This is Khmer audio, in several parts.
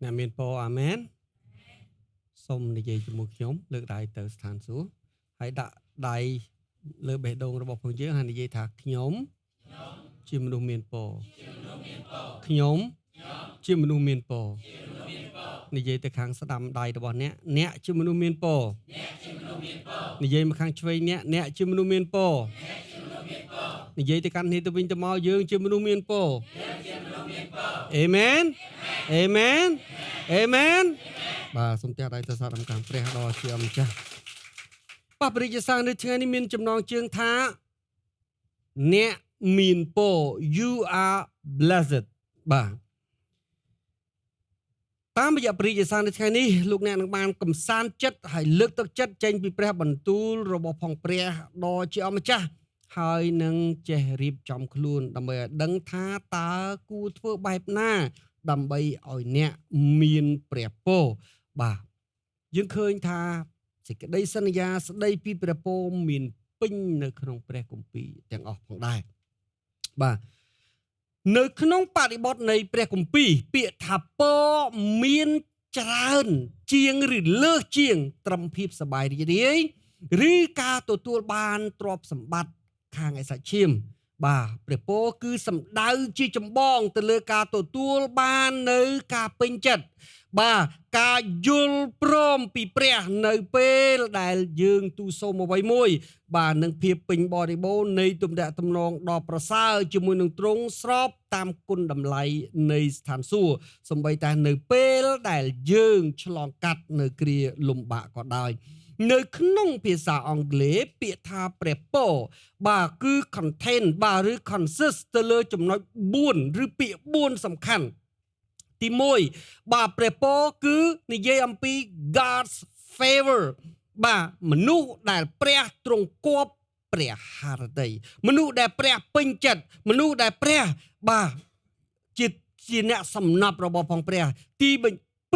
អ្នកមានពរអាមែនសូមនិយាយជាមួយខ្ញុំលើកដៃទៅស្ថានសួគ៌ហើយដាក់ដៃលើបេះដូងរបស់ពួកយើងហើយនិយាយថាខ្ញុំជាមនុស្សមានពរខ្ញុំជាមនុស្សមានពរនិយាយទៅខាងស្ដាំដៃរបស់អ្នកជាមនុស្សមានពរនិយាយមកខាងឆ្វេងអ្នកជាមនុស្សមានពរនិយាយទៅកាន់នេះទៅវិញទៅមកយើងជាមនុស្សមានពរអេមែនអេមែនអេមែនបាទសូមទះដៃទៅសាទរកម្មព្រះដ៏ជាម្ចាស់ព្រះរិយសាសនៅថ្ងៃនេះមានចំណងជើងថាអ្នកមានពរ you are blessed បាទតាមរយៈព្រះរិយសាសនៅថ្ងៃនេះលោកអ្នកនឹងបានកំសាន្តចិត្តហើយលើកទឹកចិត្តចេញពីព្រះបន្ទូលរបស់ផងព្រះដ៏ជាម្ចាស់ហើយនឹងចេះរៀបចំខ្លួនដើម្បីឲ្យដឹងថាតើគួរធ្វើបែបណាដើម្បីឲ្យអ្នកមានព្រះពរបាទយើងឃើញថាសេចក្តីសន្យាស្តីពីព្រះពរមានពេញនៅក្នុងព្រះគម្ពីរទាំងអស់ផងដែរបាទនៅក្នុងបរិបទនៃព្រះគម្ពីរពាក្យថាពរមានច្រើនជាងឬលើសជាងត្រឹមភាពសប្បាយរីករាយឬការទទួលបានទ្រព្យសម្បត្តិខាងឯសាច់ឈាមបាទព្រះពរគឺសំដៅជាចម្បងទៅលើការទទួលបាននៅការពេញចិត្តបាទការយល់ព្រមពីព្រះនៅពេលដែលយើងទូលសូមអ្វីមួយបាទនឹងភាពពេញបរិបូរណ៍នៃទំនាក់ទំនងដ៏ប្រសើរជាមួយនឹងទ្រង់ស្របតាមគុណតម្លៃនៃស្ថានសួគ៌សូម្បីតែនៅពេលដែលយើងឆ្លងកាត់នៅគ្រាលំបាកក៏ដោយនៅក្នុងភាសាអង់គ្លេសពាក្យថាព្រះពរបាទគឺ contain បាទឬ consist ទៅលើចំណុច4ឬពាក្យ4សំខាន់ទី1បាទព្រះពរគឺនិយាយអំពី God's favor បាទមនុស្សដែលព្រះទ្រង់គប់ព្រះハរតីមនុស្សដែលព្រះពេញចិត្តមនុស្សដែលព្រះបាទជាអ្នកសំណប់របស់ផងព្រះទី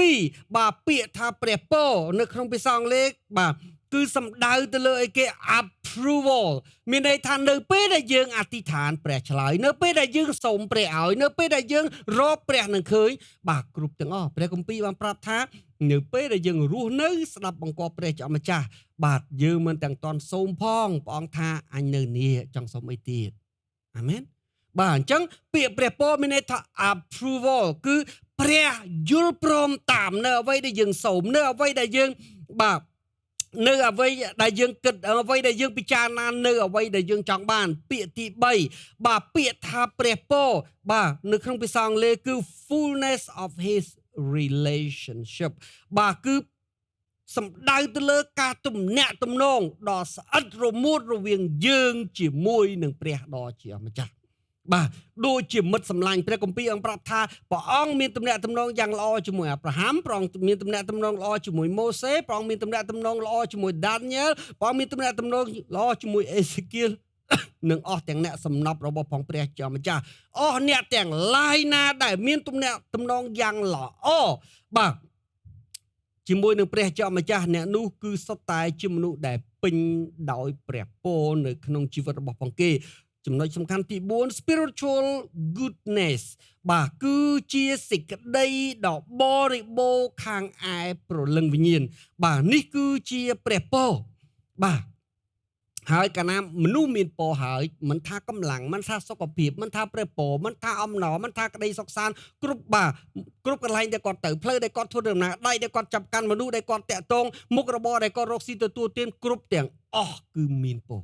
2បាទពាក្យថាព្រះពរនៅក្នុងភាសាអង់គ្លេសបាទគឺសំដៅទៅលើអីគេ approval មានន័យថានៅពេលដែលយើងអធិដ្ឋានព្រះឆ្លើយនៅពេលដែលយើងសូមព្រះឲ្យនៅពេលដែលយើងរកព្រះនឹងឃើញបាទគ្រប់ទាំងអស់ព្រះគម្ពីរបានប្រាប់ថានៅពេលដែលយើងរស់នៅស្ដាប់បង្គាប់ព្រះជាម្ចាស់បាទយើងមិនទាំងតន់សូមផងព្រះអង្គថាអញនៅនេះចង់សូមអីទៀតអាមែនបាទអញ្ចឹងពាក្យព្រះពរមានន័យថា approval គឺព្រះយល់ព្រមតាមនៅអ្វីដែលយើងសូមនៅអ្វីដែលយើងបាទនៅអ្វីដែលយើងគិតអ្វីដែលយើងពិចារណានៅអ្វីដែលយើងចង់បានពាក្យទី3បាទពាក្យថាព្រះពរបាទនៅក្នុងភាសាអង់គ្លេសគឺ fullness of his relationship បាទគឺសំដៅទៅលើការទំនាក់ទំនងដ៏ស្អិតរមួតរវាងយើងជាមួយនឹងព្រះដ៏ជាម្ចាស់បាទដូចជាមិត្តសម្លាញ់ព្រះគម្ពីរអង្គប្រាប់ថាព្រះអង្គមានទំនាក់ទំនងយ៉ាងល្អជាមួយអាប់រ៉ាហាំព្រះអង្គមានទំនាក់ទំនងល្អជាមួយម៉ូសេព្រះអង្គមានទំនាក់ទំនងល្អជាមួយដានីយ៉ែលព្រះអង្គមានទំនាក់ទំនងល្អជាមួយអេសេគៀលនិងអស់ទាំងអ្នកសំណប់របស់ផងព្រះជាម្ចាស់អស់អ្នកទាំងឡាយណាដែលមានទំនាក់ទំនងយ៉ាងល្អបាទជាមួយនឹងព្រះជាម្ចាស់អ្នកនោះគឺសុទ្ធតែជាមនុស្សដែលពេញដោយព្រះពរនៅក្នុងជីវិតរបស់ផងគេចំណុចសំខាន់ទី4 spiritual goodness បាទគឺជាសេចក្តីដ៏បរិបូរណ៍ខាងឯព្រលឹងវិញ្ញាណបាទនេះគឺជាព្រះពរបាទហើយកាលណាមនុស្សមានពរហើយមិនថាកម្លាំងមិនថាសុខភាពមិនថាព្រះពរមិនថាអំណរមិនថាក្តីសុខសាន្តគ្រប់កន្លែងដែលគាត់ទៅផ្លូវដែលគាត់ធ្វើដំណើរដៃដែលគាត់ចាប់កាន់មនុស្សដែលគាត់តាក់ទងមុខរបរដែលគាត់រកស៊ីទទួលទានគ្រប់ទាំងអស់គឺមានពរ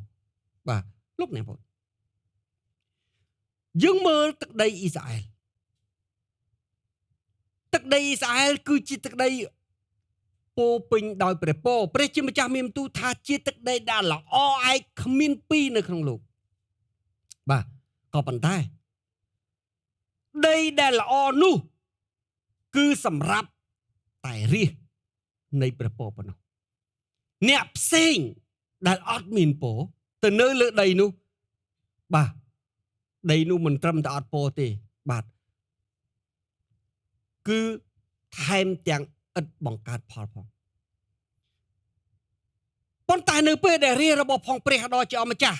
បាទលោកអ្នកបងយើងមើលទឹកដីអ៊ីស្រាអែលទឹកដីអ៊ីស្រាអែលគឺជាទឹកដីពោពេញដោយព្រះពរព្រះជាម្ចាស់មានបន្ទូលថាជាទឹកដីដែលល្អឯកគ្មានពីរនៅក្នុងលោកបាទក៏ប៉ុន្តែដីដែលល្អនោះគឺសម្រាប់តែរាជនៃព្រះពរប៉ុណ្ណោះអ្នកផ្សេងដែលអត់មានពរទៅនៅលើដីនោះបាទដីនោះមិនត្រឹមតែអត់ពរទេបាទគឺថែមទាំងឥតបង្កើតផលផងប៉ុន្តែនៅពេលដែលរាជរបស់ផងព្រះដ៏ជាអម្ចាស់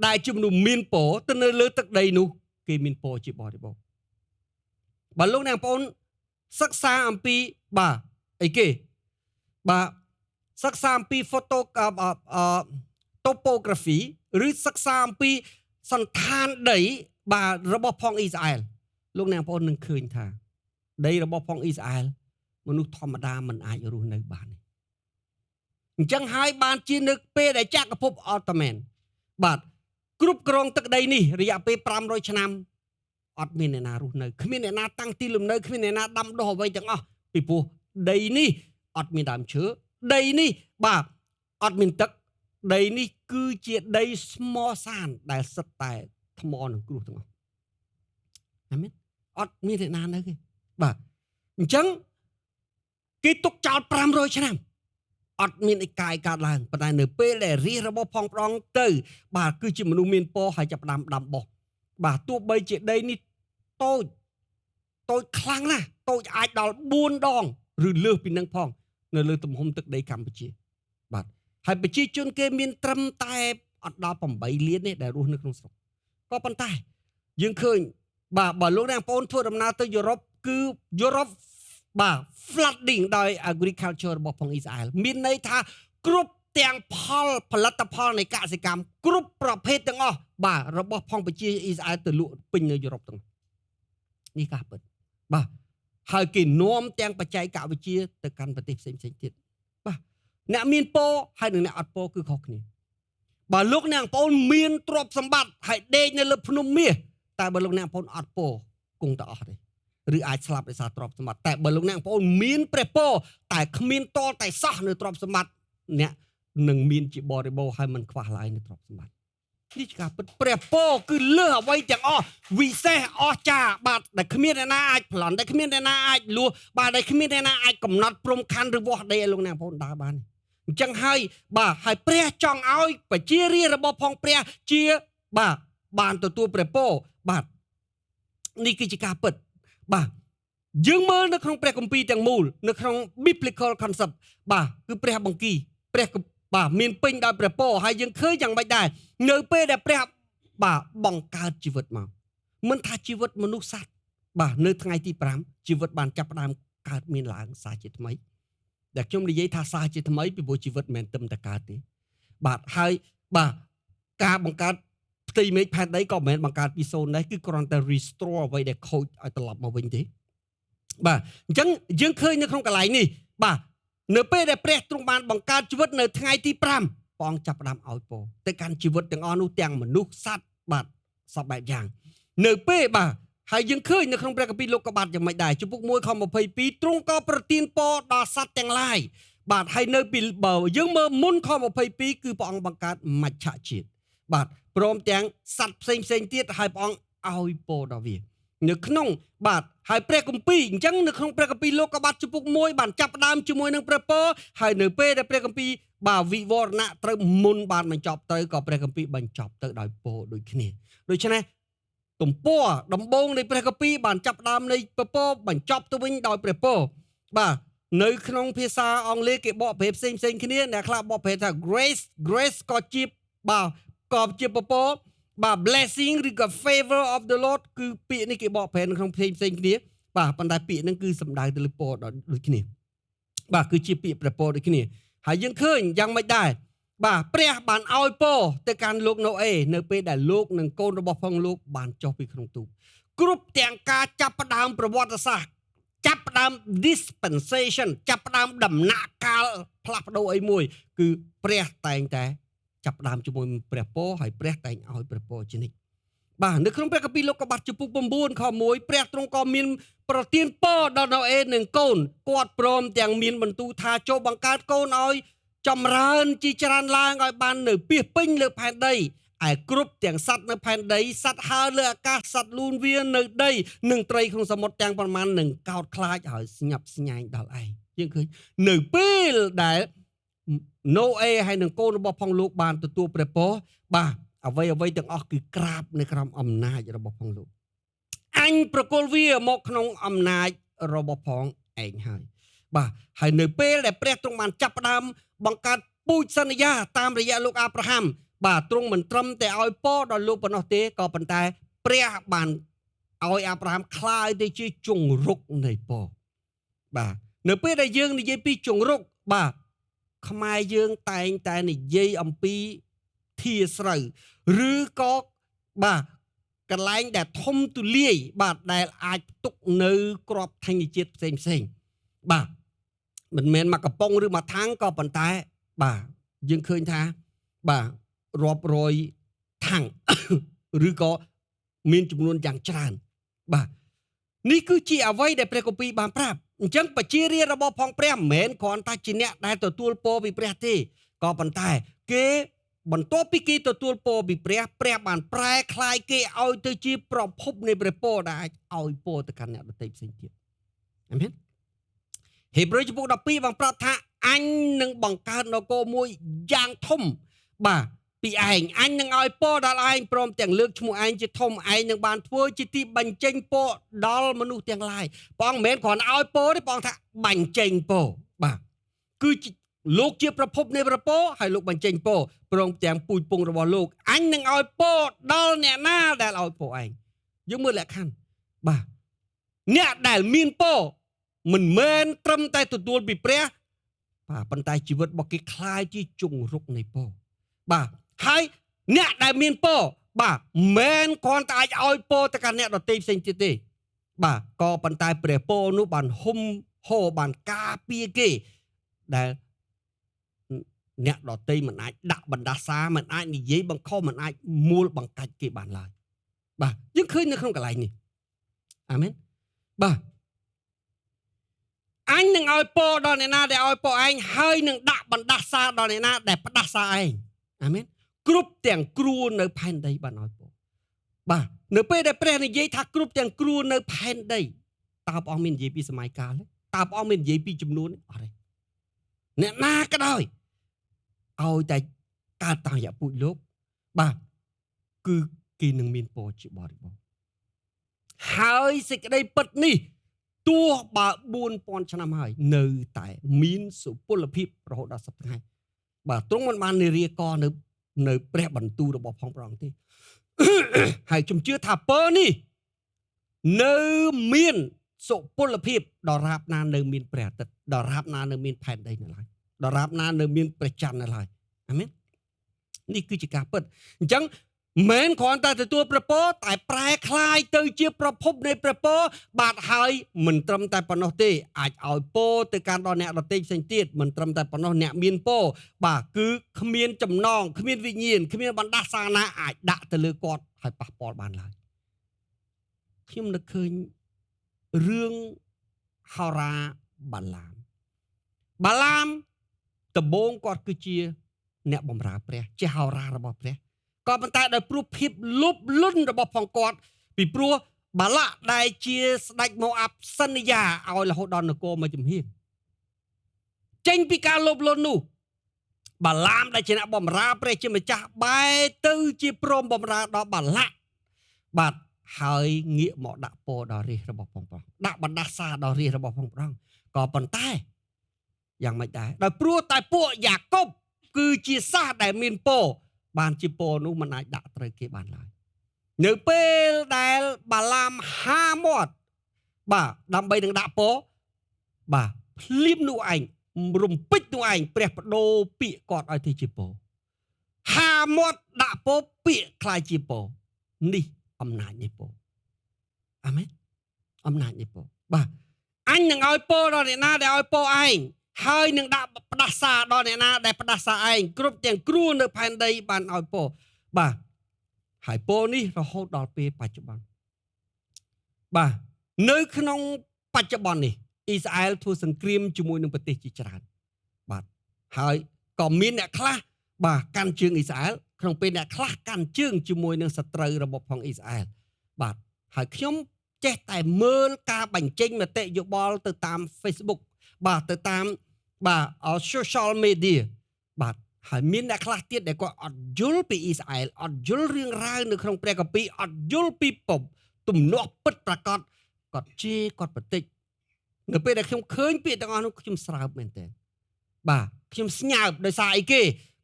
ដែលជាមនុស្សមានពរទៅនៅលើទឹកដីនោះគេមានពរជាបរិបូរណ៍បើលោកអ្នកបងប្អូន សិក្សាអំពីបាទអីគេបាទសិក្សាអំពី topography ឬសិក្សាអំពីសន្តានដីបាទរបស់ផងអ៊ីស្រាអែលលោកអ្នកបងប្អូននឹងឃើញថាដីរបស់ផងអ៊ីស្រាអែលមនុស្សធម្មតាមិនអាចរស់នៅបានអញ្ចឹងហើយបានជានៅពេលដែលចក្រភពអតមែនបាទគ្រប់គ្រងទឹកដីនេះរយៈពេល500ឆ្នាំអត់មានអ្នកណារស់នៅគ្មានអ្នកណាតាំងទីលំនៅគ្មានអ្នកណាដាំដុះអ្វីទាំងអស់ពីព្រោះដីនេះអត់មានដើមឈើដីនេះបាទអត់មានទឹកដីនេះគឺជាដីស្មោសានដែលសិតតែថ្មនិងគ្រួសទាំងអស់អាមែនអត់មានអ្នកណានៅទេបាទអញ្ចឹងគេទុកចោល500ឆ្នាំអត់មានអីកាយកើតឡើងប៉ុន្តែនៅពេលដែលរាជរបស់ផងប្រងទៅបាទគឺជាមនុស្សមានពរហើយចាប់ផ្ដើមដាំបោះបាទទោះបីជាដីនេះតូចខ្លាំងណាស់តូចអាចដល់4ដងឬលើសពីនឹងផងនៅលើទំហំទឹកដីកម្ពុជាបាទហើយប្រជាជនគេមានត្រឹមតែអត់ដល់8លានទេដែលរស់នៅក្នុងស្រុកក៏ប៉ុន្តែយើងឃើញបាទបើលោកអ្នកបងប្អូនធ្វើដំណើរទៅយុរ៉ុបគឺយុរ៉ុបបាទ flooding ដោយ agriculture របស់ផងអ៊ីស្រាអែលមានន័យថាគ្រប់ទាំងផលិតផលនៃកសិកម្មគ្រប់ប្រភេទទាំងអស់បាទរបស់ផងប្រជាអ៊ីស្រាអែលទៅលក់ពេញនៅយុរ៉ុបទាំងនេះការពិតបាទហើយគេនាំទាំងបច្ចេកវិទ្យាទៅកាន់ប្រទេសផ្សេងៗទៀតបាទអ្នកមានពរហើយនិងអ្នកអត់ពរគឺខុសគ្នាបើលោកអ្នកបងប្អូនមានទ្រព្យសម្បត្តិហើយដេកនៅលើភ្នំមាសតែបើលោកអ្នកបងប្អូនអត់ពរគង់តែអស់ទេឬអាចស្លាប់ដោយសារទ្រព្យសម្បត្តិតែបើលោកអ្នកបងប្អូនមានព្រះពរតែគ្មានតលតែសោះនៅទ្រព្យសម្បត្តិអ្នកនឹងមានជាបរិបូរហើយមិនខ្វះឡើយនៅទ្រព្យសម្បត្តិនេះជាការពិតព្រះពរគឺលើសអ្វីទាំងអស់វិសេសអស្ចារ្យបាទដែលគ្មានអ្នកណាអាចប្លន់ដែលគ្មានអ្នកណាអាចលួសបាទដែលគ្មានអ្នកណាអាចកំណត់ព្រំខណ្ឌឬវាស់ដីឲ្យលោកអ្នកបងប្អូនដើរបានអញ្ចឹងហើយបាទហើយព្រះចង់ឲ្យប្រជារាស្ត្ររបស់ផងព្រះជាបាទបានទទួលព្រះពរបាទនេះគឺជាការពិតបាទយើងមើលនៅក្នុងព្រះគម្ពីរទាំងមូលនៅក្នុង biblical concept បាទគឺព្រះបង្គីព្រះបាទមានពេញដោយព្រះពរហើយយើងឃើញយ៉ាងម៉េចដែរនៅពេលដែលព្រះបាទបង្កើតជីវិតមកមិនថាជីវិតមនុស្សសត្វបាទនៅថ្ងៃទី5ជីវិតបានចាប់ផ្ដើមកើតមានឡើងសារជាថ្មីដែលខ្ញុំនិយាយថាសារជាថ្មីពីព្រោះជីវិតមិនមែនទឹមតែកើតទេបាទហើយបាទការបង្កើតផ្ទៃមេឃផែនដីក៏មិនមែនបង្កើតពីសូន្យដែរគឺគ្រាន់តែ restore អ្វីដែលខូចឲ្យត្រឡប់មកវិញទេបាទអញ្ចឹងយើងឃើញនៅក្នុងកន្លែងនេះបាទនៅពេលដែលព្រះទ្រង់បានបង្កើតជីវិតនៅថ្ងៃទី5ព្រះអង្គចាប់ផ្ដើមឲ្យពរទៅកាន់ជីវិតទាំងអស់នោះទាំងមនុស្សសត្វបាទសពបែបយ៉ាងនៅពេលបាទហើយយើងឃើញនៅក្នុងព្រះគម្ពីរលោកុបាទយ៉ាងម៉េចដែរជំពូក1ខ22ទ្រង់ក៏ប្រទានពរដល់សត្វទាំងឡាយបាទហើយនៅពីបើយើងមើលមុនខ22គឺព្រះអង្គបង្កើតមច្ឆជាតិបាទព្រមទាំងសត្វផ្សេងទៀតហើយព្រះអង្គឲ្យពរដល់វានៅក្នុងបាទហើយព្រះគម្ពីរអញ្ចឹងនៅក្នុងព្រះគម្ពីរលោកុបាទជំពូក1បានចាប់ផ្ដើមជាមួយនឹងព្រះពរហើយនៅពេលដែលព្រះគម្ពីរបាទវិវរណៈត្រូវមុនបានបញ្ចប់ទៅក៏ព្រះគម្ពីរបញ្ចប់ទៅដោយពរដូចគ្នាដូច្នេះទំព័រដំបូងនៃព្រះគម្ពីរបានចាប់ផ្ដើមនៃព្រះពរបញ្ចប់ទៅវិញដោយព្រះពរបាទនៅក្នុងភាសាអង់គ្លេសគេបកប្រែផ្សេងគ្នាអ្នកខ្លះបកប្រែថា grace ក៏ជាបាទក៏ជាព្រះពរបាទ blessing ឬក៏ favor of the Lord គឺពាក្យនេះគេបកប្រែនៅក្នុងផ្សេងគ្នាបាទប៉ុន្តែពាក្យហ្នឹងគឺសំដៅទៅលើពរដូចគ្នាបាទគឺជាពាក្យព្រះពរដូចគ្នាហើយយើងឃើញយ៉ាងម៉េចដែរបាទព្រះបានឲ្យពរទៅកាន់លោកណូអេនៅពេលដែលលោកនិងកូនរបស់ផងលោកបានចុះពីក្នុងទូកគ្រប់ទាំងការចាប់ផ្ដើមប្រវត្តិសាស្ត្រចាប់ផ្ដើម dispensation ចាប់ផ្ដើមដំណាក់កាលផ្លាស់ប្ដូរអីមួយគឺព្រះតែងតែចាប់ផ្ដើមជាមួយព្រះពរហើយព្រះតែងឲ្យព្រះពរជានិច្ចបាទនៅក្នុងព្រះគម្ពីរលោកុបាទជំពូក9ខ1ព្រះទ្រង់ក៏មានប្រទានពរដល់ណូអេនិងកូនគាត់ព្រមទាំងមានបន្ទូលថាចូលបង្កើតកូនឲ្យចម្រើនជាច្រើនឡើងឲ្យបាននៅពាសពេញលើផែនដីឯគ្រប់ទាំងសត្វនៅផែនដីសត្វហើរលើអាកាសសត្វលូនវានៅដីនិងត្រីក្នុងសមុទ្រទាំងប្រមាណនឹងកោតខ្លាចហើយស្ញប់ស្ញែងដល់ឯងយើងឃើញនៅពេលដែលណូអេហើយនឹងកូនរបស់ផងលោកបានទទួលព្រះពរបាទអ្វីទាំងអស់គឺក្រាបនៅក្រោមអំណាចរបស់ផងលោកអញប្រគល់វាមកក្នុងអំណាចរបស់ផងឯងហើយបាទហើយនៅពេលដែលព្រះទ្រង់បានចាប់ផ្ដើមបង្កើតពូជសន្យាតាមរយៈលោកអាប់រ៉ាហាំបាទទ្រង់មិនត្រឹមតែឲ្យពរដល់លោកប៉ុណ្ណោះទេក៏ប៉ុន្តែព្រះបានឲ្យអាប់រ៉ាហាំក្លាយទៅជាជង្រុកនៃពរ បាទនៅពេលដែលយើងនិយាយពីជង្រុកបាទខ្មែរយើងតែងតែនិយាយអំពីធាស្រូវឬក៏បាទកន្លែងដែលធំទូលាយបាទដែលអាចផ្ទុកនៅគ្រាប់ធញ្ញជាតិផ្សេងបាទមិនមែនមកកំប៉ុងឬមកថាំងក៏ប៉ុន្តែបាទយើងឃើញថាបាទរាប់រយថាំង ឬក៏មានចំនួនយ៉ាងច្រើនបាទនេះគឺជាអ្វីដែលព្រះគម្ពីរបានប្រាប់អញ្ចឹងបជារារបស់ផងព្រះមិនមែនគ្រាន់តែជាអ្នកដែលទទួលពរពីព្រះទេក៏ប៉ុន្តែគេបន្ទាប់ពីគេទទួលពរពីព្រះព្រះបានប្រែคลายគេឲ្យទៅជាប្រភពនៃព្រះពរដែលអាចឲ្យពរទៅកាន់អ្នកដទៃផ្សេងទៀតអាមែនហេព្រើរចំពុក12បានប្រាប់ថាអញនឹងបង្កើតនគរមួយយ៉ាងធំបាទពីឯងអញនឹងឲ្យពរដល់ឯងព្រមទាំងលើកឈ្មោះឯងជាធំឯងនឹងបានធ្វើជាទីបញ្ចេញពរដល់មនុស្សទាំងឡាយព្រះអង្គមិនមែនគ្រាន់ឲ្យពរទេព្រះអង្គថាបញ្ចេញពរបាទគឺលោកជាប្រភពនៃព្រះពរហើយលោកបញ្ចេញពរព្រមទាំងពូជពងរបស់លោកអញនឹងឲ្យពរដល់អ្នកណាដែលឲ្យពរឯងយើងមើលលក្ខខណ្ឌបាទអ្នកដែលមានពរមិនមែនត្រឹមតែទទួលពីព្រះបាទប៉ុន្តែជីវិតរបស់គេคล้ายជាជង្រុកនៃពរបាទហើយអ្នកដែលមានពរបាទមិនគ្រាន់តែអាចឲ្យពរទៅកាន់អ្នកដទៃផ្សេងទៀតទេបាទក៏ប៉ុន្តែព្រះពរនោះបានហុំហូរបានការពារគេដែលអ្នកដទៃមិនអាចដាក់បណ្ដាសាមិនអាចនិយាយបង្ខំមិនអាចមូលបង្កាច់គេបានឡើយបាទយើងឃើញនៅក្នុងកន្លែងនេះអាមែនបាទអញនឹងឲ្យពរដល់អ្នកណាដែលឲ្យពរឯងហើយនឹងដាក់បណ្ដាសាដល់អ្នកណាដែលផ្ដាសាឯងអាមែនគ្រប់ទាំងគ្រួនៅផែនដីបានឲ្យពរបាទនៅពេលដែលព្រះនិយាយថាគ្រប់ទាំងគ្រួនៅផែនដីតើព្រះអង្គមាននិយាយពីសម័យកាលទេតើព្រះអង្គមាននិយាយពីចំនួនអត់ទេអ្នកណាក៏ដោយឲ្យតែកើតតាមរយៈពូជលោកបាទគឺគេនឹងមានពរជាបរិបូរណ៍ហើយសេចក្តីពិតនេះទោះបើ 4000 ឆ្នាំហើយនៅតែមានសុពលភាពរហូតដល់សព្វថ្ងៃបាទទ្រង់មិនបាននិរាកនៅព្រះបន្ទូលរបស់ផងព្រះអង្គទេ ហើយខ្ញុំជឿថាពរនេះនៅមានសុពលភាពដរាបណានៅមានព្រះអាទិត្យដរាបណានៅមានផែនដីនៅឡើយដរាបណានៅមានព្រះច័ន្ទនៅឡើយអាមែននេះគឺជាការពិតអញ្ចឹងមិនគ្រាន់តែទទួលព្រះពរតែប្រែคลายទៅជាប្រភពនៃព្រះពរបាទហើយមិនត្រឹមតែប៉ុណ្ណោះទេអាចឲ្យពរទៅកាន់ដល់អ្នកដទៃផ្សេងទៀតមិនត្រឹមតែប៉ុណ្ណោះអ្នកមានពរបាទគឺគ្មានចំណងគ្មានវិញ្ញាណគ្មានបណ្ដាសាណាអាចដាក់ទៅលើគាត់ហើយប៉ះពាល់បានឡើយខ្ញុំនឹកឃើញរឿងហោរាបាឡាមដំបូងគាត់គឺជាអ្នកបម្រើព្រះជាហោរារបស់ព្រះក៏ប៉ុន្តែដោយព្រោះភាពលោភលន់របស់ផងគាត់ពីព្រោះបាឡាក់ដែលជាស្ដេចម៉ូអាប់សន្យាឲ្យរហូតដល់នគរមួយចំហៀងចេញពីការលោភលន់នោះបាឡាមដែលជាអ្នកបម្រើព្រះជាម្ចាស់បែរទៅជាព្រមបម្រើដល់បាឡាក់បាទហើយងាកមកដាក់ពរដល់រាជរបស់ផងព្រះដាក់បណ្ដាសាដល់រាជរបស់ផងព្រះក៏ប៉ុន្តែយ៉ាងម៉េចដែរដោយព្រោះតែពួកយ៉ាកុបគឺជាសាសដែលមានពរបានជាពរនោះមិនអាចដាក់ត្រូវគេបានឡើយនៅពេលដែលបាឡាមហាមាត់បាទដើម្បីនឹងដាក់ពរបាទភ្លាមនោះឯងរំពេចនោះឯងព្រះបដូរពាក្យគាត់ឲ្យទៅជាពរហាមាត់ដាក់ពរពាក្យខ្លាយជាពរនេះអំណាចនៃពរអាមែនអំណាចនៃពរបាទអញនឹងឲ្យពរដល់អ្នកណាដែលឲ្យពរឯងហើយនឹងដាក់ផ្ដាសាដល់អ្នកណាដែលផ្ដាសាឯងគ្រប់ទាំងគ្រួនៅផែនដីបានឲ្យពរបាទហើយពរនេះរហូតដល់ពេលបច្ចុប្បន្នបាទនៅក្នុងបច្ចុប្បន្ននេះអ៊ីស្រាអែលធ្វើសង្គ្រាមជាមួយនឹងប្រទេសជាច្រើនបាទហើយក៏មានអ្នកខ្លះបាទកាន់ជើងអ៊ីស្រាអែលក្នុងពេលអ្នកខ្លះកាន់ជើងជាមួយនឹងសត្រូវរបស់ផងអ៊ីស្រាអែលបាទហើយខ្ញុំចេះតែមើលការបញ្ចេញមតិយោបល់ទៅតាម Facebook បាទទៅតាមបាទ social media បាទហើយមានអ្នកខ្លះទៀតដែលគាត់អត់យល់ពីអ៊ីស្រាអែលអត់យល់រឿងរ៉ាវនៅក្នុងព្រះគម្ពីរអត់យល់ពីទំនាស់ពិតប្រាកដគាត់ជេរគាត់បន្តិចនៅពេលដែលខ្ញុំឃើញពាក្យទាំងអស់នោះខ្ញុំស្រើបមែនទែនបាទខ្ញុំស្ញើបដោយសារអីគេ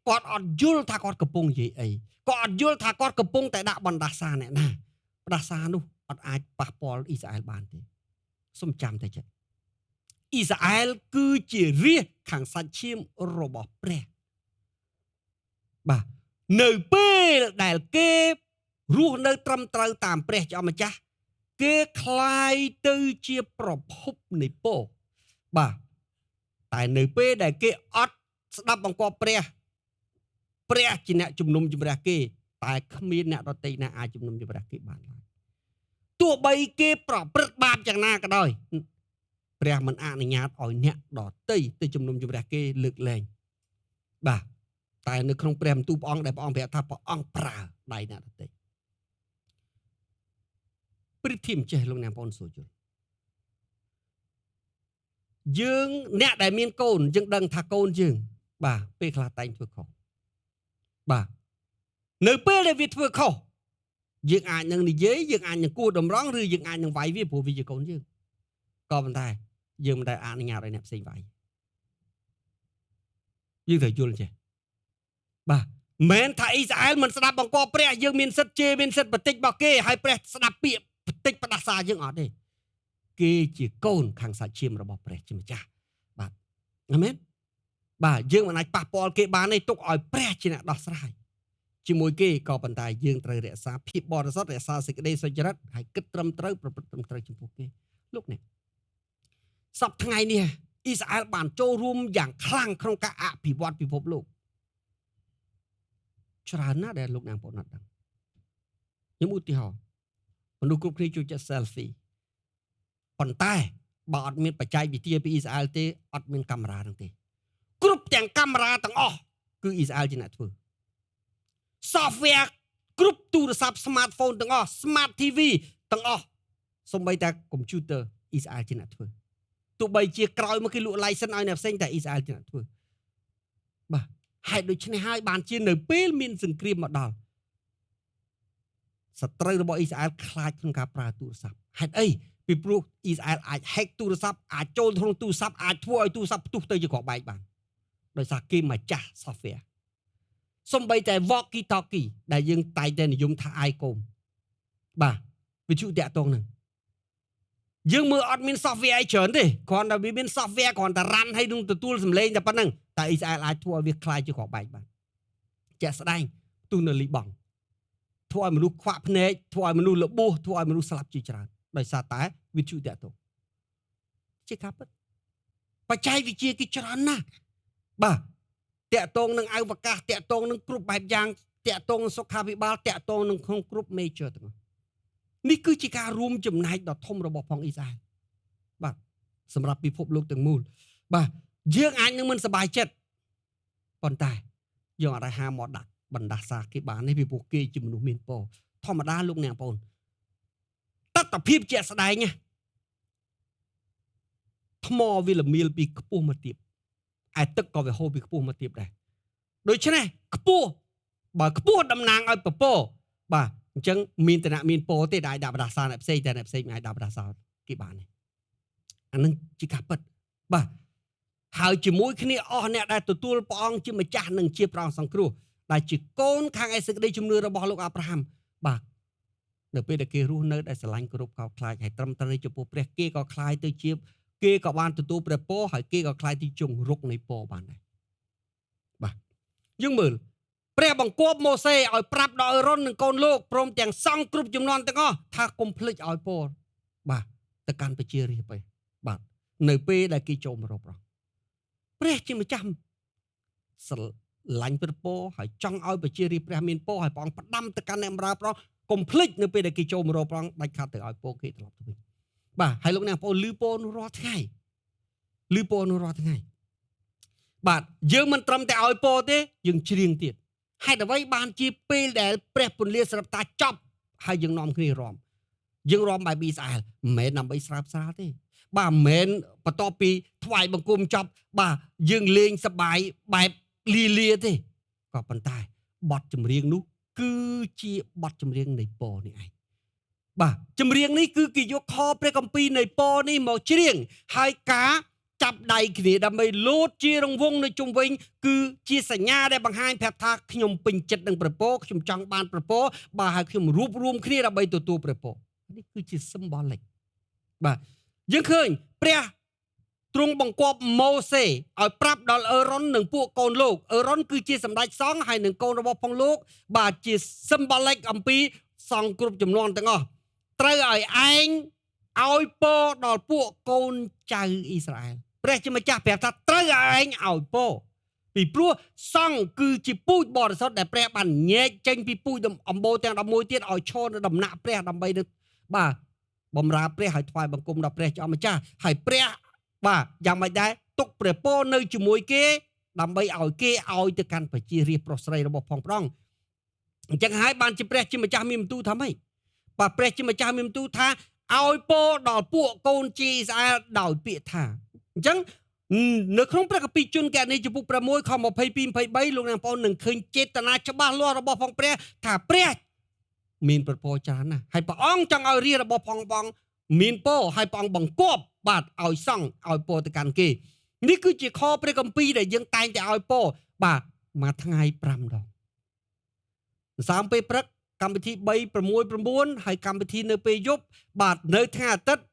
គាត់អត់យល់ថាគាត់កំពុងនិយាយអីគាត់អត់យល់ថាគាត់កំពុងតែដាក់បណ្ដាសាអ្នកណាបណ្ដាសានោះអត់អាចប៉ះពាល់អ៊ីស្រាអែលបានទេសូមចាំតែចិត្ត អ៊ីស្រាអែលគឺជារាជខាងសាច់ឈាមរបស់ព្រះបាទនៅពេលដែលគេរស់នៅត្រឹមត្រូវតាមព្រះជាម្ចាស់គេคลายទៅជាប្រភពនៃពរបាទតែនៅពេលដែលគេអត់ស្ដាប់បង្គាប់ព្រះជាអ្នកជំនុំជម្រះគេតែគ្មានអ្នកដទៃណាអាចជំនុំជម្រះគេបានឡើយទោះបីគេប្រព្រឹត្តបាបយ៉ាងណាក៏ដោយព្រះមិនអនុញ្ញាតឲ្យអ្នកដទៃទៅជំនុំជម្រះគេលើកលែងបាទតែនៅក្នុងព្រះបន្ទូលព្រះអង្គដែលព្រះអង្គប្រាប់ថាព្រះអង្គប្រើដៃអ្នកដទៃព្រិទ្ធិមចេះលោកអ្នកបងប្អូនសូជុលយើងអ្នកដែលមានកូនយើងដឹងថាកូនយើងបាទពេលខ្លះតែងធ្វើខុសបាទនៅពេលដែលវាធ្វើខុសយើងអាចនឹងនិយាយយើងអាចនឹងគួរតម្រង់ឬយើងអាចនឹងវាយវាព្រោះវាជាកូនយើងក៏ប៉ុន្តែយើងមិនដែលអនុញ្ញាតឲ្យអ្នកផ្សេងវាយយើងត្រូវយល់ចេះបាទមិនថាអ៊ីស្រាអែលមិនស្ដាប់បង្គាប់ព្រះយើងមានសិទ្ធិជេរមានសិទ្ធិបន្តិចរបស់គេហើយព្រះស្ដាប់ពាក្យបន្តិចផ្ដាសាយើងអត់ទេគេជាកូនខាងសាច់ឈាមរបស់ព្រះជាម្ចាស់បាទអាមែនបាទយើងមិនអាចប៉ះពាល់គេបានទេទុកឲ្យព្រះជាអ្នកដោះស្រាយជាមួយគេក៏ប៉ុន្តែយើងត្រូវរក្សាភាពបរិសុទ្ធរក្សាសេចក្តីសុចរិតហើយគិតត្រឹមត្រូវប្រព្រឹត្តត្រឹមត្រូវចំពោះគេលោកនេះសប្តាហ៍ថ្ងៃនេះអ៊ីស្រាអែលបានចូលរួមយ៉ាងខ្លាំងក្នុងការអភិវឌ្ឍពិភពលោកច្រើនណាស់ដែលលោកអ្នកបងប្អូនអត់ដឹងខ្ញុំឧទាហរណ៍មនុស្សគ្រប់គ្នាចូលចិត្ត selfie ប៉ុន្តែបើអត់មានបច្ចេកវិទ្យាពីអ៊ីស្រាអែលទេអត់មានកាមេរ៉ាហ្នឹងទេគ្រប់ទាំងកាមេរ៉ាទាំងអស់គឺអ៊ីស្រាអែលជាអ្នកធ្វើ software គ្រប់ទូរស័ព្ទ smartphone ទាំងអស់ smart TV ទាំងអស់សូម្បីតែ computer អ៊ីស្រាអែលជាអ្នកធ្វើទោះបីជាក្រោយមកគេលក់ license ឲ្យអ្នកផ្សេងតែអ៊ីស្រាអែលជាអ្នកធ្វើបាទហេតុដូច្នេះហើយបានជានៅពេលមានសង្គ្រាមមកដល់សត្រូវរបស់អ៊ីស្រាអែលខ្លាចក្នុងការប្រើទូរស័ព្ទហេតុអីពីព្រោះអ៊ីស្រាអែលអាច hack ទូរស័ព្ទអាចចូលក្នុងទូរស័ព្ទអាចធ្វើឲ្យទូរស័ព្ទផ្ទុះទៅជាគ្រាប់បែកបានដោយសារគេមកចាស់ software សំបីតែ walkie talkie ដែលយើងតែងតែនិយមថា iCom បាទវិទ្យុតាក់ទងហ្នឹងយើងមើលអត់មាន software អីច្រើនទេគ្រាន់តែវាមាន software គ្រាន់តែរ៉ាន់ឲ្យនឹងទទួលសំឡេងតែប៉ុណ្្នឹងតែអ៊ីស្រាអែលអាចធ្វើឲ្យវាคล้ายជាគ្រាប់បែកបានជាក់ស្ដែងផ្ទុះនៅលីបង់ធ្វើឲ្យមនុស្សខ្វាក់ភ្នែកធ្វើឲ្យមនុស្សរបួសធ្វើឲ្យមនុស្សស្លាប់ជាច្រើនដោយសារតែវិទ្យុតាក់ទងជាការពិតបច្ចេកវិទ្យាគេច្រើនណាស់បាទតាក់ទងនឹងអវកាសតាក់ទងនឹងគ្រប់បែបយ៉ាងតាក់ទងនឹងសុខាភិបាលតាក់ទងនឹងក្នុងគ្រប់ major ទាំងនេះគឺជាការរួមចំណែកដ៏ធំរបស់ផងអ៊ីស្រាអែលបាទសម្រាប់ពិភពលោកទាំងមូលបាទយើងអាចនឹងមិនសប្បាយចិត្តប៉ុន្តែយើងអាចហាមកដាក់បណ្ដាសាគេបាននេះពីព្រោះគេជាមនុស្សមានពរធម្មតាលោកអ្នកបងប្អូនតត្តភាពជាក់ស្ដែងណាថ្មវាល្មៀលពីខ្ពស់មកទៀតឯទឹកក៏វាហូរពីខ្ពស់មកទៀតដែរដូច្នេះខ្ពស់បើខ្ពស់តំណាងឲ្យពពកបាទអញ្ចឹងមានតនៈមានពរទេដែលដាក់បដាសាអ្នកផ្សេងតែអ្នកផ្សេងមិនអាចដាក់បដាសាគេបានទេអានឹងជាការពិតបាទហើយជាមួយគ្នាអស់អ្នកដែលទទួលព្រះអង្គជាម្ចាស់និងជាព្រះអង្គសង្គ្រោះដែលជាកូនខាងឯសេចក្តីជំនឿរបស់លោកអាប់រ៉ាហាំបាទនៅពេលដែលគេរស់នៅដែលស្រឡាញ់គោរពកោតខ្លាចហើយត្រឹមត្រូវចំពោះព្រះគេក៏ខ្លាយទៅជាគេក៏បានទទួលព្រះពរហើយគេក៏ខ្លាយទៅជង្រុកនៃពរបានដែរបាទយើងមើលព្រះបង្គាប់ម៉ូសេឲ្យប្រាប់ដល់អេរ៉ុននិងកូនលោកព្រមទាំងសង្ឃគ្រប់ចំនួនទាំងអស់ថាកុំភ្លេចឲ្យពរបាទទៅកាន់ប្រជារាស្ត្របាទនៅពេលដែលគេចូលមករកព្រះជាម្ចាស់ស្រឡាញ់ព្រះពរហើយចង់ឲ្យប្រជារាស្ត្រព្រះមានពរហើយព្រះអង្គផ្ដាំទៅកាន់អ្នកបម្រើព្រះកុំភ្លេចនៅពេលដែលគេចូលមករកព្រះដាច់ខាត់ទៅឲ្យពរគេត្រឡប់ទៅវិញបាទហើយលោកអ្នកបងប្អូនឮពរនោះរាល់ថ្ងៃឮពរនោះរាល់ថ្ងៃបាទយើងមិនត្រឹមតែឲ្យពរទេយើងច្រៀងទៀតហេតុអ្វីបានជាពេលដែលព្រះពន្លាស្រាប់តាចប់ហើយយើងនាំគ្នារាំយើងរាំបែបអ៊ីស្រាអែលមិនមែនដើម្បីស្រាប់ស្រាលទេបាទមិនមែនបន្ទាប់ពីថ្វាយបង្គំចប់បាទយើងលេងសប្បាយបែបលាទេក៏ប៉ុន្តែបទចម្រៀងនោះគឺជាបទចម្រៀងនៃពរនេះឯងបាទចម្រៀងនេះគឺគេយកខព្រះគម្ពីរនៃពរនេះមកច្រៀងហើយការចាប់ដៃគ្នាដើម្បីលោតជារង្វង់នៅជុំវិញគឺជាសញ្ញាដែលបង្ហាញប្រាប់ថាខ្ញុំពេញចិត្តនឹងព្រះពរខ្ញុំចង់បានព្រះពរបាទហើយខ្ញុំរួបរวมគ្នាដើម្បីទទួលព្រះពរនេះគឺជា symbolic បាទយើងឃើញព្រះ ទ្រង់បង្គាប់ម៉ូសេឲ្យប្រាប់ដល់អេរ៉ុននិងពួកកូនលោកអេរ៉ុនគឺជាសម្ដេចសង្ឃហើយនឹងកូនរបស់ផងលោកបាទជា symbolic អំពីសង្ឃគ្រប់ចំនួនទាំងអស់ត្រូវឲ្យឯងឲ្យពរដល់ពួកកូនចៅអ៊ីស្រាអែលព្រះជាម្ចាស់ប្រាប់ថាត្រូវឲ្យឯងឲ្យពរពីព្រោះសង្ឃគឺជាពូជបរិសុទ្ធដែលព្រះបានញែកចេញពីពូជអំបូរទាំង11ទៀតឲ្យឈរនៅដំណាក់ព្រះដើម្បីនឹងបាទបំរើព្រះឲ្យថ្វាយបង្គំដល់ព្រះជាម្ចាស់ហើយព្រះបាទយ៉ាងម៉េចដែរទុកព្រះពរនៅជាមួយគេដើម្បីឲ្យគេឲ្យទៅកាន់ប្រជារាស្ត្រប្រុសស្រីរបស់ផងព្រះអង្គអញ្ចឹងហើយបានជាព្រះជាម្ចាស់មានបន្ទូលថាម៉េចបាទព្រះជាម្ចាស់មានបន្ទូលថាឲ្យពរដល់ពួកកូនជាអ៊ីស្រាអែលដោយពាក្យថាអញ្ចឹងនៅក្នុងព្រះគម្ពីរជនកណីចំពុក6ខ22 23លោកអ្នកបងប្អូននឹងឃើញចេតនាច្បាស់លាស់របស់ផងព្រះថាព្រះមានប្រពរច្រើនណាស់ហើយព្រះអង្គចង់ឲ្យរាជរបស់ផងបងមានពរហើយព្រះអង្គបង្គាប់បាទឲ្យសង់ឲ្យពរទៅកាន់គេនេះគឺជាខព្រះគម្ពីរដែលយើងតែងតែឲ្យពរបាទមួយថ្ងៃ5ដងសាមពេលព្រឹកកម្មវិធី3 6 9ហើយកម្មវិធីនៅពេលយប់បាទនៅថ្ងៃអាទិត្យ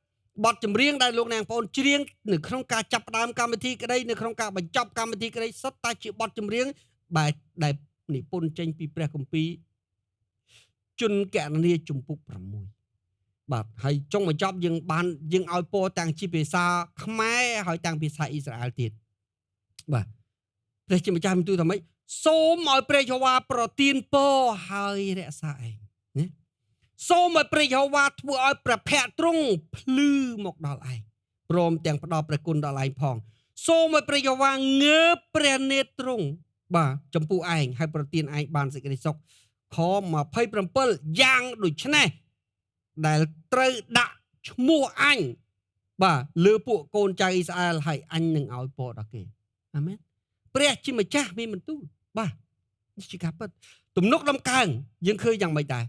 បទចម្រៀងដែលលោកអ្នកបងប្អូនច្រៀងនៅក្នុងការចាប់ផ្ដើមកម្មវិធីក្តីនៅក្នុងការបញ្ចប់កម្មវិធីក្តីសុទ្ធតែជាបទចម្រៀងបាទដែលនិពន្ធចេញពីព្រះគម្ពីរជនកណនីជំពូក6បាទហើយចុងបញ្ចប់យើងឲ្យពរទាំងជាភាសាខ្មែរហើយទាំងភាសាអ៊ីស្រាអែលទៀតបាទព្រះជាម្ចាស់មានទូលថាម៉េចសូមឲ្យព្រះយេហូវ៉ាប្រទានពរហើយរក្សាឯងណាសូមឲ្យព្រះយេហូវ៉ាធ្វើឲ្យព្រះភ័ក្ត្រទ្រង់ភ្លឺមកដល់ឯងព្រមទាំងផ្ដល់ព្រះគុណដល់ឯងផងសូមឲ្យព្រះយេហូវ៉ាងើបព្រះនេត្រទ្រង់បាទចំពោះឯងហើយប្រទានឯងបានសេចក្តីសុខខ27យ៉ាងដូចនេះដែលត្រូវដាក់ឈ្មោះអញបាទលើពួកកូនចៅអ៊ីស្រាអែលហើយអញនឹងឲ្យពរដល់គេអាមែនព្រះជាម្ចាស់មានបន្ទូលបាទនេះជាការពិតទំនុកដំកើងយើងឃើញយ៉ាងម៉េចដែរ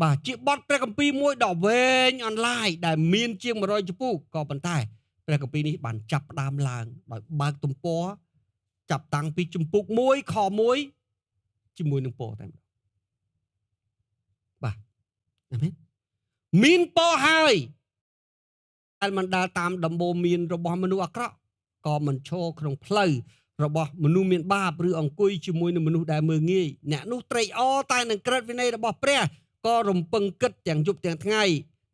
បាទជាបទព្រះគម្ពីរមួយដ៏វែងអន្លាយដែលមានជាង100ជំពូកក៏ប៉ុន្តែព្រះគម្ពីរនេះបានចាប់ផ្ដើមឡើងដោយបើកទំព័រចាប់តាំងពីជំពូក1ខ1ជាមួយនឹងពរតែម្ដងបាទអាមែនមានពរហើយដែលមិនដើរតាមដំបូន្មានរបស់មនុស្សអាក្រក់ក៏មិនឈរក្នុងផ្លូវរបស់មនុស្សមានបាបឬអង្គុយជាមួយនឹងមនុស្សដែលមើលងាយអ្នកនោះត្រេកអរតែនឹងក្រឹតវិន័យរបស់ព្រះក៏រំពឹងគិតទាំងយប់ទាំងថ្ងៃ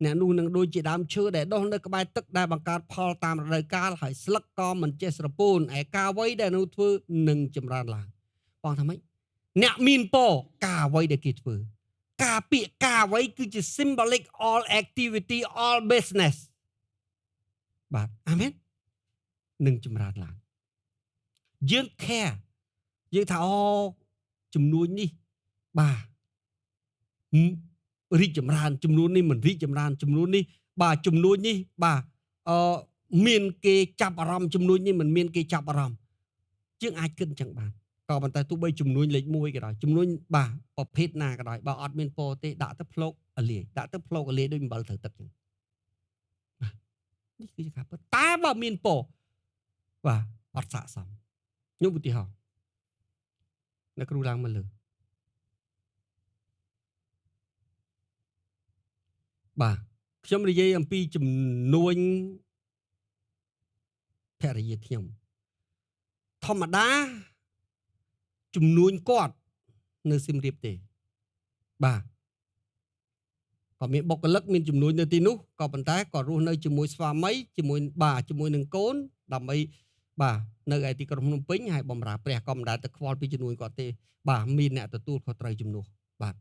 អ្នកនោះនឹងដូចជាដើមឈើដែលដុះនៅក្បែរទឹកដែលបង្កើតផលតាមរដូវកាលហើយស្លឹកក៏មិនចេះស្រពោនឯការអ្វីដែលនោះធ្វើនឹងចម្រើនឡើងបងថាម៉េចអ្នកមានពរការអ្វីដែលគេធ្វើការពាក្យការអ្វីគឺជា symbolic all activity all business បាទអាមែននឹងចម្រើនឡើងយើង care យើងថាអូចំនួននេះបាទរីកចម្រើនចំនួននេះមិនរីកចម្រើនចំនួននេះបាទចំនួននេះបាទមានគេចាប់អារម្មណ៍ចំនួននេះមិនមានគេចាប់អារម្មណ៍យើងអាចគិតអញ្ចឹងបានក៏ប៉ុន្តែទោះបីចំនួនលេខ1ក៏ដោយចំនួនបាទប្រភេទណាក៏ដោយបើអត់មានពរទេដាក់ទៅភ្លោកអលាយដាក់ទៅភ្លោកអលាយដូចអំបិលត្រូវទឹកអញ្ចឹងនេះគឺជាការពិតតែបើមានពរបាទអត់ស័ក្តិសមខ្ញុំឧទាហរណ៍អ្នកគ្រូឡើងមកលើបាទខ្ញុំនិយាយអំពីចំនួនភរិយាខ្ញុំធម្មតាចំនួនគាត់នៅសៀមរាបទេបាទក៏មានបុគ្គលិកមានចំនួននៅទីនោះក៏ប៉ុន្តែក៏រស់នៅជាមួយស្វាមីជាមួយនឹងកូនដើម្បីបាទនៅឯទីក្រុងភ្នំពេញហើយបម្រើព្រះក៏មិនដែលទៅខ្វល់ពីចំនួនគាត់ទេបាទមានអ្នកទទួលខុសត្រូវជំនួសបាទ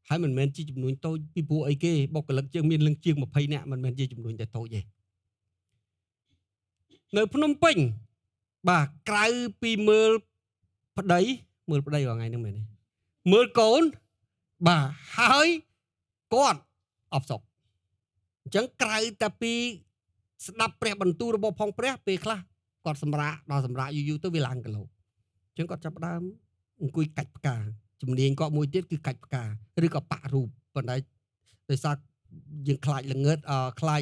ហើយមិនមែនជាចំនួនតូចពីព្រោះអីគេបុគ្គលិកជាងមានលឹងជាង20នាក់មិនមែនជាចំនួនតែតូចទេនៅភ្នំពេញបាទក្រៅពីមើលប្តីរាល់ថ្ងៃហ្នឹងមែនទេមើលកូនបាទហើយគាត់អបសុខអញ្ចឹងក្រៅតែពីស្ដាប់ព្រះបន្ទូលរបស់ផងព្រះពេលខ្លះគាត់សម្រាកដល់សម្រាកយូរទៅវាឡើងគីឡូអញ្ចឹងគាត់ចាប់ផ្ដើមអង្គុយកាច់ផ្កាជំនាញគាត់មួយទៀតគឺកាច់ផ្កាឬក៏ប៉ាក់រូបប៉ុន្តែដោយសារយើងខ្លាចល្ងើតខ្លាច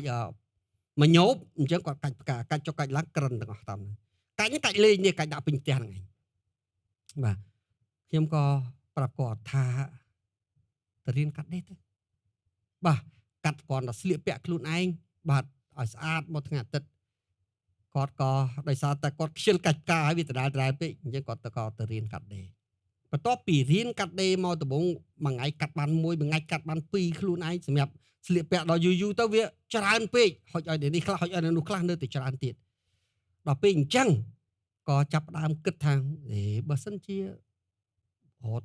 មកញោបអញ្ចឹងគាត់កាច់ផ្កាកាច់ចុះកាច់ឡើងក្រិនទាំងអស់តាមកាច់លេងនេះកាច់ដាក់ពេញផ្ទះហ្នឹងឯងបាទខ្ញុំក៏ប្រាប់គាត់ថាទៅរៀនកាត់ដេរទៅបាទកាត់គ្រាន់តែស្លៀកពាក់ខ្លួនឯងបាទ ឲ្យស្អាតមកថ្ងៃអាទិត្យគាត់ក៏ដោយសារតែគាត់ខ្ជិលកាច់ការឲ្យវាដដែលពេកអញ្ចឹងគាត់ទៅរៀនកាត់ដេរបន្ទាប់ពីរៀនកាត់ដេរមកដំបូងមួយថ្ងៃកាត់បានមួយថ្ងៃកាត់បានពីរខ្លួនឯងសម្រាប់ស្លៀកពាក់ដល់យូរទៅវាច្រើនពេកហុចឲ្យនេះខ្លះហុចឲ្យនោះខ្លះនៅតែច្រើនទៀតដល់ពេលអញ្ចឹងក៏ចាប់ផ្ដើមគិតថាបើសិនជា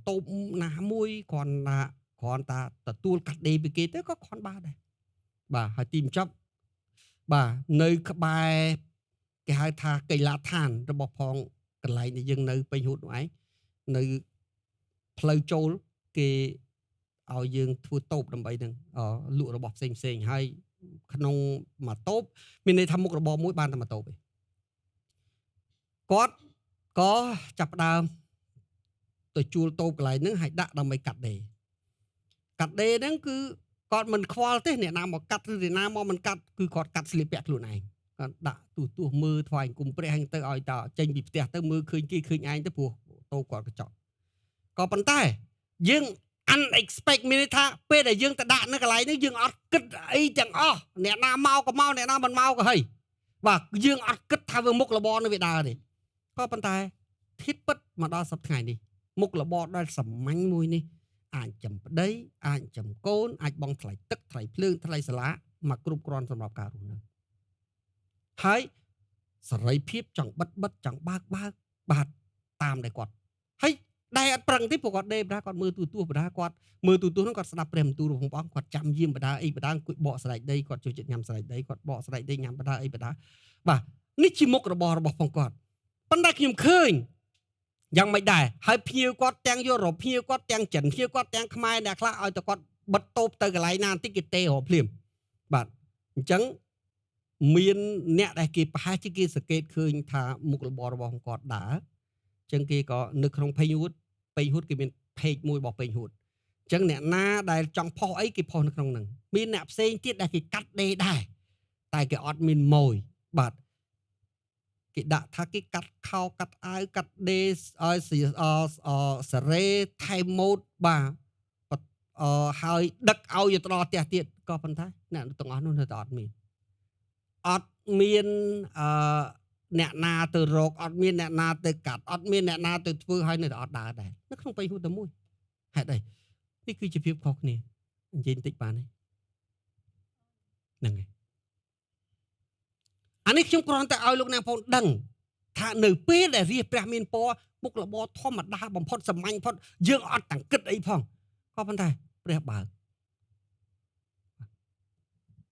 តូបណាមួយគ្រាន់តែទទួលកាត់ដេរពីគេទៅក៏គ្រាន់បានដែរបាទហើយទីបញ្ចប់បាទនៅក្បែរគេហៅថាកីឡាដ្ឋានរបស់ផងកន្លែងដែលយើងនៅពេញហួតនោះឯងនៅផ្លូវចូលគេឲ្យយើងធ្វើតូបដើម្បីនឹងលក់របស់ផ្សេងហើយក្នុងមួយតូបមានន័យថាមុខរបរមួយបានតែមួយតូបឯងគាត់ក៏ចាប់ផ្ដើមទៅជួលតូបកន្លែងហ្នឹងហើយដាក់ដើម្បីកាត់ដេរហ្នឹងគឺគាត់មិនខ្វល់ទេអ្នកណាមកកាត់ឬអ្នកណាមកមិនកាត់គឺគាត់កាត់ស្លៀកពាក់ខ្លួនឯងគាត់ដាក់ទូមើលថ្វាយអង្គមព្រះហ្នឹងទៅឲ្យតចេញពីផ្ទះទៅមើលឃើញគេឃើញឯងទៅព្រោះតូបគាត់កញ្ចក់ក៏ប៉ុន្តែយើង unexpect មានន័យថាពេលដែលយើងទៅដាក់នៅកន្លែងនេះយើងអត់គិតអីទាំងអស់អ្នកណាមកក៏មកអ្នកណាមិនមកក៏ហីបាទយើងអត់គិតថាវាមុខរបរនឹងវាដើរទេក៏ប៉ុន្តែធៀបពិតមកដល់សប្តាហ៍ថ្ងៃនេះមុខរបរដែលសាមញ្ញមួយនេះអាចចំប្តីអាចចំកូនអាចបង់ថ្លៃទឹកថ្លៃភ្លើងថ្លៃសាលាមកគ្រប់គ្រាន់សម្រាប់ការរស់នៅហើយសេរីភាពចង់បិទចង់បើកបាទតាមដែលគាត់ហើយដែលអត់ប្រឹងទេព្រោះគាត់ដេរបដាគាត់មើលទូបដាគាត់មើលទូហ្នឹងគាត់ស្ដាប់ព្រះបន្ទូលរបស់ព្រះអង្គគាត់ចាំយាមបដាអីបដាអង្គុយបកស្រាច់ដីគាត់ចូលចិត្តញ៉ាំស្រាច់ដីគាត់បកស្រាច់ដីញ៉ាំបដាអីបដាបាទនេះជាមុខរបររបស់ផងគាត់ប៉ុន្តែខ្ញុំឃើញយ៉ាងមិនដែរហើយភ្ញៀវគាត់ទាំងយុរ៉ុបភ្ញៀវគាត់ទាំងចិនភ្ញៀវគាត់ទាំងខ្មែរអ្នកខ្លះឲ្យតែគាត់បិទតូបទៅកន្លែងណាបន្តិចគេទេរភ្លាមបាទអញ្ចឹងមានអ្នកដែលគេប្រហែលជាគេសង្កេតឃើញថាមុខរបររបស់គាត់ដើរអញ្ចឹងគេក៏នៅក្នុងពេញហួតគេមាន page មួយរបស់ពេញហួតអញ្ចឹងអ្នកណាដែលចង់ផុសអីគេផុសនៅក្នុងហ្នឹងមានអ្នកផ្សេងទៀតដែលគេកាត់ដេរដែរតែគេអត់មានម៉ួយបាទគេដាក់ថាគេកាត់ខោកាត់អាវកាត់ដេរឲ្យសារ៉េថែមម៉ូដបាទហើយដឹកឲ្យទៅដល់ផ្ទះទៀតក៏ប៉ុន្តែអ្នកទាំងអស់នោះនៅតែអត់មានអ្នកណាទៅរកអត់មានអ្នកណាទៅកាត់អត់មានអ្នកណាទៅធ្វើឲ្យនៅតែអត់ដើរដែរនៅក្នុងបៃហួតតែមួយហេតុអីនេះគឺជាភាពខុសគ្នានិយាយបន្តិចបានទេហ្នឹងហើយអានេះខ្ញុំគ្រាន់តែឲ្យលោកអ្នកបងដឹងថានៅពេលដែលរាជព្រះមានពរមុខរបរធម្មតាបំផុតសាមញ្ញបំផុតយើងអត់ទាំងគិតអីផងក៏ប៉ុន្តែព្រះបើក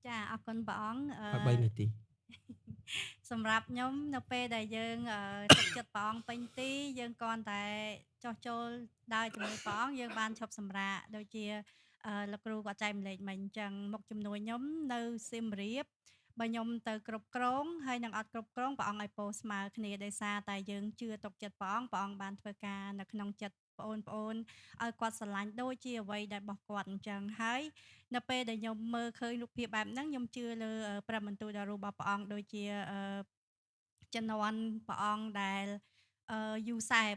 ចាអរគុណព្រះអង្គ3នាទីសម្រាប់ខ្ញុំនៅពេលដែលយើងទឹកចិត្តព្រះអង្គពេញទីយើងគ្រាន់តែចោះចូលដើរជាមួយព្រះអង្គយើងបានឈប់សម្រាកដូចជាលោកគ្រូគាត់ចែកម្លែកមិញអញ្ចឹងមុខជំនួយខ្ញុំនៅសៀមរាបបើខ្ញុំទៅគ្រប់គ្រងហើយនឹងអត់គ្រប់គ្រងព្រះអង្គឲ្យពោស្មើគ្នាដោយសារតែយើងជឿទុកចិត្តព្រះអង្គបានធ្វើការនៅក្នុងចិត្តបងឲ្យគាត់ស្រឡាញ់ដូចជាអ្វីដែលរបស់គាត់អញ្ចឹងហើយនៅពេលដែលខ្ញុំមើលឃើញរូបភាពបែបហ្នឹងខ្ញុំជឿលើព្រះបន្ទូលដ៏របស់ព្រះអង្គដូចជាជំនាន់ព្រះអង្គដែលយូសែប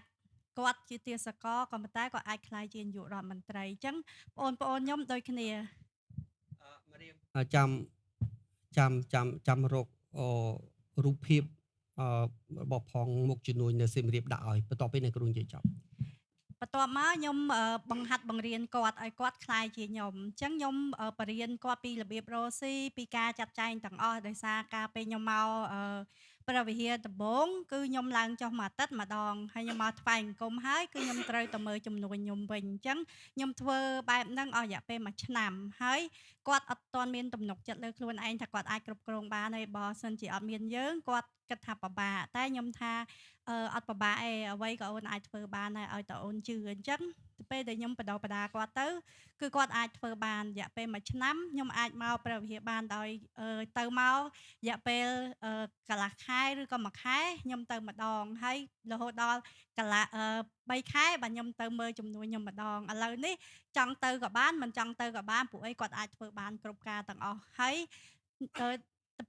គាត់ជាទាសករក៏ប៉ុន្តែក៏អាចក្លាយជានាយករដ្ឋមន្ត្រីអញ្ចឹងបងខ្ញុំដូចគ្នាចាំរករូបភាពរបស់ផងមុខជំនួយនៅសៀមរាបដាក់ឲ្យបន្ទាប់ពីអ្នកគ្រូនិយាយចប់បន្ទាប់មកខ្ញុំបង្ហាត់បង្រៀនគាត់ឲ្យគាត់ខ្លាយជាខ្ញុំអញ្ចឹងខ្ញុំបរៀនគាត់ពីរបៀបរស់ស៊ីពីការចាត់ចែងទាំងអស់ដោយសារការពេលខ្ញុំមកព្រះវិហារដំបងគឺខ្ញុំឡើងចុះមួយអាទិត្យម្ដងហើយខ្ញុំមកថ្វាយអង្គមហើយគឺខ្ញុំត្រូវទៅមើលចំនួនខ្ញុំវិញអញ្ចឹងខ្ញុំធ្វើបែបហ្នឹងអស់រយៈពេល1ឆ្នាំហើយគាត់អត់ទាន់មានទំនុកចិត្តលើខ្លួនឯងថាគាត់អាចគ្រប់គ្រងបានហើយបើសិនជាអត់មានយើងគាត់គិតថាពិបាកតែខ្ញុំថាអត់ពិបាកអីអ្វីក៏អូនអាចធ្វើបានដែរឲ្យតើអូនជឿអញ្ចឹងពេលដែលខ្ញុំបដោបដាគាត់ទៅគឺគាត់អាចធ្វើបានរយៈពេល1ឆ្នាំខ្ញុំអាចមកព្រះវិហារបានដោយទៅមករយៈពេលកន្លះខែឬក៏1ខែខ្ញុំទៅម្ដងហើយរហូតដល់កន្លះ3ខែបាទខ្ញុំទៅមើលចំនួនខ្ញុំម្ដងឥឡូវនេះចង់ទៅក៏បានមិនចង់ទៅក៏បានពួកអីគាត់អាចធ្វើបានគ្រប់ការទាំងអស់ហើយទៅ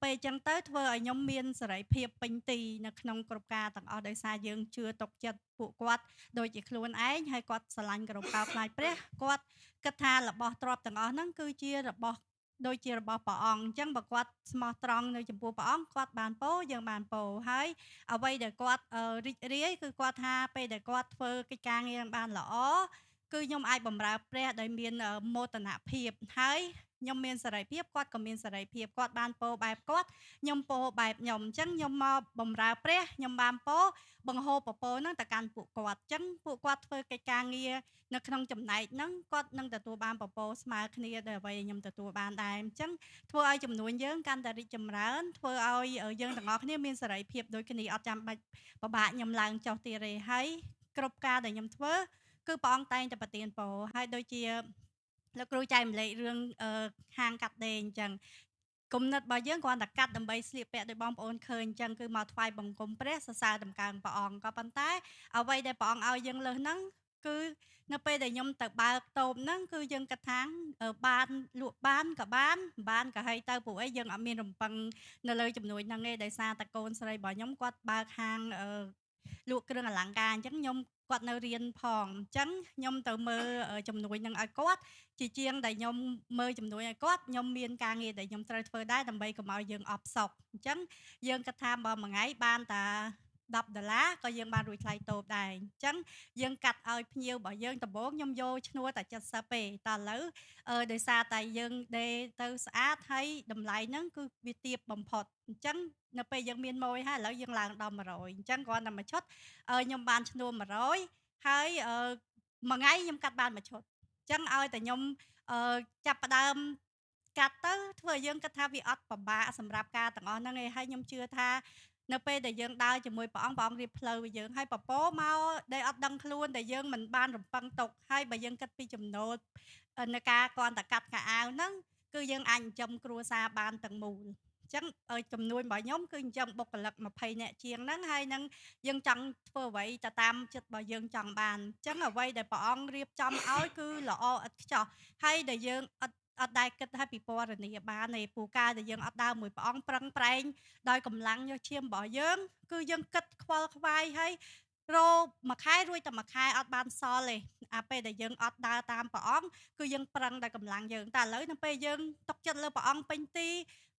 ពេលអញ្ចឹងទៅធ្វើឲ្យខ្ញុំមានសេរីភាពពេញទីនៅក្នុងគ្រប់ការទាំងអស់ដោយសារយើងជឿទុកចិត្តពួកគាត់ដូចជាខ្លួនឯងហើយគាត់ស្រឡាញ់គោរពកោតខ្លាចព្រះគាត់គិតថារបស់ទ្រព្យទាំងអស់ហ្នឹងគឺជារបស់ ដូចជារបស់ព្រះអង្គអញ្ចឹងបើគាត់ស្មោះត្រង់នៅចំពោះព្រះអង្គគាត់បានពរយើងបានពរហើយអ្វីដែលគាត់រីករាយគឺគាត់ថាពេលដែលគាត់ធ្វើកិច្ចការងារបានល្អគឺខ្ញុំអាចបម្រើព្រះដោយមានមោទនភាពហើយខ្ញុំមានសេរីភាពគាត់ក៏មានសេរីភាពគាត់បានពរបែបគាត់ខ្ញុំពរបែបខ្ញុំអញ្ចឹងខ្ញុំមកបម្រើព្រះខ្ញុំបានពរបង្ហូរពពរហ្នឹងទៅកាន់ពួកគាត់អញ្ចឹងពួកគាត់ធ្វើកិច្ចការងារនៅក្នុងចំណែកហ្នឹងគាត់នឹងទទួលបានពពរស្មើគ្នាដោយអ្វីដែលខ្ញុំទទួលបានដែរអញ្ចឹងធ្វើឲ្យចំនួនយើងកាន់តែរីកចម្រើនធ្វើឲ្យយើងទាំងអស់គ្នាមានសេរីភាពដូចគ្នាអត់ចាំបាច់ពិបាកខ្ញុំឡើងចុះទៀតទេហើយគ្រប់ការដែលខ្ញុំធ្វើគឺព្រះអង្គតែងតែប្រទានពរហើយដូចជាលោកគ្រូចែកម្លែករឿងហាងកាត់ដេរអញ្ចឹងគំនិតរបស់យើងគ្រាន់តែកាត់ដើម្បីស្លៀកពាក់ដោយបងប្អូនឃើញអញ្ចឹងគឺមកថ្វាយបង្គំព្រះសរសើរតម្កើងព្រះអង្គក៏ប៉ុន្តែអ្វីដែលព្រះអង្គឲ្យយើងលើសហ្នឹងគឺនៅពេលដែលខ្ញុំទៅបើកតូបហ្នឹងគឺយើងគិតថាបានលក់បានក៏បានមិនបានក៏ហើយទៅពួកអីយើងអត់មានរំពឹងនៅលើចំនួនហ្នឹងទេដោយសារតែកូនស្រីរបស់ខ្ញុំគាត់បើកហាងលក់គ្រឿងអលង្ការអញ្ចឹងខ្ញុំគាត់នៅរៀនផងអញ្ចឹងខ្ញុំទៅមើលជំនួយហ្នឹងឲ្យគាត់ជាជាងដែលខ្ញុំមើលជំនួយឲ្យគាត់ខ្ញុំមានការងារដែលខ្ញុំត្រូវធ្វើដែរដើម្បីកុំឲ្យយើងអបសោកអញ្ចឹងយើងគិតថាបើមួយថ្ងៃបានតែ$10ក៏យើងបានរួចថ្លៃតូបដែរអញ្ចឹងយើងកាត់ឲ្យភ្ញៀវរបស់យើងដំបូងខ្ញុំយកឈ្នួលតែ70ទេតែឥឡូវដោយសារតែយើងដេរទៅស្អាតហើយតម្លៃហ្នឹងគឺវាទាបបំផុតអញ្ចឹងនៅពេលយើងមានម៉ូយហើយឥឡូវយើងឡើងដល់100អញ្ចឹងគ្រាន់តែមួយឈុតខ្ញុំបានឈ្នួល100ហើយមួយថ្ងៃខ្ញុំកាត់បានមួយឈុតអញ្ចឹងឲ្យតែខ្ញុំចាប់ផ្ដើមកាត់ទៅធ្វើឲ្យយើងគិតថាវាអត់ពិបាកសម្រាប់ការទាំងអស់ហ្នឹងឯងហើយខ្ញុំជឿថានៅពេលដែលយើងដើរជាមួយព្រះអង្គព្រះអង្គរៀបផ្លូវឲ្យយើងហើយពពកមកដែលអត់ដឹងខ្លួនដែលយើងមិនបានរំពឹងទុកហើយបើយើងគិតពីចំណូលនៃការគ្រាន់តែកាត់ខោអាវហ្នឹងគឺយើងអាចចិញ្ចឹមគ្រួសារបានទាំងមូលអញ្ចឹងចំនួនរបស់ខ្ញុំគឺចិញ្ចឹមបុគ្គលិក20នាក់ជាងហ្នឹងហើយនឹងយើងចង់ធ្វើអ្វីទៅតាមចិត្តរបស់យើងចង់បានអញ្ចឹងអ្វីដែលព្រះអង្គរៀបចំឲ្យគឺល្អឥតខ្ចោះហើយដែលយើងអត់ដែលគិតថាពិពណ៌នាបានទេពូការដែលយើងអត់ដើរមួយព្រះអង្គប្រឹងប្រែងដោយកម្លាំងយកឈាមរបស់យើងគឺយើងគិតខ្វល់ខ្វាយហើយរមួយខែរួចតែមួយខែអត់បានសល់ទេអាពេលដែលយើងអត់ដើរតាមព្រះអង្គគឺយើងប្រឹងដោយកម្លាំងយើងតែឥឡូវនៅពេលយើងទុកចិត្តលើព្រះអង្គពេញទី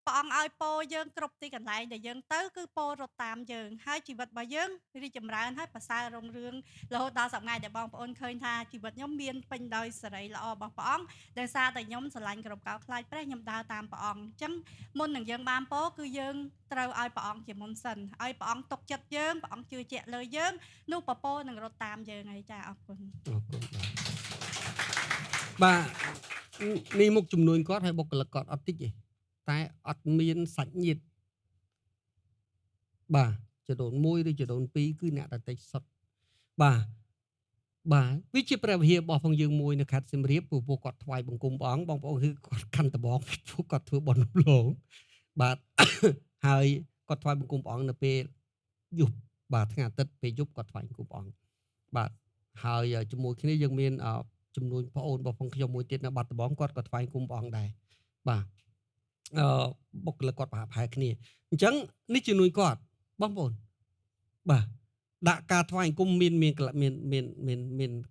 ព្រះអង្គឲ្យពរយើងគ្រប់ទីកន្លែងដែលយើងទៅគឺពររត់តាមយើងហើយជីវិតរបស់យើងរីកចម្រើនហើយប្រសើររុងរឿងរហូតដល់សប្តាហ៍ដែលបងប្អូនឃើញថាជីវិតខ្ញុំមានពេញដោយសេរីល្អរបស់ព្រះអង្គដោយសារតែខ្ញុំស្រឡាញ់គ្រប់កោតខ្លាចព្រះខ្ញុំដើរតាមព្រះអង្គអញ្ចឹងមុននឹងយើងបានពរគឺយើងត្រូវឲ្យព្រះអង្គជាមុនសិនឲ្យព្រះអង្គទុកចិត្តយើងព្រះអង្គជឿជាក់លើយើងនោះពពកនឹងរត់តាមយើងហើយចាអរគុណអរគុណបាទនេះមុខចំនួនគាត់ហើយបុគ្គលិកគាត់អត់តិចទេតែអត់មានសាច់ញាតិបាទចដូន1ឬចដូន2គឺអ្នកតតិចសុទ្ធបាទវាជាព្រះវិហាររបស់ផងយើងមួយនៅខេត្តសៀមរាបពួកគាត់ថ្វាយបង្គំព្រះអង្គបងប្អូនគឺគាត់កាន់តបងពួកគាត់ធ្វើបុណ្យរំលងបាទហើយគាត់ថ្វាយបង្គំព្រះអង្គនៅពេលយប់បាទថ្ងៃអាទិត្យពេលយប់គាត់ថ្វាយបង្គំព្រះអង្គបាទហើយជាមួយគ្នាយើងមានចំនួនប្អូនរបស់ផងខ្ញុំមួយទៀតនៅបាត់ដំបងគាត់ក៏ថ្វាយបង្គំព្រះអង្គដែរបាទបុគ្គលិកគាត់ប្រហែលគ្នាអញ្ចឹងនេះជំនួយគាត់បងប្អូនបាទដាក់ការថ្វាយបង្គំមាន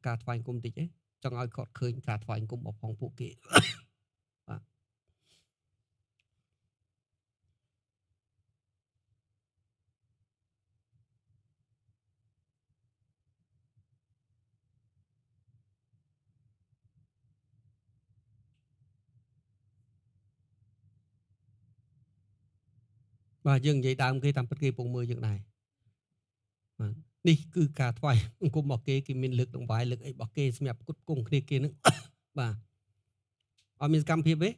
ការថ្វាយបង្គំតិចទេចង់ឲ្យគាត់ឃើញការថ្វាយបង្គំរបស់ផងពួកគេបាទយើងនិយាយដើមគេតាមពិតគេពងមើលយើងដែរបាទនេះគឺការថ្វាយបង្គំរបស់គេមានលើកដង្វាយលើកអីរបស់គេសម្រាប់ផ្គត់ផ្គង់គ្នាគេនឹងបាទអត់មានសកម្មភាពទេ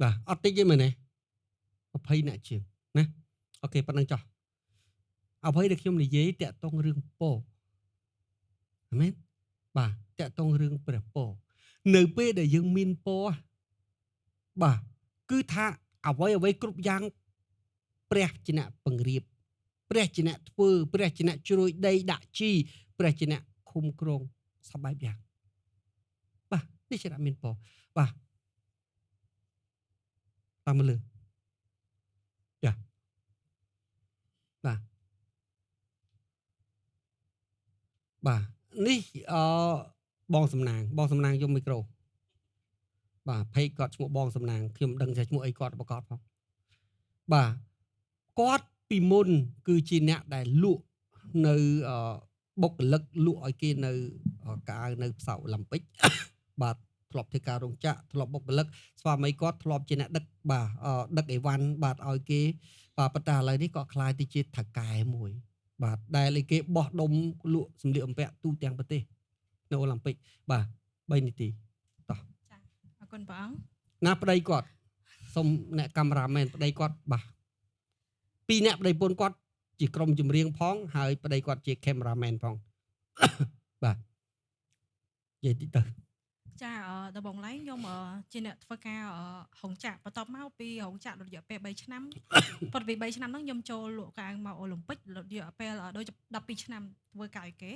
បាទអត់តិចទេមែនទេ20នាក់ជាងណាអូខេប៉ុណ្្នឹងចោះអ្វីដែលខ្ញុំនិយាយតាក់ទងរឿងពរអាមែនបាទតាក់ទងរឿងព្រះពរនៅពេលដែលយើងមានពរបាទគឺថាអ្វីគ្រប់យ៉ាងព្រះជាអ្នកពង្រៀបព្រះជាអ្នកធ្វើព្រះជាអ្នកជ្រោយដីដាក់ជីព្រះជាអ្នកឃុំគ្រងសពបែបយ៉ាងបាទនេះជាអ្នកមានពរបាទតាមលើចាបាទនេះ បងសំណាងយកមីក្រូបាទភ័យគាត់ឈ្មោះបងសំណាងខ្ញុំមិនដឹងថាឈ្មោះអីគាត់ប្រកបផងបាទគាត់ពីមុនគឺជាអ្នកដែលលក់នៅបុគ្គលិកលក់ឲ្យគេនៅកៅនៅផ្សារអូឡ িম্প ិក បាទធ្លាប់ធ្វើការរោងចក្រធ្លាប់បុគ្គលិកស្វាមីគាត់ធ្លាប់ជាអ្នកដឹកបាទដឹកអីវ៉ាន់បាទឲ្យគេបាទប៉ុន្តែឥឡូវនេះគាត់ខ្លាយទៅជាថៅកែមួយបាទដែលឲ្យគេបោះដុំលក់សម្លៀកបំពាក់ទូទាំងប្រទេសនៅអូឡ িম্প ិកបាទ3នាទីតោះ ចាអរគុណព្រះអង្គ ណាប្តីគាត់សុំអ្នកកាមេរ៉ាមែនប្តីគាត់បាទពីរអ្នកប្តីប្រពន្ធគាត់ជាក្រុមចម្រៀងផងហើយប្តីគាត់ជាកាមេរ៉ាមែនផង បាទនិយាយតិចទៅ ចាដំបងឡែងខ្ញុំជាអ្នកធ្វើការហុងចាក់បន្ទាប់មកពីហុងចាក់រយៈពេល3ឆ្នាំ ប៉ុន្តែពី3ឆ្នាំហ្នឹងខ្ញុំចូលលក់កៅអៅមកអូឡ িম্প ិករយៈពេលដូច12ឆ្នាំធ្វើការឲ្យគេ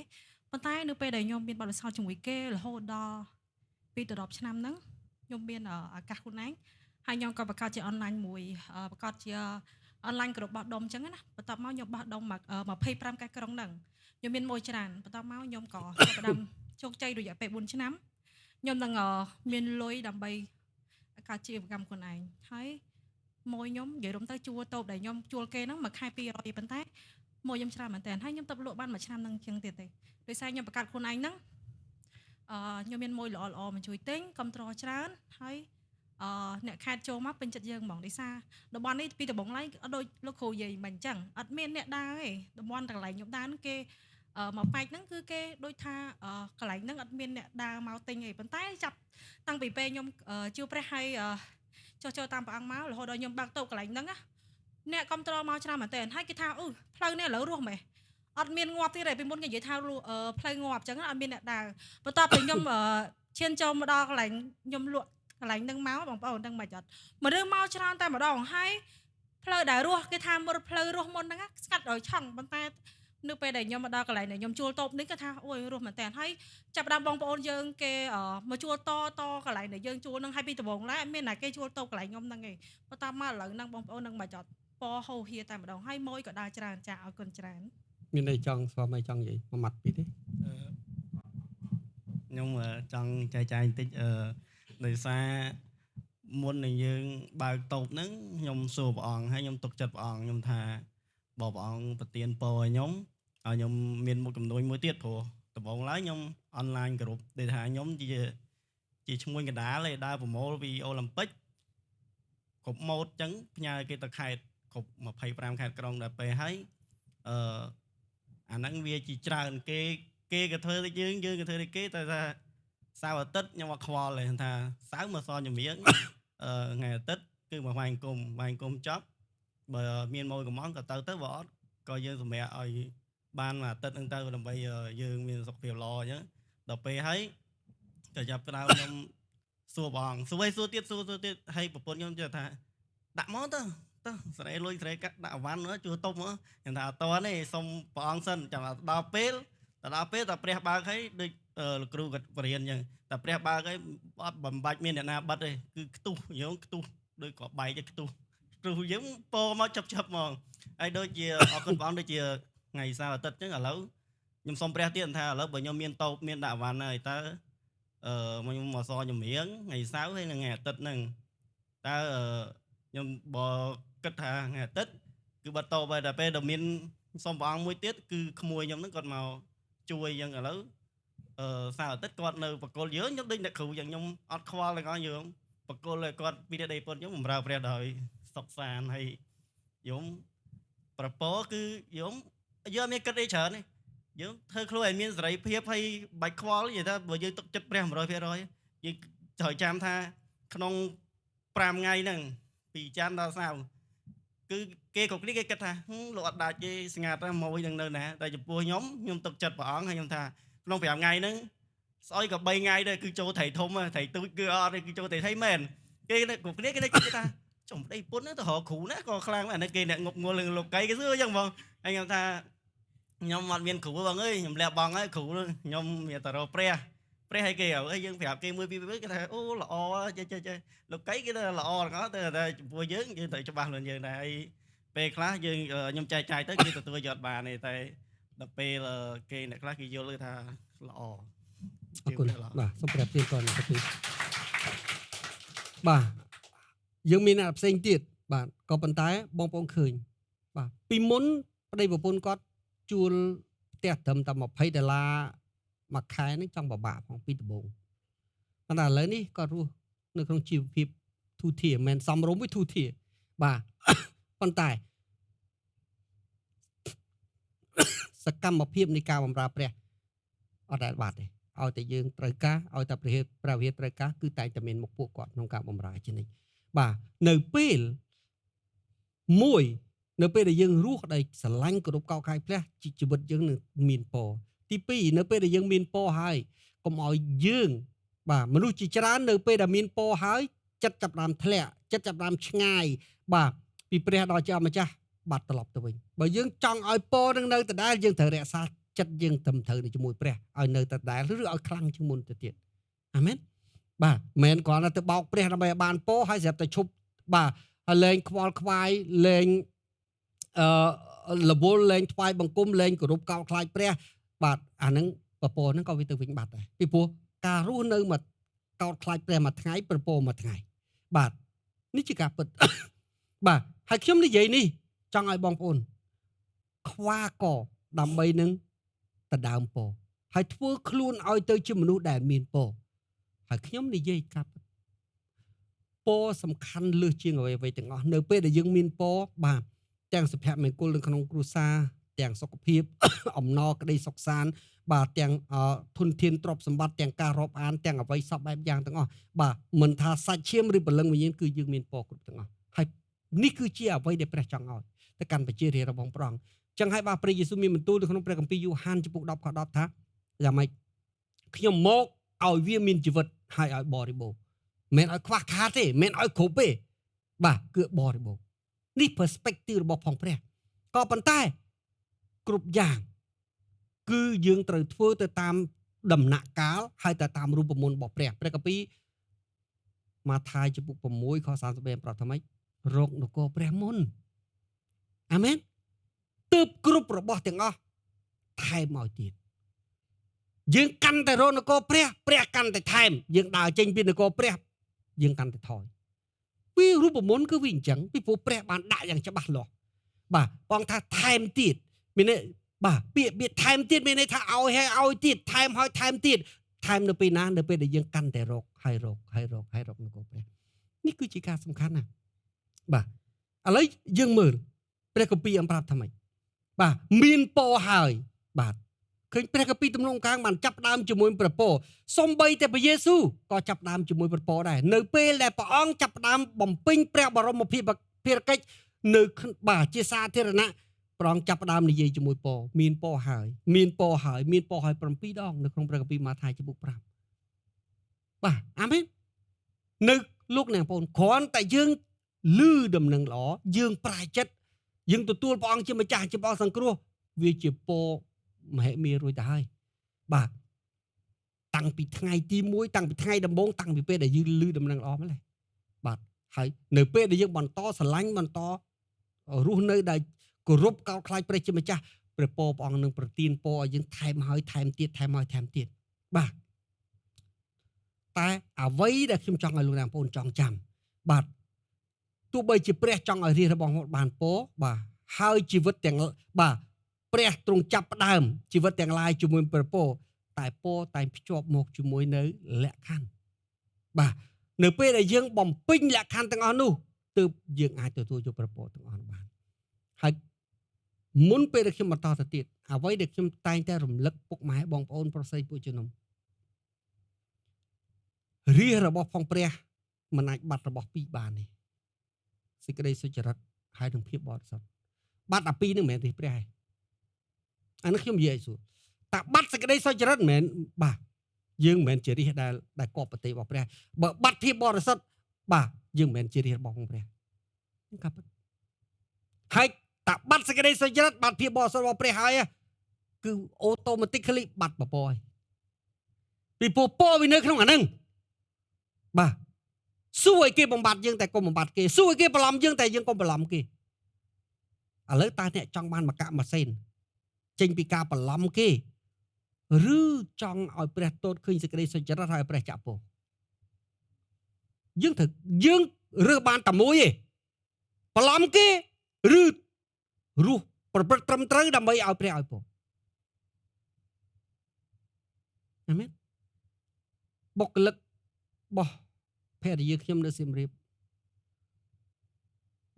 ប៉ុន្តែនៅពេលដែលខ្ញុំមានបទពិសោធន៍ជាមួយគេរហូតដល់2ទៅ10ឆ្នាំហ្នឹងខ្ញុំមានឱកាសខ្លួនឯងហើយខ្ញុំក៏បង្កើតជាអនឡាញមួយបង្កើតជាអនឡាញក្រុមបោះដុំអញ្ចឹងណាបន្ទាប់មកខ្ញុំបោះដុំ25កែក្រុងហ្នឹងខ្ញុំមានមួយច្រើនបន្ទាប់មកខ្ញុំក៏ចាប់ផ្ដើមជោគជ័យរយៈពេល4ឆ្នាំ ខ្ញុំនឹងមានលុយដើម្បីការជាវិកម្មខ្លួនឯងហើយមួយខ្ញុំនិយាយរំទៅជួលតូបដែលខ្ញុំជួលគេហ្នឹងមួយខែ200ប៉ុន្តែមួយខ្ញុំច្រើនមែនតើហើយខ្ញុំទៅលក់បានមួយឆ្នាំហ្នឹងជាងទៀតទេដោយសារខ្ញុំបង្កើតខ្លួនឯងហ្នឹងខ្ញុំមានមួយល្អៗមកជួយទិញគ្រប់ត្រច្រើនហើយអ្នកខេតចូលមកពេញចិត្តយើងហ្មងដោយសារតំបន់នេះពីដំបងឡៃអត់ដូចលោកគ្រូនិយាយមិនអញ្ចឹងអត់មានអ្នកដើរទេតំបន់កន្លែងខ្ញុំដើរហ្នឹងគេមកប៉ែកហ្នឹងគឺគេដូចថាកន្លែងហ្នឹងអត់មានអ្នកដើរមកទិញទេប៉ុន្តែចាប់តាំងពីពេលខ្ញុំជួបព្រះហើយចុះចូលតាមព្រះអង្គមករហូតដល់ខ្ញុំបើកតូបកន្លែងហ្នឹងណាអ្នកគ្រប់ត្រមកច្រើនមែនតើហើយគេថាផ្លូវនេះឥឡូវរស់មែនអត់មានងាប់ទៀតទេពីមុនគេនិយាយថាផ្លូវងាប់អញ្ចឹងអត់មានអ្នកដើរបន្ទាប់ពីខ្ញុំឈានចូលមកដល់កន្លែងខ្ញុំលក់កន្លែងហ្នឹងមកបងប្អូនដឹងមិនអត់មករឿងមកច្រើនតែម្ដងហើយផ្លូវដែលរស់គេថាមុនផ្លូវរស់មុនហ្នឹងស្កាត់ដោយឆង់ប៉ុន្តែនៅពេលដែលខ្ញុំមកដល់កន្លែងដែលខ្ញុំជួលតូបនេះគេថាអូយរស់មែនតើហើយចាប់ដើមបងប្អូនយើងគេមកជួលតកន្លែងដែលយើងជួលហ្នឹងហើយពីដំបងឡើយអត់មានណាគេជួលតូបកន្លែងខ្ញុំហ្នឹងទេបន្ទាប់មកឥឡូវហ្នឹងបងប្អូននឹងមកចត់ពហោហៀតែម្ដងហើយមួយក៏ដើរច្រើនចាអរគុណច្រើន មានអីចង់ស្វាមីចង់និយាយមួយម៉ាត់ពីរទេ ខ្ញុំចង់ចែកចាយបន្តិចដោយសារមុននឹងយើងបើកតូបហ្នឹងខ្ញុំសួរព្រះអង្គហើយខ្ញុំទុកចិត្តព្រះអង្គខ្ញុំថាបើព្រះអង្គប្រទានពរឲ្យខ្ញុំមានមុខចំនួនមួយទៀតព្រោះដំបូងឡើយខ្ញុំអនឡាញគ្រប់ដូចថាខ្ញុំជាឈ្មោះកណ្ដាលឯដើរប្រមូលពីអូឡ িম্প ិកគ្រប់ម៉ូតអញ្ចឹងផ្ញើគេទៅខេត្តគ្រប់25ខេត្តក្រុងដល់ពេលហើយអាហ្នឹងវាជាច្រើនគេក៏ធ្វើដូចយើងក៏ធ្វើដូចគេតែថាសៅរ៍អាទិត្យខ្ញុំអត់ខ្វល់ទេថាសៅរ៍មកសជំនាញថ្ងៃអាទិត្យគឺមកវាយអង្គមចប់បើមានម៉ូយកំងក៏ទៅបើអត់ក៏យើងសម្រាប់ឲ្យបានមួយអាទិត្យហ្នឹងទៅដើម្បីយើងមានសុខភាពល្អអញ្ចឹងដល់ពេលហើយក៏ចាប់ផ្ដើមខ្ញុំសួរបងសួរទៀតហើយប្រពន្ធខ្ញុំជឿថាដាក់មកទៅស្រែលុយស្រែកាក់ដាក់អវ៉ាន់ជួតុបមកខ្ញុំថាអត់តទេសុំព្រះអង្គសិនចាំដល់ពេលតែព្រះបើកហើយដូចលោកគ្រូគាត់បរៀនអញ្ចឹងតែព្រះបើកហើយអត់បំបាច់មានអ្នកណាបិទទេគឺខ្ទុះយើងខ្ទុះដូចក៏បែកខ្ទុះយើងពោមកចាប់ហ្មងហើយដូចជាអរគុណព្រះអង្គដូចជាថ្ងៃសៅរ៍អាទិត្យអញ្ចឹងឥឡូវខ្ញុំសុំព្រះទៀតថាឥឡូវបើខ្ញុំមានតូបមានដាក់អវ៉ាន់ហើយតើខ្ញុំមកសជំរៀងថ្ងៃសៅរ៍ហើយថ្ងៃអាទិត្យហ្នឹងតើខ្ញុំបើគិតថាថ្ងៃអាទិត្យគឺបាត់តូបហើយតែពេលដែលមានសុំព្រះអង្គមួយទៀតគឺក្មួយខ្ញុំហ្នឹងគាត់មកជួយអញ្ចឹងឥឡូវសៅរ៍អាទិត្យគាត់នៅបកគលយើងខ្ញុំដូចអ្នកគ្រូយ៉ាងខ្ញុំអត់ខ្វល់ទាំងអស់យើងបកគលឲ្យគាត់ពីដេពុនខ្ញុំបម្រើព្រះដោយសុខសាន្តហើយខ្ញុំប្រពោគឺយើងមានគិតអីច្រើនទេយើងធ្វើខ្លួនឲ្យមានសេរីភាពហើយបាច់ខ្វល់និយាយថាបើយើងទុកចិត្តព្រះ 100% យើងត្រូវចាំថាក្នុង5ថ្ងៃហ្នឹងពីច័ន្ទដល់សៅរ៍គឺគេគ្រប់គ្នាគេគិតថាលោកអត់ដាច់ទេស្ងាត់ណាមួយនឹងនៅណាតែចំពោះខ្ញុំទុកចិត្តព្រះអង្គហើយខ្ញុំថាក្នុង5ថ្ងៃហ្នឹងស្អុយក៏3ថ្ងៃដែរគឺចូលត្រីធំត្រីទូចគឺអត់ទេគឺចូលត្រីថៃមែនគេគ្រប់គ្នាគេគិតថាចំប្តីពុនទៅរកគ្រូណាក៏ខ្លាំងអានេះគេអ្នកងប់ងល់លោកកៃគេសួរអញ្ចឹងបងហើយខ្ញុំថាខ្ញុំអត់មានគ្រូបងអើយខ្ញុំលះបង់ហើយគ្រូខ្ញុំមានតែរកព្រះឲ្យគេហើយយើងប្រាប់គេមួយពីរគេថាអូល្អចេះលោកកៃគេថាល្អទាំងអស់តែចំពោះយើងត្រូវច្បាស់លឿនយើងដែរហើយពេលខ្លះយើងខ្ញុំចែកចាយទៅគេទទួលយកបានទេតែដល់ពេលគេអ្នកខ្លះគេយល់ថាល្អ អរគុណបាទសូមប្រាប់ទៀតគាត់ទៅបាទយើងមានអ្នកផ្សេងទៀតបាទក៏ប៉ុន្តែបងប្អូនឃើញបាទពីមុនប្តីប្រពន្ធគាត់ជួលផ្ទះត្រឹមតែ$20មួយខែហ្នឹងចង់ពិបាកផងពីដំបូងប៉ុន្តែឥឡូវនេះគាត់រស់នៅក្នុងជីវភាពទូធាមិនសមរម្យទេទូធាបាទប៉ុន្តែសកម្មភាពនៃការបម្រើព្រះអត់ដែលបាត់ទេឲ្យតែយើងត្រូវការឲ្យតែព្រះវិហារត្រូវការគឺតែងតែមានមុខពួកគាត់ក្នុងការបម្រើជានិច្ចបាទនៅពេលមួយនៅពេលដែលយើងរស់ដោយស្រឡាញ់គោរពកោតក្រែងព្រះជីវិតយើងនឹងមានពរទី2នៅពេលដែលយើងមានពរហើយកុំឲ្យយើងបាទមនុស្សជាច្រើននៅពេលដែលមានពរហើយចិត្តចាប់ដើមធ្លាក់ចិត្តចាប់ដើមឆ្ងាយបាទពីព្រះដល់ជាម្ចាស់បាត់ត្រឡប់ទៅវិញបើយើងចង់ឲ្យពរនឹងនៅដដែលយើងត្រូវរក្សាចិត្តយើងត្រឹមត្រូវនៅជាមួយព្រះឲ្យនៅដដែលឬឲ្យខ្លាំងជាងមុនទៅទៀតអាមែនបាទមិនគ្រាន់តែទៅបោកព្រះដើម្បីឲ្យបានពរហើយស្រាប់តែឈប់បាទហើយលែងខ្វល់ខ្វាយលែងរវល់លែងថ្វាយបង្គំលែងគោរពកោតខ្លាចព្រះបាទអាហ្នឹងពពហ្នឹងក៏វាទៅវិញបាត់ដែរពីព្រោះការរស់នៅមកកោតខ្លាចព្រះមួយថ្ងៃពពមួយថ្ងៃបាទនេះជាការពិត បាទហើយខ្ញុំនិយាយនេះចង់ឲ្យបងប្អូនខ្វាកដើម្បីនឹងដណ្ដើមពរហើយធ្វើខ្លួនឲ្យទៅជាមនុស្សដែលមានពរហើយខ្ញុំនិយាយកាប់ពរសំខាន់លើសជាងអ្វីៗទាំងអស់នៅពេលដែលយើងមានពរបាទទាំងសុភមង្គលនៅក្នុងគ្រួសារទាំងសុខភាព អំណរក្តីសុខសាន្តបាទទាំងធនធានទ្រព្យសម្បត្តិទាំងការរាប់អានទាំងអ្វីសពបែបយ៉ាងទាំងអស់បាទមិនថាសាច់ឈាមឬព្រលឹងវិញ្ញាណគឺយើងមានពរគ្រប់ទាំងអស់ហើយនេះគឺជាអ្វីដែលព្រះចង់ឲ្យទៅកាន់ប្រជារាស្ត្ររបស់ព្រះអង្គចឹងហើយបាទព្រះយេស៊ូវមានបន្ទូលនៅក្នុងព្រះគម្ពីរយូហានចំពុក10ខ10ថាយ៉ាងម៉េចខ្ញុំមកឲ្យវាមានជីវិតហើយឲ្យបរិបូរណ៍មិនឲ្យខ្វះខាតទេមិនឲ្យគ្រប់ទេបាទគឺបរិបូរណ៍នេះ perspective របស់ផងព្រះក៏ប៉ុន្តែគ្រប់យ៉ាងគឺយើងត្រូវធ្វើទៅតាមដំណាក់កាលហើយទៅតាមរូបមន្តរបស់ព្រះព្រះគម្ពីរម៉ាថាយចំពុក6ខ33ប្រាប់ថាម៉េចរកនគរព្រះមុនអាមែនទើបគ្រប់របស់ទាំងអស់ថែមឲ្យទៀតយើងកាន់តែរកនគរព្រះព្រះកាន់តែថែមយើងដើរចេញពីនគរព្រះយើងកាន់តែថយពីរូបមន្តគឺវាអញ្ចឹងពីព្រោះព្រះបានដាក់យ៉ាងច្បាស់លាស់បាទបងថាថែមទៀតមានន័យបាទពាក្យថែមទៀតមានន័យថាឲ្យហើយឲ្យទៀតថែមហើយថែមទៀតថែមនៅពេលណានៅពេលដែលយើងកាន់តែរកហើយរកនគរព្រះនេះគឺជាការសំខាន់ណាស់បាទឥឡូវយើងមើលព្រះគម្ពីរប្រាប់ថាម៉េចបាទមានពរហើយបាទឃើញព្រះគម្ពីរទំនុកកាងបានចាប់ដើមជាមួយព្រះពរសំបីតែព្រះយេស៊ូវក៏ចាប់ដើមជាមួយព្រះពរដែរនៅពេលដែលព្រះអង្គចាប់ដើមបំពេញព្រះបរមភារកិច្ចនៅបាទជាសាធារណៈព្រះអង្គចាប់ដើមនិយាយជាមួយពរមានពរហើយ7ដងនៅក្នុងព្រះគម្ពីរម៉ាថាយចំពុក5បាទអាមែននៅលោកអ្នកបងប្អូនគ្រាន់តែយើងឮដំណឹងល្អយើងប្រែចិត្តយើងទទួលព្រះអង្គជាម្ចាស់ជាព្រះសង្គ្រោះវាជាពរមហិមារួចទៅហើយបាទតាំងពីថ្ងៃទី1តាំងពីថ្ងៃដំបូងតាំងពីពេលដែលយើងឮដំណឹងល្អម្ល៉េះបាទហើយនៅពេលដែលយើងបន្តស្រឡាញ់បន្តរស់នៅដែលគោរពកោតខ្លាចព្រះជាម្ចាស់ព្រះពរព្រះអង្គនឹងប្រទានពរឲ្យយើងថែមហើយថែមទៀតបាទតែអ្វីដែលខ្ញុំចង់ឲ្យលោកអ្នកបងប្អូនចងចាំបាទទោះបីជាព្រះចង់ឲ្យរាជរបស់គាត់បានពរបាទហើយជីវិតទាំងបាទព្រះទ្រង់ចាប់ផ្ដើមជីវិតទាំងឡាយជាមួយព្រះពរតែពរតែភ្ជាប់មកជាមួយនៅលក្ខខណ្ឌបាទនៅពេលដែលយើងបំពេញលក្ខខណ្ឌទាំងអស់នោះទើបយើងអាចទទួលយកព្រះពរទាំងអស់នោះបានហើយមុនពេលដែលខ្ញុំបន្តទៅទៀតអ្វីដែលខ្ញុំតែងតែរំលឹកពុកម៉ែបងប្អូនប្រុសស្រីពួកជំនុំរាជរបស់ផងព្រះមិនអាចបាត់របស់ពីរបានទេសេចក្តីសុចរិតហើយនឹងភាពបរិសុទ្ធបាត់អាពីរនឹងមិនមែនទេព្រះឯងអានេះខ្ញុំនិយាយឲ្យស្រួលតែបាត់សេចក្តីសុចរិតមិនមែនបាទយើងមិនមែនជារាជដែលគប់ប្រទេសរបស់ព្រះបើបាត់ភាពបរិសុទ្ធបាទយើងមិនមែនជារាជរបស់ព្រះនេះកាប់ហើយតែបាត់សេចក្តីសុចរិតបាត់ភាពបរិសុទ្ធរបស់ព្រះហើយគឺ automatically បាត់បពរហើយពីព្រោះពរវានៅក្នុងអាហ្នឹងបាទសួរឲ្យគេបំបត្តិយើងតែកុំបំបត្តិគេសួរឲ្យគេបន្លំយើងតែយើងកុំបន្លំគេឥឡូវតើអ្នកចង់បានមកកាក់ម៉ាស៊ីនចេញពីការបន្លំគេ ឬចង់ឲ្យព្រះទតឃើញសេចក្តីសុចរិតហើយព្រះចាក់ពោយើងរើសបានតែមួយឯងបន្លំគេឬរស់ប្រព្រឹត្តត្រឹមត្រូវដើម្បីឲ្យព្រះឲ្យពោអាមែនបុគ្គលិករបស់ភរិយាខ្ញុំនៅសៀមរាប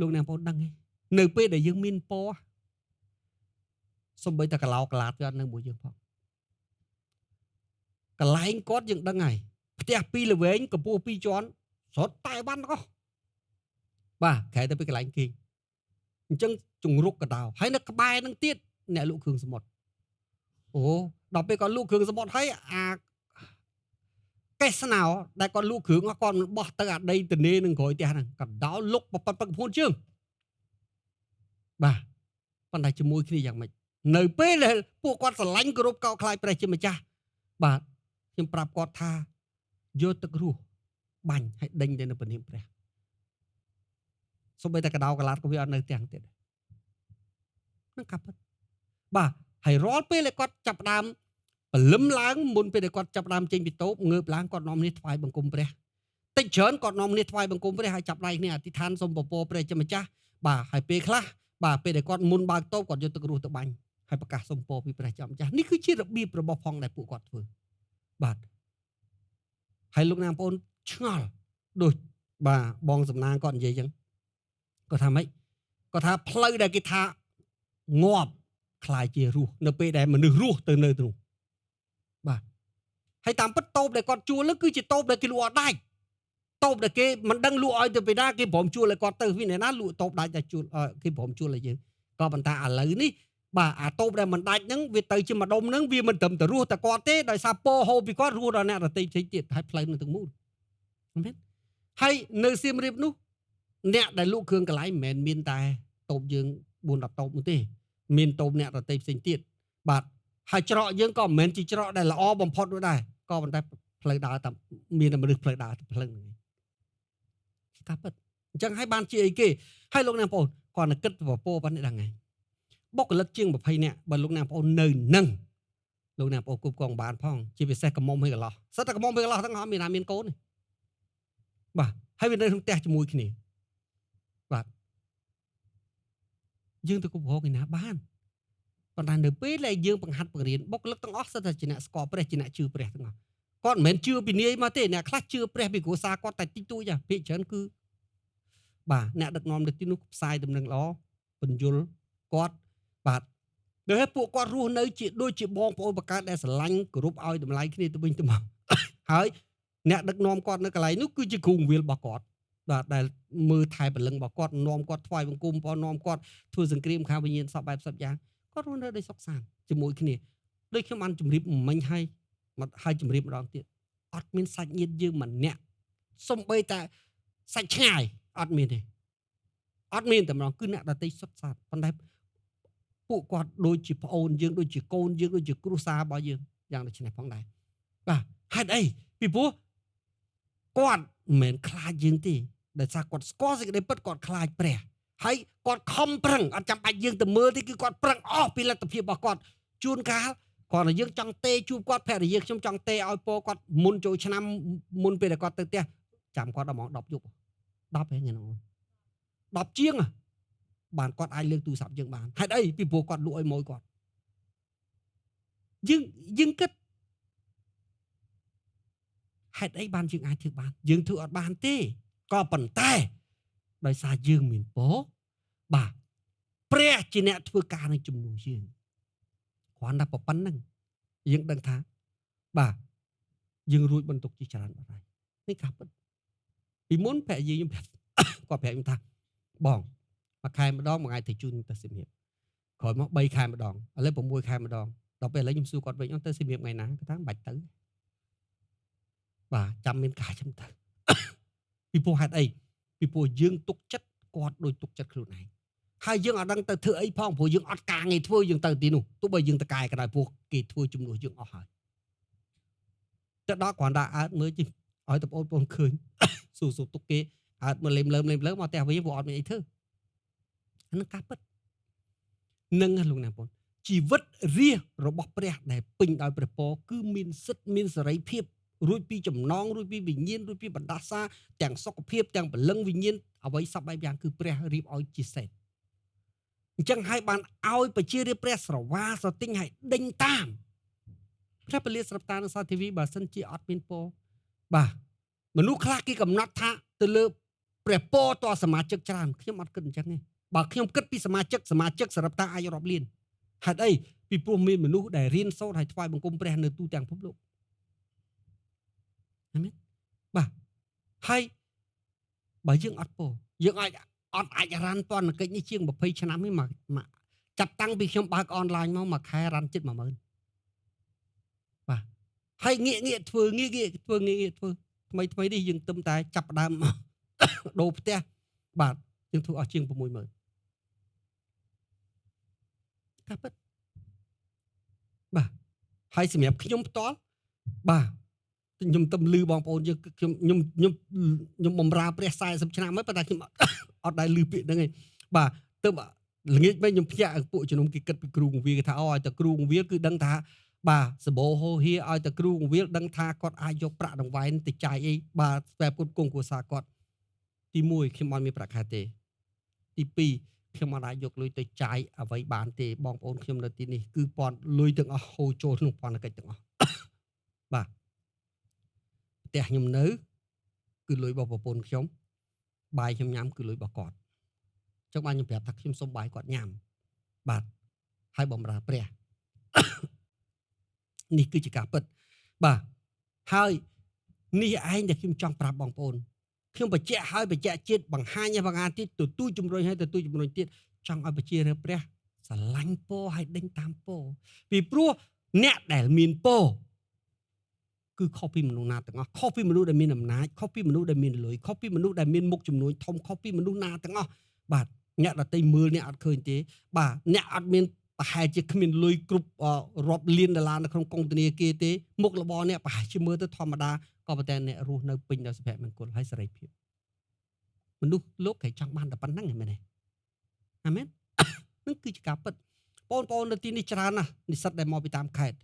លោកអ្នកបងដឹងទេនៅពេលដែលយើងមានពណ៌សំបីតែកឡោកឡាតវាអត់នៅមួយយើងផងកន្លែងគាត់យើងដឹងហើយផ្ទះ2ល្វែងកម្ពស់2ជាន់ស្រត់តែវ៉ាន់ទាំងអស់បាទក្រែទៅពីកន្លែងគេអញ្ចឹងជង្រុកកដោហើយនៅក្បែរនឹងទៀតអ្នកលក់គ្រឿងសមុទ្រអូដល់ពេលគាត់លក់គ្រឿងសមុទ្រហើយអាកេះស្នោដែលគាត់លក់គ្រឿងគាត់មិនបោះទៅអាដីទនេនឹងក្រោយផ្ទះហ្នឹងកដោលុកបបពឹកពួនជើងបាទប៉ុន្តែជាមួយគ្នាយ៉ាងម៉េចនៅពេលដែលពួកគាត់ស្រឡាញ់គោរពកោតខ្លាចព្រះជាម្ចាស់បាទខ្ញុំប្រាប់គាត់ថាយកទឹករស់បាញ់ឲ្យដេញទៅនៅព្រះនាមព្រះសូម្បីតែកដោកឡាតក៏វាអត់នៅទាំងទៀតហ្នឹងកាប់ពិតបាទហើយរាល់ពេលដែលគាត់ចាប់ផ្ដើមព្រលឹមឡើងមុនពេលដែលគាត់ចាប់ផ្ដើមចេញពីតូបងើបឡើងគាត់នាំគ្នាថ្វាយបង្គំព្រះតិចច្រើនគាត់នាំគ្នាថ្វាយបង្គំព្រះហើយចាប់ដៃគ្នាអធិដ្ឋានសូមពពកព្រះជាម្ចាស់បាទហើយពេលខ្លះបាទពេលដែលគាត់មុនបើកតូបគាត់យកទឹករស់ទៅបាញ់ហើយប្រកាសសូមពរពីព្រះជាម្ចាស់នេះគឺជារបៀបរបស់ផងដែលពួកគាត់ធ្វើបាទហើយលោកណាបងប្អូនឆ្ងល់ដូចបាទបងសំណាងគាត់និយាយចឹងគាត់ថាម៉េចគាត់ថាផ្លូវដែលគេថាងាប់คล้ายជារស់នៅពេលដែលមនុស្សរស់ទៅនៅទ្នោះបាទហើយតាមពិតតូបដែលគាត់ជួលនោះគឺជាតូបដែលគេលក់អត់ដាច់តូបដែលគេមិនដឹងលក់ឲ្យទៅពីណាគេព្រមជួលឲ្យគាត់ទៅពីណាលក់តូបដាច់តែជួលគេព្រមជួលឲ្យយើងក៏ប៉ុន្តែឥឡូវនេះបាទអាតូបដែលមិនដាច់ហ្នឹងវាទៅជាម្ដុំហ្នឹងវាមិនត្រឹមតែរស់តែគាត់ទេដោយសារពោហូបពីគាត់រស់ដល់អ្នកដទៃផ្សេងទៀតហើយផ្លូវនឹងទាំងមូលមែនហើយនៅសៀមរាបនោះអ្នកដែលលក់គ្រឿងកន្លែងមិនមែនមានតែតូបយើង4-10តូបនោះទេមានតូបអ្នកដទៃផ្សេងទៀតបាទហើយច្រកយើងក៏មិនមែនជាច្រកដែលល្អបំផុតនោះដែរក៏ប៉ុន្តែផ្លូវដើរតែមានតែមនុស្សផ្លូវដើរផ្លូវហ្នឹងកាប់ពិតអញ្ចឹងហើយបានជាអីគេហើយលោកអ្នកបងប្អូនគាត់នឹងគិតពពកប៉ុណ្ណេះហ្នឹងឯងបុគ្គលិកជាង20នាក់បើលោកអ្នកបងប្អូននៅនឹងលោកអ្នកបងប្អូនគ្រប់គ្រងបានផងជាពិសេសកំមុំហើយកន្លោះសិតតែកំមុំហើយកន្លោះទាំងអស់មានណាមានកូនទេបាទហើយវានៅក្នុងផ្ទះជាមួយគ្នាបាទយើងទៅគ្រប់គ្រងឯណាបានប៉ុន្តែនៅពេលដែលយើងបង្ហាត់បង្រៀនបុគ្គលិកទាំងអស់សិតតែជាអ្នកស្គាល់ព្រះជាអ្នកជឿព្រះទាំងអស់គាត់មិនមែនជឿពីនាយមកទេអ្នកខ្លះជឿព្រះពីគ្រួសារគាត់តែតិចតួចភាគច្រើនគឺបាទអ្នកដឹកនាំនៅទីនោះផ្សាយដំណឹងល្អបញ្យលគាត់បាទដោយឲ្យពួកគាត់រស់នៅជាដូចជាបងប្អូនបង្កើតដែលស្រឡាញ់គោរពឲ្យតម្លៃគ្នាទៅវិញទៅមកហើយអ្នកដឹកនាំគាត់នៅកន្លែងនោះគឺជាគ្រូបង្រៀនរបស់គាត់បាទដែលមើលថែបលឹងរបស់គាត់នាំគាត់ថ្វាយបង្គំផងនាំគាត់ធ្វើសង្គ្រាមខាងវិញ្ញាណសពបែបសពយ៉ាងគាត់រស់នៅដោយសុខសាន្តជាមួយគ្នាដូចខ្ញុំបានជម្រាបមិញហើយជម្រាបម្ដងទៀតអត់មានសាច់ញាតិយើងម្នាក់សំបីតែសាច់ឆ្ងាយអត់មានទេអត់មានតែម្ដងគឺអ្នកដទៃសុខសាន្តប៉ុន្តែពួកគាត់ដូចជាប្អូនយើងដូចជាកូនយើងដូចជាគ្រួសាររបស់យើងយ៉ាងដូចនេះផងដែរបាទហេតុអីពីព្រោះគាត់មិនមែនខ្លាចយើងទេដោយសារគាត់ស្គាល់សេចក្តីពិតគាត់ខ្លាចព្រះហើយគាត់ខំប្រឹងអត់ចាំបាច់យើងទៅមើលទេគឺគាត់ប្រឹងអស់ពីលទ្ធភាពរបស់គាត់ជួនកាលគាត់តែយើងចង់ទេជួបគាត់ភរិយាខ្ញុំចង់ទេឲ្យពោគាត់មុនចូលឆ្នាំមុនពេលដែលគាត់ទៅផ្ទះចាំគាត់ដល់ម៉ោង10យប់10ហ្នឹងណា10ជាងបានគាត់អាចលើកទូរស័ព្ទយើងបានហេតុអីពីព្រោះគាត់លក់ឲ្យម៉ួយគាត់យើងគិតហេតុអីបានយើងអាចធ្វើបានយើងធ្វើអត់បានទេក៏ប៉ុន្តែដោយសារយើងមានពរបាទព្រះជាអ្នកធ្វើការនៅជំនួសយើងគ្រាន់តែប៉ុណ្្នឹងយើងដឹងថាបាទយើងរួចបន្ទុកជាច្រើនបាត់ហើយនេះការពិតពីមុនភរិយាខ្ញុំគាត់ប្រាប់ខ្ញុំថាបងមួយខែម្ដងមួយថ្ងៃទៅជូនទៅសៀមរាបក្រោយមក3ខែម្ដងឥឡូវ6ខែម្ដងដល់ពេលឥឡូវខ្ញុំសួរគាត់វិញទៅសៀមរាបថ្ងៃណាគាត់ថាមិនបាច់ទៅបាទចាំមានការចាំទៅពីព្រោះហេតុអីពីព្រោះយើងទុកចិត្តគាត់ដូចទុកចិត្តខ្លួនឯងហើយយើងអត់ដឹងទៅធ្វើអីផងព្រោះយើងអត់ការងារធ្វើយើងទៅទីនោះទោះបីយើងតកែក៏ដោយព្រោះគេធ្វើជំនួសយើងអស់ហើយទៅដល់គ្រាន់តែអើតមើលជិះឲ្យតបងប្អូនឃើញស៊ូទុកគេអើតមើលលេមលើមកផ្ទះវិញព្រោះអត់មានអីធ្វើអានឹងការពិតនឹងលោកណាបង ជីវិតរាជរបស់ព្រះដែលពេញដោយព្រះពរគឺមានសិទ្ធិមានសេរីភាពរួចពីចំណងរួចពីវិញ្ញាណរួចពីបណ្ដាសាទាំងសុខភាពទាំងព្រលឹងវិញ្ញាណអ្វីសពបែបយ៉ាងគឺព្រះរៀបឲ្យជាសេតអញ្ចឹងហើយបានឲ្យប្រជារាស្ត្រព្រះស្រវាស្រទិញឲ្យដេញតាមព្រះពលិស្រាប់តានៅសាធីវីបើសិនជាអត់មានពរបាទមនុស្សខ្លះគេកំណត់ថាទៅលើព្រះពរតសមាជិកច្រើនខ្ញុំអត់គិតអញ្ចឹងទេបើខ្ញុំគិតពីសមាជិកសរាប់តាអាចរាប់លានហេតុអីពីព្រោះមានមនុស្សដែលរៀនសូត្រហើយថ្វាយបង្គំព្រះនៅទូទាំងពិភពលោកអាមែនបាទហើយបើយើងអត់ពោយើងអាចរ៉ាន់តនកិច្ចនេះជាង20ឆ្នាំនេះមកចាប់តាំងពីខ្ញុំបើកអនឡាញមកមួយខែរ៉ាន់ជិត 10000 បាទហើយងាកធ្វើងាកធ្វើថ្មីនេះយើងទឹមតែចាប់ដើមដូរផ្ទះបាទយើងធ្វើអស់ជាង 60000 កាពិតបាទហើយសម្រាប់ខ្ញុំផ្ទាល់បាទខ្ញុំទៅលឺបងប្អូនយើងខ្ញុំបំរើព្រះ40ឆ្នាំហើយប៉ុន្តែខ្ញុំអត់ដែលលឺពាក្យហ្នឹងឯងបាទទៅល្ងាចវិញខ្ញុំភ្ញាក់ពួកជំនុំគេគិតពីគ្រូកងវាគេថាឲ្យតែគ្រូកងវាគឺដឹងថាបាទសបោហោហៀឲ្យតែគ្រូកងវាដឹងថាគាត់អាចយកប្រាក់ដង្វែងទៅចាយអីបាទស្វែពុតគង់គ្រួសារគាត់ទី1ខ្ញុំអត់មានប្រាក់ខែទេទី2ខ្ញុំអត់អាចយកលុយទៅចាយអ្វីបានទេបងប្អូនខ្ញុំនៅទីនេះគឺពាន់លុយទាំងអស់ហូរចូលក្នុងពន្ធកិច្ចទាំងអស់បាទផ្ទះខ្ញុំនៅគឺលុយរបស់ប្រពន្ធខ្ញុំបាយខ្ញុំញ៉ាំគឺលុយរបស់គាត់ចុះបានខ្ញុំប្រាប់ថាខ្ញុំសុំបាយគាត់ញ៉ាំបាទហើយបំរើព្រះនេះគឺជាការពិតបាទហើយនេះឯងដែលខ្ញុំចង់ប្រាប់បងប្អូនខ្ញុំបញ្ជាក់ហើយបញ្ជាក់ជាតិបង្ហាញឲ្យបងអាទៀតទទួលជំរុញឲ្យទទួលជំរុញទៀតចង់ឲ្យប្រជារាស្ត្រព្រះស្រឡាញ់ពរឲ្យដេញតាមពរពីព្រោះអ្នកដែលមានពរគឺខុសពីមនុស្សណាទាំងអស់ខុសពីមនុស្សដែលមានអំណាចខុសពីមនុស្សដែលមានលុយខុសពីមនុស្សដែលមានមុខចំនួនធំខុសពីមនុស្សណាទាំងអស់បាទអ្នកដទៃមើលអ្នកអត់ឃើញទេបាទអ្នកអត់មានប្រហែលជាគ្មានលុយគ្រប់រាប់លានដុល្លារនៅក្នុងកុងធនាគារទេមុខរបរអ្នកប្រហែលជាមើលទៅធម្មតាក៏ប៉ុន្តែអ្នករស់នៅពេញដោយសុភមង្គលហើយសេរីភាពមនុស្សលោកគេចង់បានតែប៉ុណ្្នឹងមែនទេអាមែននឹងគឺជាការពិតបងប្អូននៅទីនេះច្រើនណាស់និស្សិតដែលមកពីតាមខេត្ត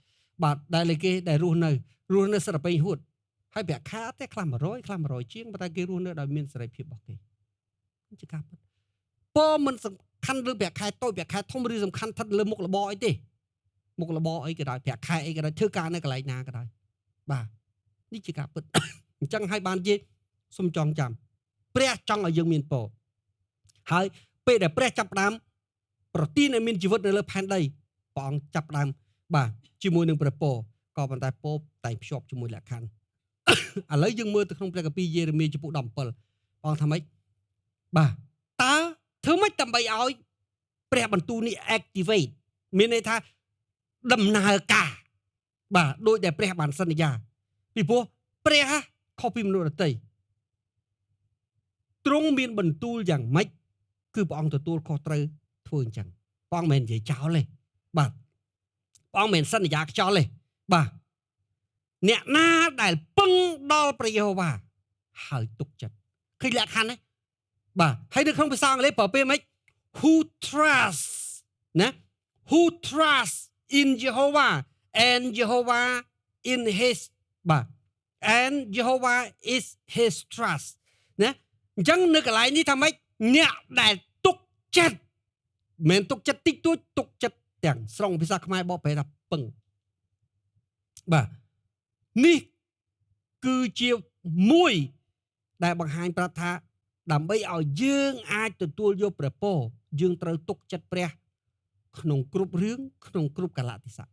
បាទដែលគេដែលរស់នៅសិតទៅហួតហើយប្រាក់ខែអត់ទេខ្លះ100ខ្លះ100ជាងប៉ុន្តែគេរស់នៅដោយមានសេរីភាពរបស់គេជាការពិតពរមិនសំខាន់លើប្រាក់ខែតូចប្រាក់ខែធំឬសំខាន់ស្ថិតលើមុខរបរអីទេមុខរបរអីក៏ដោយប្រាក់ខែអីក៏ដោយធ្វើការនៅកន្លែងណាក៏ដោយបាទនេះជាការពិតអញ្ចឹងហើយបានជាសូមចងចាំព្រះចង់ឲ្យយើងមានពរហើយពេលដែលព្រះចាប់ផ្ដើមប្រទានឲ្យមានជីវិតនៅលើផែនដីព្រះអង្គចាប់ផ្ដើមបាទជាមួយនឹងព្រះពរក៏ប៉ុន្តែពរតែភ្ជាប់ជាមួយលក្ខខណ្ឌឥឡូវយើងមើលទៅក្នុងព្រះគម្ពីរយេរេមៀចំពុក17បងថាម៉េចបាទតើធ្វើម៉េចដើម្បីឲ្យព្រះបន្ទូលនេះ activate មានន័យថាដំណើរការបាទដោយដែលព្រះបានសន្យាពីព្រោះព្រះខុសពីមនុស្សដទៃទ្រង់មានបន្ទូលយ៉ាងម៉េចគឺព្រះអង្គទទួលខុសត្រូវធ្វើអញ្ចឹងព្រះអង្គមិននិយាយចោលទេបាទព្រះអង្គមិនសន្យាខ្យល់ទេបាទអ្នកណាដែលពឹងដល់ព្រះយេហូវ៉ាហើយទុកចិត្តឃើញលក្ខខណ្ឌទេបាទហើយនៅក្នុងភាសាអង់គ្លេសប្រើពេលម៉េច who trust ណា who trust in Jehovah and Jehovah in his បាទ and Jehovah is his trust ណាអញ្ចឹងនៅកន្លែងនេះថាម៉េចអ្នកដែលទុកចិត្តមិនទុកចិត្តតិចតួចទុកចិត្តទាំងស្រុងភាសាខ្មែរបកប្រែថាពឹងបាទនេះគឺជាមួយដែលបង្ហាញប្រាប់ថាដើម្បីឲ្យយើងអាចទទួលយកព្រះពរយើងត្រូវទុកចិត្តព្រះក្នុងគ្រប់រឿងក្នុងគ្រប់កាលៈទេសៈ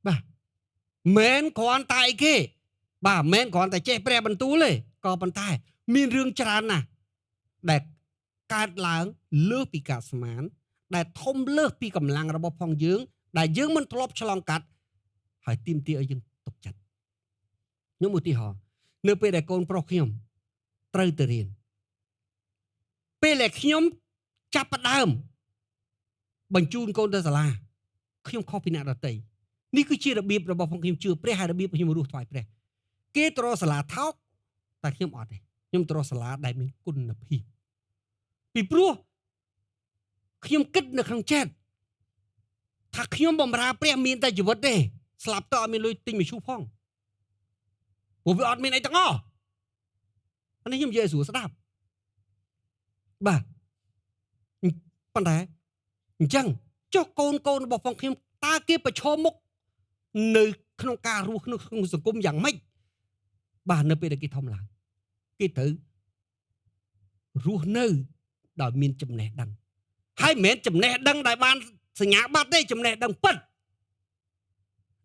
បាទមិនគ្រាន់តែអីគេបាទមិនគ្រាន់តែចេះព្រះបន្ទូលទេក៏ប៉ុន្តែមានរឿងច្រើនណាស់ដែលកើតឡើងលើសពីការស្មានដែលធំលើសពីកម្លាំងរបស់ផងយើងដែលយើងមិនធ្លាប់ឆ្លងកាត់ហើយទាមទារឲ្យយើងទុកចិត្តខ្ញុំឧទាហរណ៍នៅពេលដែលកូនប្រុសខ្ញុំត្រូវទៅរៀនពេលដែលខ្ញុំចាប់ផ្ដើមបញ្ជូនកូនទៅសាលាខ្ញុំខុសពីអ្នកដទៃនេះគឺជារបៀបរបស់ខ្ញុំជឿព្រះហើយរបៀបខ្ញុំរស់ថ្វាយព្រះគេទៅរកសាលាថោកតែខ្ញុំអត់ទេខ្ញុំទៅរកសាលាដែលមានគុណភាពពីព្រោះខ្ញុំគិតនៅក្នុងចិត្ត ថាខ្ញុំបំរើព្រះមានតែជីវិតទេស្លាប់ទៅអត់មានលុយទិញមឈូសផងព្រោះវាអត់មានអីទាំងអស់អានេះខ្ញុំនិយាយស្រួលស្ដាប់បាទប៉ុន្តែអញ្ចឹងចុះកូនរបស់ផងខ្ញុំតើគេប្រឈមមុខនៅក្នុងការរស់ក្នុងសង្គមយ៉ាងម៉េចបាទនៅពេលដែលគេធំឡើងគេត្រូវរស់នៅដោយមានចំណេះដឹងហើយមិនមែនចំណេះដឹងដែលបានសញ្ញាបត្រទេចំណេះដឹងពិត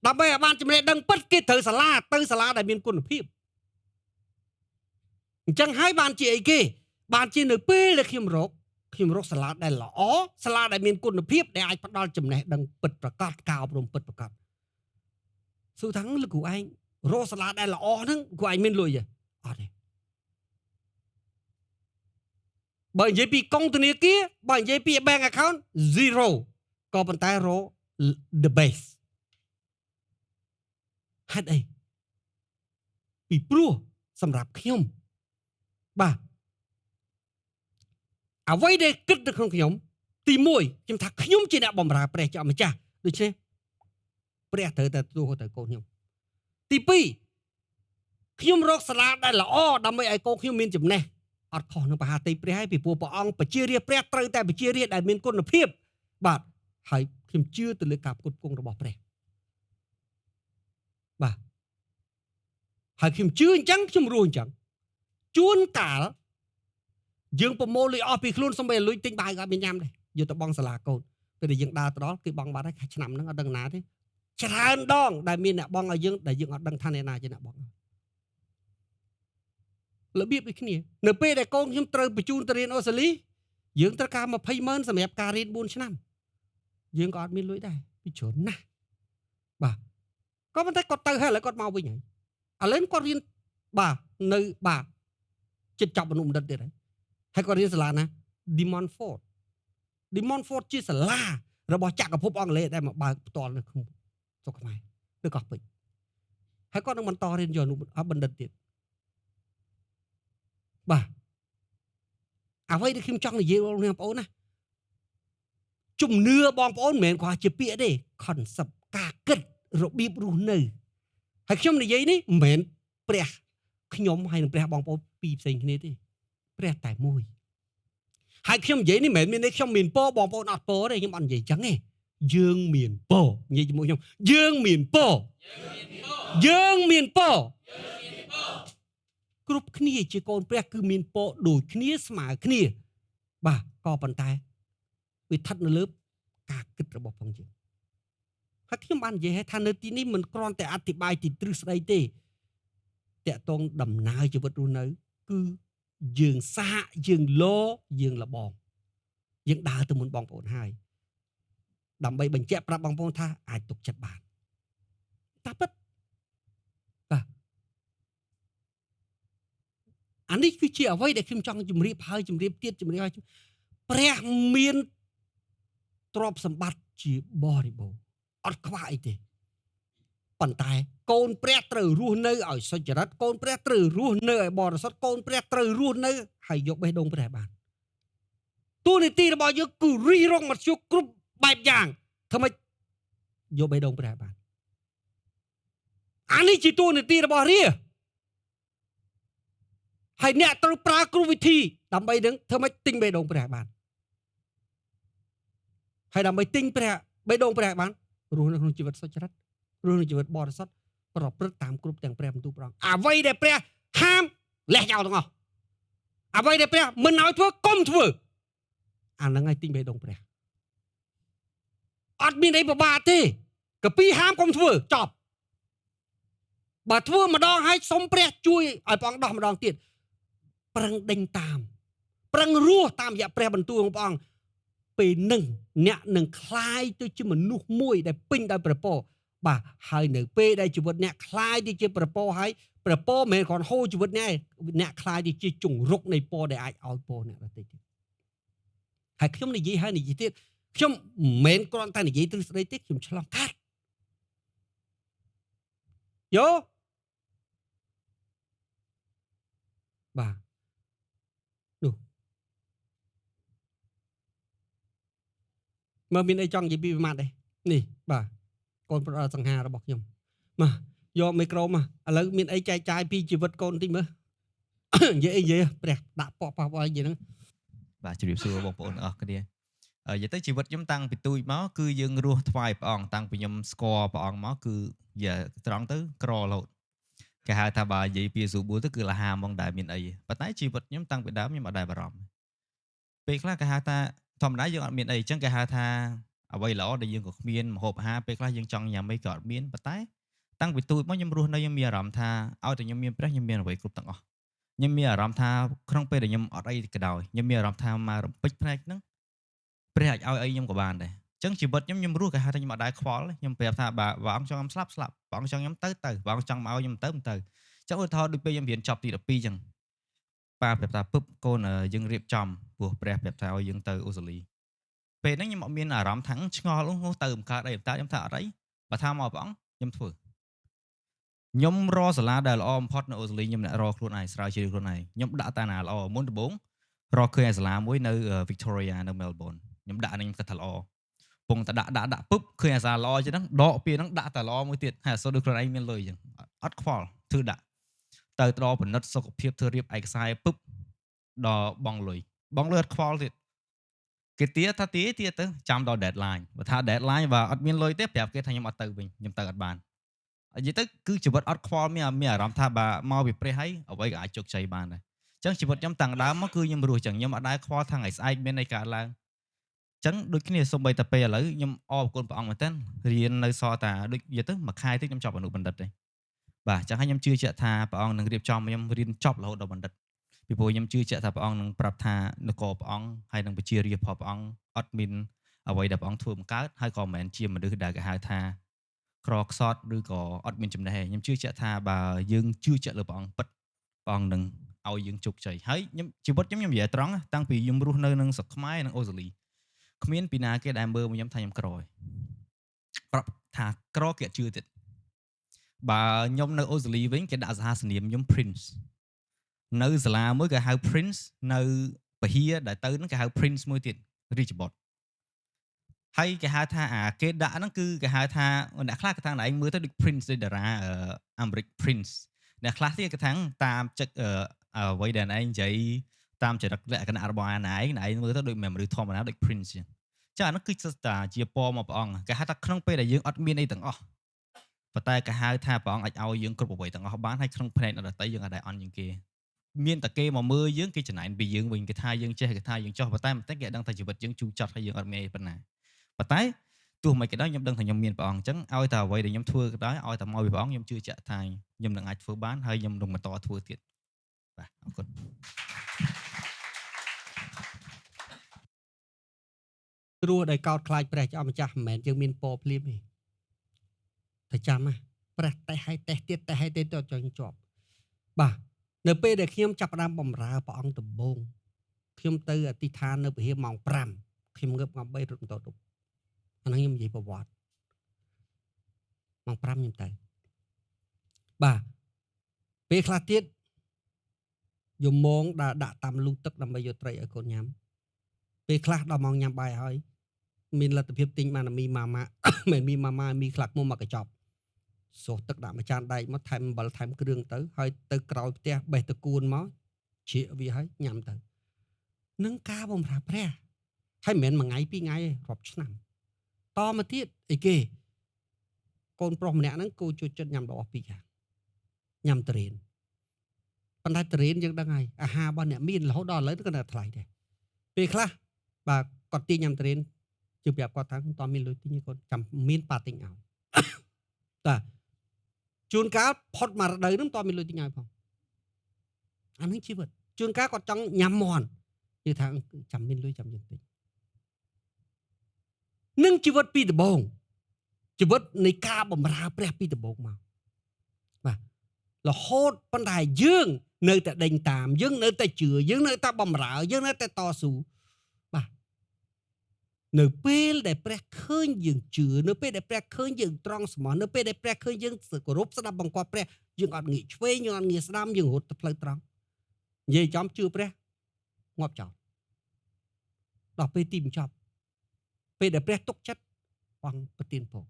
ដើម្បីឲ្យបានចំណេះដឹងពិតគេត្រូវសាលាដែលមានគុណភាពអញ្ចឹងហើយបានជាអីគេបានជានៅពេលដែលខ្ញុំរកសាលាដែលល្អសាលាដែលមានគុណភាពដែលអាចផ្ដល់ចំណេះដឹងពិតប្រាកដការអប់រំពិតប្រាកដសួរថាលោកគ្រូឯងរកសាលាដែលល្អហ្នឹងគ្រូឯងមានលុយទេអត់ទេបើនិយាយពីកុងធនាគារបើនិយាយពី bank account 0ក៏ប៉ុន្តែរក the best ហេតុអីពីព្រោះសម្រាប់ខ្ញុំបាទអ្វីដែលគិតនៅក្នុងខ្ញុំទី1ខ្ញុំថាខ្ញុំជាអ្នកបម្រើព្រះជាម្ចាស់ដូច្នេះព្រះត្រូវតែទទួលទៅកូនខ្ញុំទី2ខ្ញុំរកសាលាដែលល្អដើម្បីឲ្យកូនខ្ញុំមានចំណេះអត់ខុសនឹងបហាតីព្រះហើយពីព្រោះព្រះអង្គបជារាព្រះត្រូវតែបជារាដែលមានគុណភាពបាទហើយខ្ញុំជឿទៅលើការផ្គត់ផ្គង់របស់ព្រះបាទហើយខ្ញុំជឿអញ្ចឹងខ្ញុំរស់អញ្ចឹងជួនកាលយើងប្រមូលលុយអស់ពីខ្លួនសំបីលុយទិញបាយក៏អត់មានញ៉ាំដែរយកទៅបង់សាលាកូនពេលដែលយើងដើរទៅដល់គេបង់បាត់ហើយឆ្នាំហ្នឹងអត់ដឹងណាទេច្រើនដងដែលមានអ្នកបង់ឲ្យយើងដែលយើងអត់ដឹងថាអ្នកណាជាអ្នកបង់របៀបដូចគ្នានៅពេលដែលកូនខ្ញុំត្រូវបញ្ជូនទៅរៀនអូស្ត្រាលីយើងត្រូវការ20,000សម្រាប់ការរៀន4ឆ្នាំយើងក៏អត់មានលុយដែរពីច្រើនណាស់បាទក៏ប៉ុន្តែគាត់ទៅហើយឥឡូវគាត់មកវិញហើយឥឡូវគាត់រៀនបាទនៅបាទចិត្តចប់មនុស្សបណ្ឌិតទៀតហើយគាត់រៀនសាលាណា Demon Ford ជាសាលារបស់ចក្រភពអង់គ្លេសដែលមកបើកផ្ទាល់នៅក្នុងស្រុកខ្មែរនៅកោះពេជ្រហើយគាត់នឹងបន្តរៀនយកបណ្ឌិតទៀតបាទអ្វីដែលខ្ញុំចង់និយាយបងប្អូនណាជំនឿបងប្អូនមិនមែនគ្រាន់ជាពាក្យទេ concept ការគិតរបៀបរស់នៅហើយខ្ញុំនិយាយនេះមិនមែនព្រះខ្ញុំហើយនឹងព្រះបងប្អូនពីរផ្សេងគ្នាទេព្រះតែមួយហើយខ្ញុំនិយាយនេះមិនមែនមានន័យខ្ញុំមានពរបងប្អូនអត់ពរទេខ្ញុំអត់និយាយចឹងទេយើងមានពរនិយាយជាមួយខ្ញុំយើងមានពរគ្រប់គ្នាជាកូនព្រះគឺមានពរដូចគ្នាស្មើគ្នាបាទក៏ប៉ុន្តែវាស្ថិតនៅលើការគិតរបស់ផងយើងហើយខ្ញុំបាននិយាយថានៅទីនេះមិនគ្រាន់តែអធិប្បាយទីទ្រឹស្ដីទេតកតងដំណើរជីវិតរស់នៅគឺយើងសហយើងលោយើងលបងយើងដើរទៅមុនបងប្អូនហើយដើម្បីបញ្ជាក់ប្រាប់បងប្អូនថាអាចទុកចិត្តបានតែពិតបាទអានេះគឺជាអ្វីដែលខ្ញុំចង់ជម្រាបហើយជម្រាបទៀតជម្រាបហើយព្រះមានទ្រព្យសម្បត្តិជាបរិបូរណ៍អត់ខ្វះអីទេប៉ុន្តែកូនព្រះត្រូវរស់នៅឲ្យសុចរិតកូនព្រះត្រូវរស់នៅឲ្យបរិសុទ្ធកូនព្រះត្រូវរស់នៅហើយយកបេះដូងព្រះបានតួនាទីរបស់យើងគឺរិះរងមធ្យោគ្រប់បែបយ៉ាងធ្វើម៉េចយកបេះដូងព្រះបានអានេះជាតួនាទីរបស់រាហើយអ្នកត្រូវប្រើគ្រប់វិធីដើម្បីនឹងធ្វើម៉េចទិញបេះដូងព្រះបានហើយដើម្បីទិញព្រះបេះដូងព្រះបានរស់នៅក្នុងជីវិតសុចរិតរស់នៅជីវិតបរិសុទ្ធប្រព្រឹត្តតាមគ្រប់ទាំងព្រះបន្ទូលព្រះអង្គអ្វីដែលព្រះហាមលះចោលទាំងអស់អ្វីដែលព្រះមិនឲ្យធ្វើកុំធ្វើអាហ្នឹងឲ្យទិញបេះដូងព្រះអត់មានអីពិបាកទេកាពីហាមកុំធ្វើចប់បើធ្វើម្ដងហើយសុំព្រះជួយឲ្យព្រះអង្គដោះម្ដងទៀតប្រឹងដេញតាមប្រឹងរស់តាមរយៈព្រះបន្ទូលของព្រះអង្គពេលនឹងអ្នកនឹងคลายទៅជាមនុស្សមួយដែលពេញដោយព្រះពរបាទហើយនៅពេលដែលជីវិតអ្នកคลายទៅជាព្រះពរហើយព្រះពរមិនមែនគ្រាន់ហូរជីវិតអ្នកคลายទៅជាជង្រុកនៃពរដែលអាចឲ្យពរអ្នកដទៃទៀតហើយខ្ញុំនិយាយហើយនិយាយទៀតខ្ញុំមិនមែនគ្រាន់តែនិយាយទ្រឹស្ដីទេខ្ញុំឆ្លងកាត់យោបាទនោះមើលមានអីចង់និយាយពីប្រមាណទេ នេះបាទកូនប្រុសសង្ហារបស់ខ្ញុំមកយកមីក្រូមកឥឡូវមានអីចែកចាយពីជីវិតកូនតិចមើល និយាយព្រះដាក់ប៉ប៉ះប៉ះនិយាយហ្នឹង បាទជម្រាបសួរបងប្អូនទាំងអស់គ្នានិយាយទៅជីវិតខ្ញុំតាំងពីទូចមកគឺយើងរស់ថ្វាយព្រះអង្គតាំងពីខ្ញុំស្គាល់ព្រះអង្គមកគឺត្រង់ទៅក្ររហូតគេហៅថាបើនិយាយពីស៊ូបួរទៅគឺលហាហ្មងដែលមានអីប៉ុន្តែជីវិតខ្ញុំតាំងពីដើមខ្ញុំអត់ដែលបារម្ភពេលខ្លះគេហៅថាធម្មតាយើងអត់មានអីអញ្ចឹងគេហៅថាអ្វីល្អដែលយើងក៏គ្មានម្ហូបអាហារពេលខ្លះយើងចង់ញ៉ាំអីក៏អត់មានប៉ុន្តែតាំងពីទូចមកខ្ញុំរស់នៅខ្ញុំមានអារម្មណ៍ថាឲ្យតែខ្ញុំមានព្រះខ្ញុំមានអ្វីគ្រប់ទាំងអស់ខ្ញុំមានអារម្មណ៍ថាក្នុងពេលដែលខ្ញុំអត់អីក៏ដោយខ្ញុំមានអារម្មណ៍ថាមករំពេចភ្នែកហ្នឹងព្រះអាចឲ្យអីខ្ញុំក៏បានដែរអញ្ចឹងជីវិតខ្ញុំរស់គេហៅថាខ្ញុំអត់ដែលខ្វល់ខ្ញុំប្រាប់ថាបើអង្គចង់ខ្ញុំស្លាប់បើអង្គចង់ខ្ញុំទៅបើអង្គចង់មកឲ្យខ្ញុំទៅអញ្ចឹងឧទាហរណ៍ដូចពេលខ្ញុំរៀនចប់ទី12អញ្ចឹងប៉ាប្រាប់ថាពឹបកូនយើងរៀបចំព្រោះព្រះប្រាប់ថាឲ្យយើងទៅអូស្ត្រាលីពេលហ្នឹងខ្ញុំអត់មានអារម្មណ៍ថាឆ្ងល់ទៅមិនកើតអីតែខ្ញុំថាអត់អីបើថាមកព្រះអង្គខ្ញុំធ្វើខ្ញុំរកសាលាដែលល្អបំផុតនៅអូស្ត្រាលីខ្ញុំអ្នករកខ្លួនឯងស្រាវជ្រាវខ្លួនឯងខ្ញុំដាក់តាណាល្អមុនដំបូងរកឃើញសាលាមួយនៅ Victoria នៅ Melbourne ខ្ញុំដាក់នឹងគិតថាល្អពងតែដាក់ពឹបឃើញសាលាល្អចឹងដកពីហ្នឹងដាក់តែល្អមួយទៀតហើយអសូវដូចខ្លួនឯងមានលុយចឹងអត់ខ្វល់ធ្វើដាក់ទៅដល់ពិនិត្យសុខភាពធ្វើរៀបឯកសារពឹបដល់បងលុយអត់ខ្វល់ទៀតគេទាទៅចាំដល់ deadline បើថា deadline បើអត់មានលុយទេប្រាប់គេថាខ្ញុំអត់ទៅវិញខ្ញុំទៅអត់បាននិយាយទៅគឺជីវិតអត់ខ្វល់មានអារម្មណ៍ថាបើមកពីព្រះហើយអ្វីក៏អាចជោគជ័យបានដែរអញ្ចឹងជីវិតខ្ញុំតាំងដើមមកគឺខ្ញុំរស់ចឹងខ្ញុំអត់ដែលខ្វល់ថាថ្ងៃស្អែកមានអីកើតឡើងអញ្ចឹងដូចគ្នាសូម្បីតែពេលឥឡូវខ្ញុំអរគុណព្រះអង្គមែនទែនរៀននៅសល់តាដូចនិយាយទៅមួយខែទៀតខ្ញុំចប់អនុបណ្ឌិតទេបាទអញ្ចឹងហើយខ្ញុំជឿជាក់ថាព្រះអង្គនឹងរៀបចំខ្ញុំរៀនចប់រហូតដល់បណ្ឌិតពីព្រោះខ្ញុំជឿជាក់ថាព្រះអង្គនឹងប្រាប់ថានគរព្រះអង្គហើយនឹងប្រជារាស្ត្ររបស់ព្រះអង្គអត់មានអ្វីដែលព្រះអង្គធ្វើមិនកើតហើយក៏មិនមែនជាមនុស្សដែលគេហៅថាក្រខ្សត់ឬក៏អត់មានចំណេះទេខ្ញុំជឿជាក់ថាបើយើងជឿជាក់លើព្រះអង្គពិតព្រះអង្គនឹងឲ្យយើងជោគជ័យហើយខ្ញុំជីវិតខ្ញុំនិយាយត្រង់តាំងពីខ្ញុំរស់នៅនឹងស្រុកខ្មែរនិងអូស្ត្រាលីគ្មានពីណាគេដែលមើលមកខ្ញុំថាខ្ញុំក្រទេប្រាប់ថាក្រគេអត់ជឿទៀតបើខ្ញុំនៅអូស្ត្រាលីវិញគេដាក់សហសនាមខ្ញុំ Prince នៅសាលាមួយគេហៅ Prince នៅពហិយដែលទៅហ្នឹងគេហៅ Prince មួយទៀតរាជបុត្រហើយគេហៅថាគេដាក់ហ្នឹងគឺគេហៅថាអ្នកខ្លះគេថាឯងមើលទៅដូច Prince ដូចតារាអាមេរិក Prince អ្នកខ្លះទៀតគេថាតាមចិត្តអ្វីដែលឯងនិយាយតាមចរិតលក្ខណៈរបស់ឯងមើលទៅដូចមនុស្សធម្មតាដូច Prince ចឹងអានោះគឺសិតតាជាពរមកព្រះអង្គគេហៅថាក្នុងពេលដែលយើងអត់មានអីទាំងអស់ប៉ុន្តែគេហៅថាព្រះអង្គអាចឲ្យយើងគ្រប់អ្វីទាំងអស់បានហើយក្នុងផ្នែកដទៃយើងអាចអន់ជាងគេមានតែគេមកមើលយើងគេចំណែនពីយើងវិញគេថាយើងចេះគេថាយើងចោះប៉ុន្តែមិនតែគេដឹងថាជីវិតយើងជូរចត់ហើយយើងអត់មានអីប៉ុណ្ណាប៉ុន្តែទោះមិនក៏ដោយខ្ញុំដឹងថាខ្ញុំមានព្រះអង្គអញ្ចឹងឲ្យតែអ្វីដែលខ្ញុំធ្វើក៏ដោយឲ្យតែមកពីព្រះអង្គខ្ញុំជឿជាក់ថាខ្ញុំនឹងអាចធ្វើបានហើយខ្ញុំនឹងបន្តធ្វើទៀតបាទអរគុណព្រោះដែលកោតខ្លាចព្រះជាម្ចាស់មិនមែនយើងមានពរភ្លាមទេតែចាំណាព្រះតេះឲ្យតេះទៀតតេះឲ្យទៀតទៅចង់ជាប់បាទនៅពេលដែលខ្ញុំចាប់ផ្ដើមបម្រើព្រះអង្គដំបូងខ្ញុំទៅអធិដ្ឋាននៅពហិម៉ោង5ខ្ញុំងើបមក3រត់បន្តទៅអាហ្នឹងខ្ញុំនិយាយប្រវត្តិម៉ោង5ខ្ញុំទៅបាទពេលខ្លះទៀតយមងដាក់តាមលូទឹកដើម្បីយកត្រីឲ្យកូនញ៉ាំពេលខ្លះដល់ម៉ោងញ៉ាំបាយហើយមានលទ្ធភាពទិញបានមីម៉ាម៉ាមិនមីម៉ាម៉ាមីខ្លះមកកញ្ចប់សោះទឹកដាក់មួយចានដែកមកថែមអំបិលថែមគ្រឿងទៅហើយទៅក្រោយផ្ទះបេះតកួនមកជ្រាកវាហើយញ៉ាំទៅនឹងការបម្រើព្រះហើយមិនមែនមួយថ្ងៃពីរថ្ងៃទេរាប់ឆ្នាំតមកទៀតអីគេកូនប្រុសម្នាក់ហ្នឹងគូជួយចិត្តញ៉ាំរបស់ពីរយ៉ាងញ៉ាំតរេនប៉ុន្តែតរេនយើងដឹងហើយអាហាររបស់អ្នកមានរហូតដល់ឥឡូវក៏នៅថ្លៃដែរពេលខ្លះបាទគាត់ទាញញ៉ាំតរេនជឿប្រាប់គាត់ថាមិនតមានលុយទិញទេគាត់ចាំមានប៉ាទិញឲ្យតាជួនកាលផុតមករដូវហ្នឹងមិនតមានលុយទិញឲ្យផងអានេះជីវិតជួនកាលគាត់ចង់ញ៉ាំមន់និយាយថាចាំមានលុយចាំយើងទិញនឹងជីវិតពីដំបូងជីវិតនៃការបម្រើព្រះពីដំបូងមកបាទរហូតប៉ុន្តែយើងនៅតែដេញតាមយើងនៅតែជឿយើងនៅតែបម្រើយើងនៅតែតស៊ូបាទនៅពេលដែលព្រះឃើញយើងជឿនៅពេលដែលព្រះឃើញយើងត្រង់ស្មោះនៅពេលដែលព្រះឃើញយើងគោរពស្ដាប់បង្គាប់ព្រះយើងអត់ងាកឆ្វេងយើងអត់ងាកស្ដាំយើងរត់ទៅផ្លូវត្រង់និយាយចំជឿព្រះងាប់ចោលដល់ពេលទីបញ្ចប់ពេលដែលព្រះទុកចិត្ត អង្គប្រទានពរ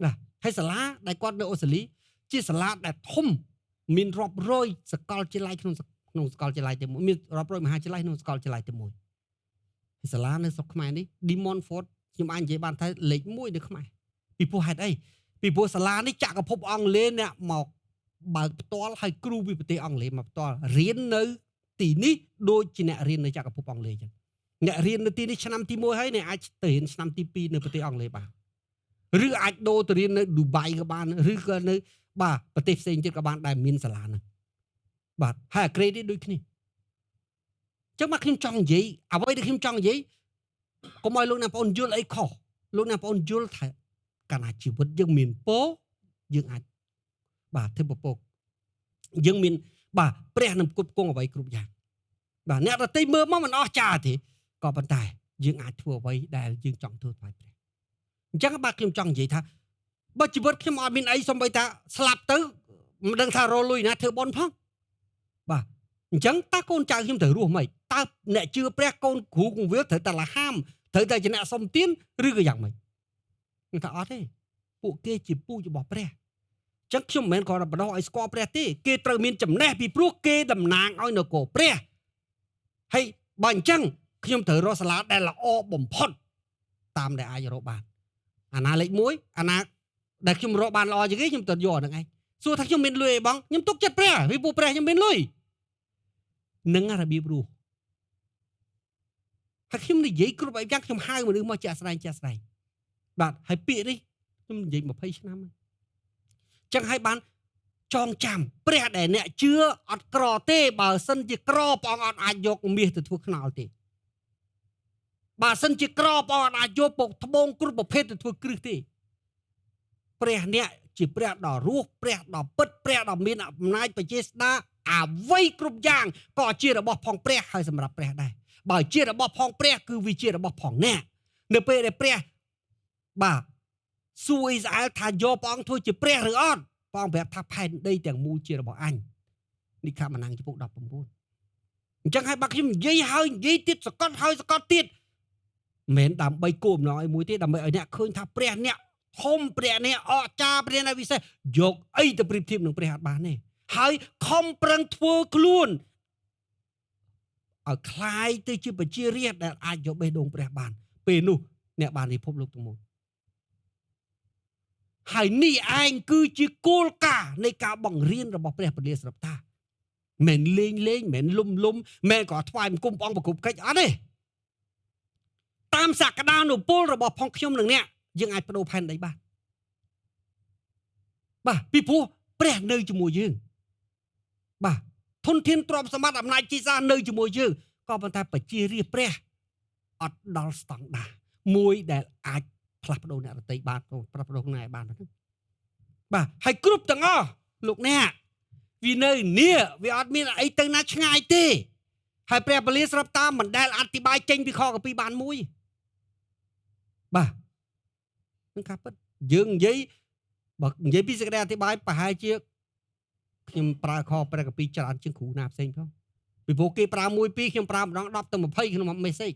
ណាហើយសាលាដែលគាត់នៅអូស្ត្រាលីជាសាលាដែលធំមានរាប់រយសាកលវិទ្យាល័យក្នុងសាកលវិទ្យាល័យតែមួយមានរាប់រយមហាវិទ្យាល័យក្នុងសាកលវិទ្យាល័យតែមួយហើយសាលានៅស្រុកខ្មែរនេះ Demonfort ខ្ញុំអាចនិយាយបានថាលេខ1នៅខ្មែរពីព្រោះហេតុអីពីព្រោះសាលានេះចក្រភពអង់គ្លេសអ្នកមកបើកផ្ទាល់ឲ្យគ្រូពីប្រទេសអង់គ្លេសមកផ្ទាល់រៀននៅទីនេះដូចជាអ្នករៀននៅចក្រភពអង់គ្លេសអញ្ចឹងអ្នករៀននៅទីនេះឆ្នាំទី1ហើយអ្នកអាចទៅរៀនឆ្នាំទី2នៅប្រទេសអង់គ្លេសបានឬអាចដូរទៅរៀននៅឌូបៃក៏បានឬក៏នៅបាទប្រទេសផ្សេងទៀតក៏បានដែលមានសាលាហ្នឹងបាទហើយអាក្រេតនេះដូចគ្នាអញ្ចឹងមកខ្ញុំចង់និយាយអ្វីដែលខ្ញុំចង់និយាយកុំឲ្យលោកអ្នកបងប្អូនយល់អីខុសលោកអ្នកបងប្អូនយល់ថាកាលណាជីវិតយើងមានពរយើងអាចបាទធ្វើពពកយើងមានបាទព្រះនឹងគ្រប់គង់អ្វីគ្រប់យ៉ាងបាទអ្នកដទៃមើលមកមិនអស់ចាទេក៏ប៉ុន្តែយើងអាចធ្វើអ្វីដែលយើងចង់ធ្វើថ្វាយព្រះអញ្ចឹងបាទខ្ញុំចង់និយាយថាបើជីវិតខ្ញុំអត់មានអីសូម្បីតែស្លាប់ទៅមិនដឹងថារលុយណាធ្វើបន់ផងបាទអញ្ចឹងតើកូនចៅខ្ញុំត្រូវរស់ម៉េចតើអ្នកជឿព្រះកូនគ្រូគង្វាលត្រូវតែលហាមត្រូវតែជាអ្នកសុំទានឬក៏យ៉ាងម៉េចខ្ញុំថាអត់ទេពួកគេជាពូជរបស់ព្រះអញ្ចឹងខ្ញុំមិនមែនគ្រាន់តែបណ្ដោះឲ្យស្គាល់ព្រះទេគេត្រូវមានចំណេះពីព្រោះគេតំណាងឲ្យនគរព្រះហើយបើអញ្ចឹងខ្ញុំត្រូវរកសាលាដែលល្អបំផុតតាមដែលអាចរកបានអាណាលេខ1អាណាដែលខ្ញុំរកបានល្អជាងគេខ្ញុំទៅយកអាហ្នឹងឯងសួរថាខ្ញុំមានលុយអីបងខ្ញុំទុកចិត្តព្រះពីព្រោះព្រះខ្ញុំមានលុយនឹងរបៀបរស់ហើយខ្ញុំនិយាយគ្រប់បែបយ៉ាងខ្ញុំហៅមនុស្សមកជាក់ស្ដែងបាទហើយពាក្យនេះខ្ញុំនិយាយ20ឆ្នាំហើយចឹងហើយបានចងចាំព្រះដែលអ្នកជឿអត់ក្រទេបើសិនជាក្រព្រះអង្គអត់អាចយកមាសទៅធ្វើខ្នល់ទេបើសិនជាក្រព្រះអង្គអត់អាចយកពុកត្បូងគ្រប់ប្រភេទទៅធ្វើគ្រឹះទេព្រះអ្នកជាព្រះដ៏រស់ព្រះដ៏ពិតព្រះដ៏មានអំណាចបជាស្ដាអ្វីគ្រប់យ៉ាងក៏ជារបស់ផងព្រះហើយសម្រាប់ព្រះដែរបើជារបស់ផងព្រះគឺវាជារបស់ផងអ្នកនៅពេលដែលព្រះបាទសួរអ៊ីស្រាអែលថាយកព្រះអង្គធ្វើជាព្រះឬអត់ព្រះអង្គប្រាប់ថាផែនដីទាំងមូលជារបស់អញនេះខមណាំងចំពុក19អញ្ចឹងហើយបើខ្ញុំនិយាយហើយនិយាយទៀតសកត់ហើយសកត់ទៀតមិនមែនដើម្បីគោលបំណងអីមួយទេដើម្បីឲ្យអ្នកឃើញថាព្រះអ្នកធំព្រះអ្នកអស្ចារ្យព្រះអ្នកវិសេសយកអីទៅប្រៀបធៀបនឹងព្រះអត់បានទេហើយខំប្រឹងធ្វើខ្លួនឲ្យคล้ายទៅជាប្រជារាស្ត្រដែលអាចយកបេះដូងព្រះបានពេលនោះអ្នកបានពិភពលោកទាំងមូលហើយនេះឯងគឺជាគោលការណ៍នៃការបង្រៀនរបស់ព្រះពលាស្រាប់តាមិនលេងមិនលុំមិនក៏ថ្វាយបង្គំព្រះអង្គប្រគប់កិច្ចអត់ទេតាមសក្តានុពលរបស់ផងខ្ញុំនឹងអ្នកយើងអាចបដូរផែនដីបានបាទពីព្រោះព្រះនៅជាមួយយើងបាទធនធានទ្រព្យសម្បត្តិអំណាចជីសានៅជាមួយយើងក៏ប៉ុន្តែប្រជារាស្ត្រព្រះអត់ដល់ស្តង់ដារមួយដែលអាចផ្លាស់ប្ដូរអ្នកដទៃបានផ្លាស់ប្ដូរខ្លួនឯងបានហ្នឹងបាទហើយគ្រប់ទាំងអស់លោកអ្នកវានៅនេះវាអត់មានអីទៅណាឆ្ងាយទេហើយព្រះពលាស្រាប់តាមមិនដែលអធិប្បាយចេញពីខកពីបានមួយបាទនឹងការពិតយើងនិយាយបើនិយាយពីសេចក្តីអធិប្បាយប្រហែលជាខ្ញុំប្រើខព្រះកាពីច្រើនជាងគ្រូណាផ្សេងផងពីព្រោះគេប្រើ1 2ខ្ញុំប្រើម្ដង10ទៅ20ក្នុងមេសេច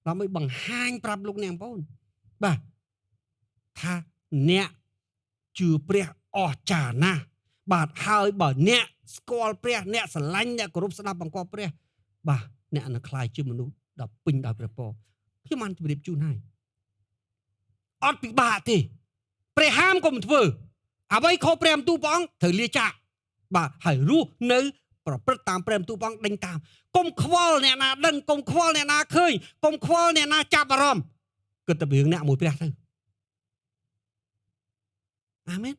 ដើម្បីបង្ហាញប្រាប់លោកអ្នកបងប្អូនបាទថាអ្នកជឿព្រះអស្ចារ្យណាស់បាទហើយបើអ្នកស្គាល់ព្រះអ្នកស្រឡាញ់អ្នកគោរពស្ដាប់បង្គាប់ព្រះបាទអ្នកនឹងក្លាយជាមនុស្សដ៏ពេញដោយព្រះពរខ្ញុំបានជម្រាបជូនហើយអត់ពិបាកទេព្រះហាមកុំធ្វើអ្វីខុសព្រះបន្ទូលព្រះអង្គត្រូវលាចាកបាទហើយរស់នៅប្រព្រឹត្តតាមព្រះបន្ទូលព្រះអង្គដេញតាមកុំខ្វល់អ្នកណាដឹងកុំខ្វល់អ្នកណាឃើញកុំខ្វល់អ្នកណាចាប់អារម្មណ៍គិតតែរឿងអ្នកមួយព្រះទៅអាមែន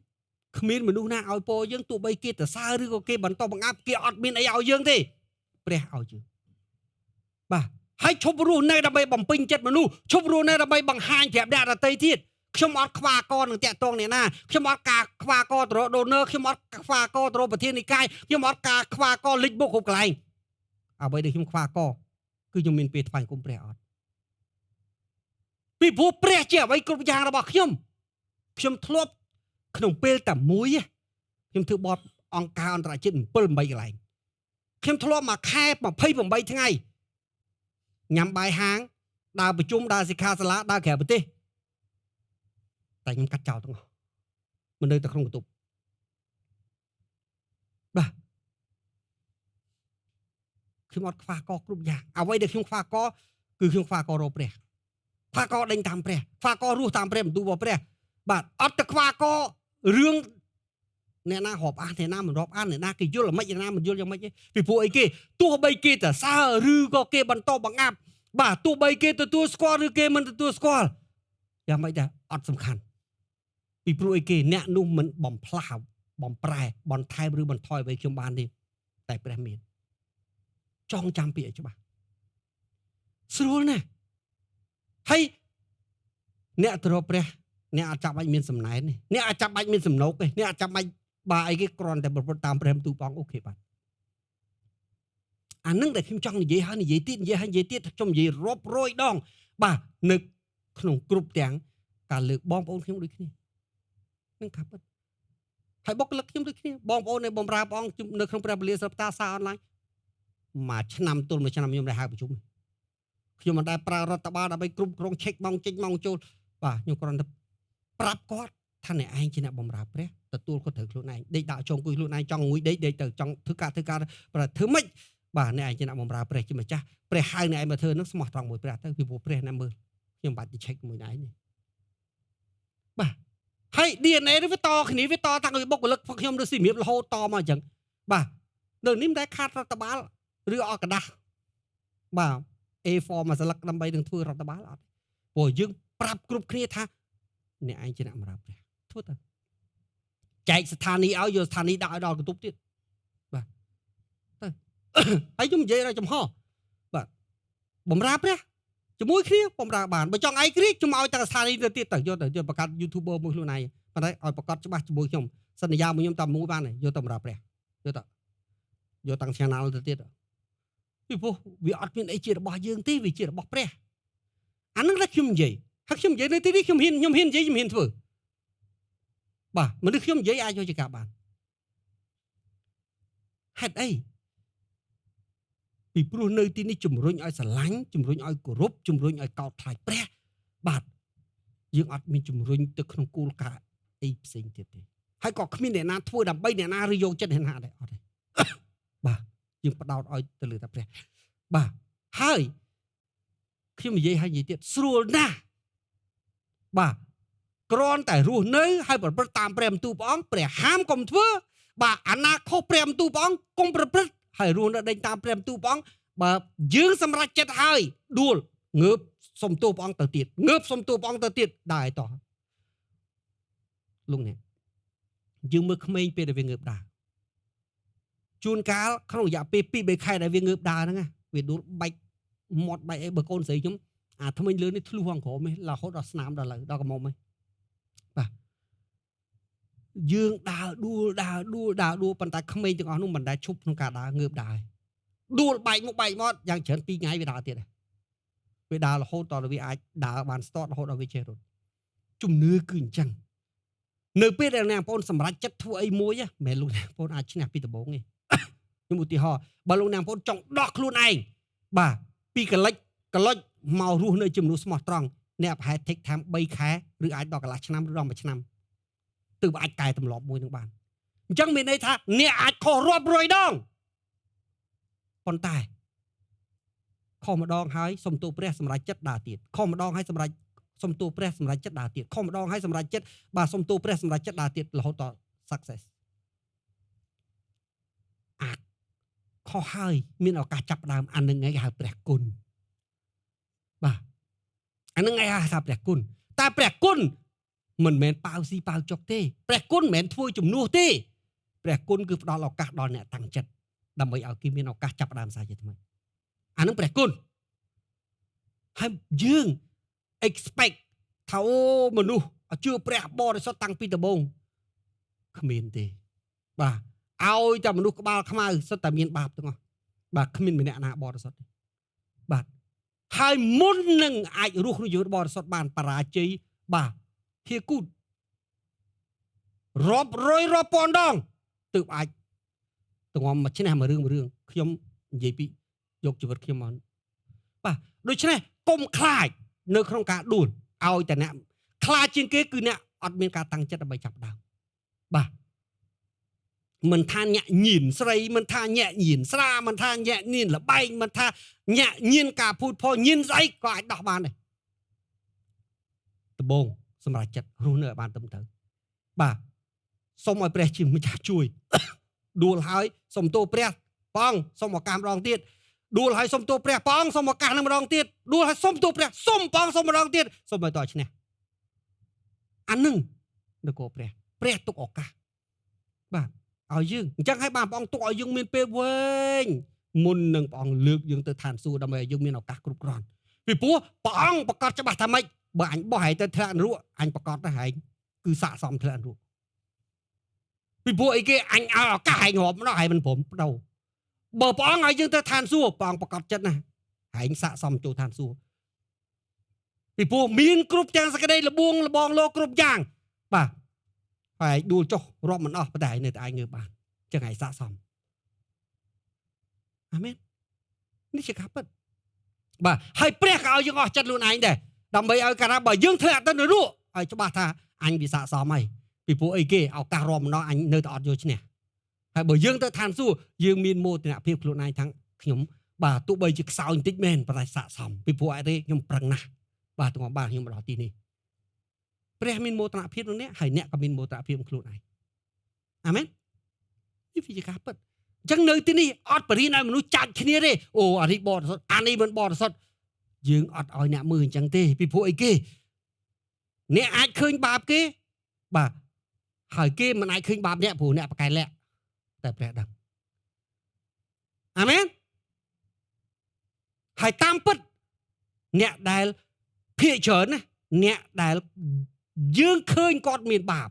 គ្មានមនុស្សណាឲ្យពរយើងទោះបីគេទៅសើឬក៏គេបន្តបង្អាប់គេអត់មានអីឲ្យយើងទេព្រះឲ្យយើងបាទហើយឈប់រស់នៅដើម្បីបំពេញចិត្តមនុស្សឈប់រស់នៅដើម្បីបង្ហាញប្រាប់អ្នកដទៃទៀតខ្ញុំអត់ខ្វាកនឹងតាក់ទងអ្នកណាខ្ញុំអត់ការខ្វាកទៅរកដូនឺខ្ញុំអត់ខ្វាកទៅរកប្រធាននិកាយខ្ញុំអត់ការខ្វាកលិចបុកគ្រប់កន្លែងអ្វីដែលខ្ញុំខ្វាកគឺខ្ញុំមានពេលថ្វាយគុំព្រះអត់ពីព្រោះព្រះជាអ្វីគ្រប់យ៉ាងរបស់ខ្ញុំធ្លាប់ក្នុងពេលតែមួយខ្ញុំធ្វើបទអង្គការអន្តរជាតិ7-8កន្លែងខ្ញុំធ្លាប់មួយខែ28ថ្ងៃញ៉ាំបាយហាងដើរប្រជុំដើរសិក្ខាសាលាដើរក្រៅប្រទេស តែខ្ញុំកាត់ចោលទាំងអស់មិននៅតែក្នុងបន្ទប់បាទខ្ញុំអត់ខ្វះកគ្រប់យ៉ាងអ្វីដែលខ្ញុំខ្វះកគឺខ្ញុំខ្វះករកព្រះខ្វះកដេញតាមព្រះខ្វះករស់តាមព្រះបន្ទូលរបស់ព្រះបាទអត់ទៅខ្វះករឿងអ្នកណារាប់អានអ្នកណាមិនរាប់អានអ្នកណាគេយល់មិនអ្នកណាមិនយល់យ៉ាងម៉េចទេពីព្រោះអីគេទោះបីគេទៅសើឬក៏គេបន្តបង្អាប់បាទទោះបីគេទទួលស្គាល់ឬគេមិនទទួលស្គាល់យ៉ាងម៉េចដែរអត់សំខាន់ពីព្រោះអីគេអ្នកនោះមិនបំផ្លាស់បំប្រែបន្ថែមឬបន្ថយអ្វីខ្ញុំបានទេតែព្រះមានចងចាំពាក្យឲ្យច្បាស់ស្រួលណាស់ហើយអ្នកទៅរកព្រះអ្នកអាចចាប់បាច់មានសំណែននេះអ្នកអាចចាប់បាច់មានសំណោកទេអ្នកអាចចាប់បាច់បាទអីគេគ្រាន់តែប្រព្រឹត្តតាមព្រះបន្ទូលព្រះអង្គអូខេបាទអានឹងដែលខ្ញុំចង់និយាយហើយនិយាយទៀតនិយាយហើយនិយាយទៀតខ្ញុំនិយាយរាប់រយដងបាទនៅក្នុងគ្រប់ទាំងការលើកបងប្អូនខ្ញុំដូចគ្នានឹងកាប់ពិតហើយបុគ្គលិកខ្ញុំដូចគ្នាបងប្អូននៃបំរើព្រះអង្គនៅក្នុងព្រះពលាសិក្សាសារអនឡាញមួយឆ្នាំទល់មួយឆ្នាំខ្ញុំได้ហៅប្រជុំខ្ញុំមិនដែលប្រើរដ្ឋបាលដើម្បីគ្រប់គ្រងឆែកម៉ោងចេញម៉ោងចូលបាទខ្ញុំគ្រាន់តែប្រាប់គាត់ថាអ្នកឯងជាអ្នកបំរើព្រះទទួលគាត់ត្រូវខ្លួនឯងដេកដាក់ចុងគួយខ្លួនឯងចង់ងុយដេកទៅចង់ធ្វើការប្រធ្វើម៉េចបាទអ្នកឯងជាអ្នកបំរើព្រះជាម្ចាស់ព្រះហៅអ្នកឯងមកធ្វើនឹងស្មោះត្រង់មួយព្រះទៅពីព្រោះព្រះអ្នកមើលខ្ញុំបាច់ទៅឆែកមួយឯងនេះបាទហើយ DNA នេះវាតគ្នាវាតតាំងពីបុគ្គលិកផងខ្ញុំទៅស៊ីមៀបរហូតតមកអញ្ចឹងបាទនៅនេះមិនដែលខាតរដ្ឋបាលឬអកដាស់បាទ A4 មួយស្លឹកដើម្បីនឹងធ្វើរដ្ឋបាលអត់ព្រោះយើងប្រាប់គ្រប់គ្នាថាអ្នកឯងជាអ្នកបម្រើព្រះធ្វើទៅចែកស្ថានីយ៍ឲ្យយកស្ថានីយ៍ដាក់ឲ្យដល់កន្ទប់ទៀតបាទទៅហើយខ្ញុំនិយាយដល់ចំហបាទបម្រើព្រះជាមួយគ្នាបម្រើបានបើចង់ឯករាជ្យខ្ញុំឲ្យតែស្ថានីយ៍ទៅទៀតទៅយកទៅយកបង្កើត YouTuber មួយខ្លួនឯងប៉ុន្តែឲ្យប្រកាសច្បាស់ជាមួយខ្ញុំសន្យាមួយខ្ញុំតែមួយបានយកទៅបម្រើព្រះយកទៅយកតាំង channel ទៅទៀតពីព្រោះវាអត់មានអីជារបស់យើងទេវាជារបស់ព្រះអានឹងតែខ្ញុំនិយាយហើយខ្ញុំនិយាយនៅទីនេះខ្ញុំហ៊ាននិយាយខ្ញុំហ៊ានធ្វើបាទមនុស្សខ្ញុំនិយាយអាចយកជាការបានហេតុអីពីព្រោះនៅទីនេះជំរុញឲ្យស្រឡាញ់ជំរុញឲ្យគោរពជំរុញឲ្យកោតខ្លាចព្រះបាទយើងអត់មានជំរុញទៅក្នុងគោលការណ៍អីផ្សេងទៀតទេហើយក៏គ្មានអ្នកណាធ្វើដើម្បីអ្នកណាឬយកចិត្តអ្នកណាដែរអត់ទេបាទយើងផ្ដោតឲ្យទៅលើតែព្រះបាទហើយខ្ញុំនិយាយឲ្យនិយាយទៀតស្រួលណាស់បាទគ្រាន់តែរស់នៅហើយប្រព្រឹត្តតាមព្រះបន្ទូលព្រះអង្គព្រះហាមកុំធ្វើបាទអាណាខុសព្រះបន្ទូលព្រះអង្គកុំប្រព្រឹត្តហើយរស់នៅដេញតាមព្រះបន្ទូលព្រះអង្គបើយើងសម្រេចចិត្តហើយដួលងើបសុំទោសព្រះអង្គទៅទៀតងើបសុំទោសព្រះអង្គទៅទៀតដែរតោះលោកអ្នកយើងមើលក្មេងពេលដែលវាងើបដើរជួនកាលក្នុងរយៈពេល 2-3 ខែដែលវាងើបដើរហ្នឹងវាដួលបែកមាត់បែកអីបើកូនស្រីខ្ញុំអាថ្មិញលឿននេះធ្លុះអង្ក្រមនេះរហូតដល់ស្នាមដល់លើដល់កមុំហ្នឹងបាទយើងដើរដួលប៉ុន្តែក្មេងទាំងអស់នោះមិនដែលឈប់ក្នុងការដើรงើបដើរដួលបែកមុខបែកមាត់យ៉ាងច្រើន2ថ្ងៃវាដើរទៀតវាដើររហូតដល់វាអាចដើរបានស្ទាត់រហូតដល់វាចេះរត់ជំនឿគឺអញ្ចឹងនៅពេលដែលអ្នកបងប្អូនសម្រេចចិត្តធ្វើអីមួយមិនមែនលោកអ្នកបងប្អូនអាចឈ្នះពីដំបូងទេខ្ញុំឧទាហរណ៍បើលោកអ្នកបងប្អូនចង់ដោះខ្លួនឯងបាទពីកលិចមករស់នៅជំនួសស្មោះត្រង់អ្នកប្រហែល take time 3 ខែឬអាចដល់កន្លះឆ្នាំឬដល់1ឆ្នាំទើបអាចកែទម្លាប់មួយនឹងបានអញ្ចឹងមានន័យថាអ្នកអាចខុសរាប់រយដងប៉ុន្តែខុសម្ដងហើយសុំទោសព្រះសម្រេចចិត្តដើរទៀតខុសម្ដងហើយសម្រេចសុំទោសព្រះសម្រេចចិត្តដើរទៀតខុសម្ដងហើយសម្រេចចិត្តបាទសុំទោសព្រះសម្រេចចិត្តដើរទៀតរហូតដល់ success អាចខុសហើយមានឱកាសចាប់ដើមអានឹងឯងគេហៅព្រះគុណបាទអានឹងឯងហៅថាព្រះគុណតែព្រះគុណមិនមែនប៉ាវស៊ីប៉ាវចុកទេព្រះគុណមិនមែនធ្វើជំនួសទេព្រះគុណគឺផ្ដល់ឱកាសដល់អ្នកតាំងចិត្តដើម្បីឲ្យគេមានឱកាសចាប់ដើមសាជាថ្មីអានឹងព្រះគុណហើយយើង expect ថាអូមនុស្សជឿព្រះបរិសុទ្ធតាំងពីដំបូងគ្មានទេបាទឲ្យតែមនុស្សក្បាលខ្មៅសុទ្ធតែមានបាបទាំងអស់បាទគ្មានម្នាក់ណាបរិសុទ្ធទេបាទហើយមុននឹងអាចរស់ក្នុងជីវិតបរិសុទ្ធបានបរាជ័យបាទហៀគូតរាប់រយរាប់ពាន់ដងទើបអាចទាំងមកឈ្នះមួយរឿងខ្ញុំនិយាយពីយកជីវិតខ្ញុំមកបាទដូច្នេះកុំខ្លាចនៅក្នុងការដួលឲ្យតែអ្នកខ្លាចជាងគេគឺអ្នក អត់មានការតាំងចិត្តដើម្បីចាប់ដើមបាទមិនថាញាក់ញៀនស្រីមិនថាញាក់ញៀនស្រាមិនថាញាក់ញៀនលបែងមិនថាញាក់ញៀនការពូតផលញៀនស្អីក៏អាចដោះបានដែរដំបងសម្រាប់ចិត្តរស់នៅឲ្យបានត្រឹមត្រូវបាទសូមឲ្យព្រះជាម្ចាស់ជួយ ដួលហើយសូមទោសព្រះព្រះអង្គសូមឱកាសម្ដងទៀតដួលហើយសូមទោសព្រះព្រះអង្គសូមឱកាសនឹងម្ដងទៀតដួលហើយសូមទោសព្រះសូមព្រះអង្គសូមម្ដងទៀតសូមឲ្យតឈ្នះអានឹងនគរព្រះទុកឱកាសបាទឲ្យយើងអញ្ចឹងហើយបានព្រះអង្គទុកឲ្យយើងមានពេលវែងមុននឹងព្រះអង្គលើកយើងទៅឋានសួគ៌ដើម្បីឲ្យយើងមានឱកាសគ្រប់គ្រាន់ពីព្រោះព្រះអង្គប្រកាសច្បាស់ថាម៉េចបើអញបោះហែងទៅធ្លាក់នរកអញប្រកាសទៅហែងគឺស័ក្តិសមធ្លាក់នរកពីព្រោះអីគេអញឲ្យឱកាសហែងរាប់ដល់ហែងមិនព្រមបដូរបើព្រះអង្គឲ្យយើងទៅឋានសួគ៌ព្រះអង្គប្រកាសចិត្តណាហែងស័ក្តិសមចូលឋានសួគ៌ពីព្រោះមានគ្រប់ទាំងសក្តិលបួងលបងលោកគ្រប់យ៉ាងបាទហើយដួលចុះរាប់មិនអស់ប៉ុន្តែឯងនៅតែឯងងើបបានចឹងឯងស័ក្តិសមអាមែននេះជាការពិតបាទហើយព្រះក៏ឲ្យយើងអស់ចិត្តខ្លួនឯងដែរដើម្បីឲ្យកាលណាបើយើងធ្លាក់ទៅនរកឲ្យច្បាស់ថាអញវាស័ក្តិសមហើយពីព្រោះអីគេឱកាសរាប់មិនអស់អញនៅតែអត់យកឈ្នះហើយបើយើងទៅឋានសួគ៌យើងមានមោទនភាពខ្លួនឯងថាខ្ញុំបាទទោះបីជាខ្សោយបន្តិចមែនប៉ុន្តែស័ក្តិសមពីព្រោះអីទេខ្ញុំប្រឹងណាស់បាទទាំងបានខ្ញុំមកដល់ទីនេះព្រះមានមោទនភាពនឹងអ្នកហើយអ្នកក៏មានមោទនភាពនឹងខ្លួនឯងអាមែននេះវាជាការពិតអញ្ចឹងនៅទីនេះអត់បរិញ្ញាឲ្យមនុស្សចាច់គ្នាទេអូអានេះបរិសុទ្ធអានេះមិនបរិសុទ្ធយើងអត់ឲ្យអ្នកមើលអញ្ចឹងទេពីព្រោះអីគេអ្នកអាចឃើញបាបគេបាទហើយគេមិនអាចឃើញបាបអ្នកព្រោះអ្នកប្រកែកលាក់តែព្រះដឹងអាមែនហើយតាមពិតអ្នកដែលភាកច្រើនណាអ្នកដែលយើងឃើញគាត់មានបាប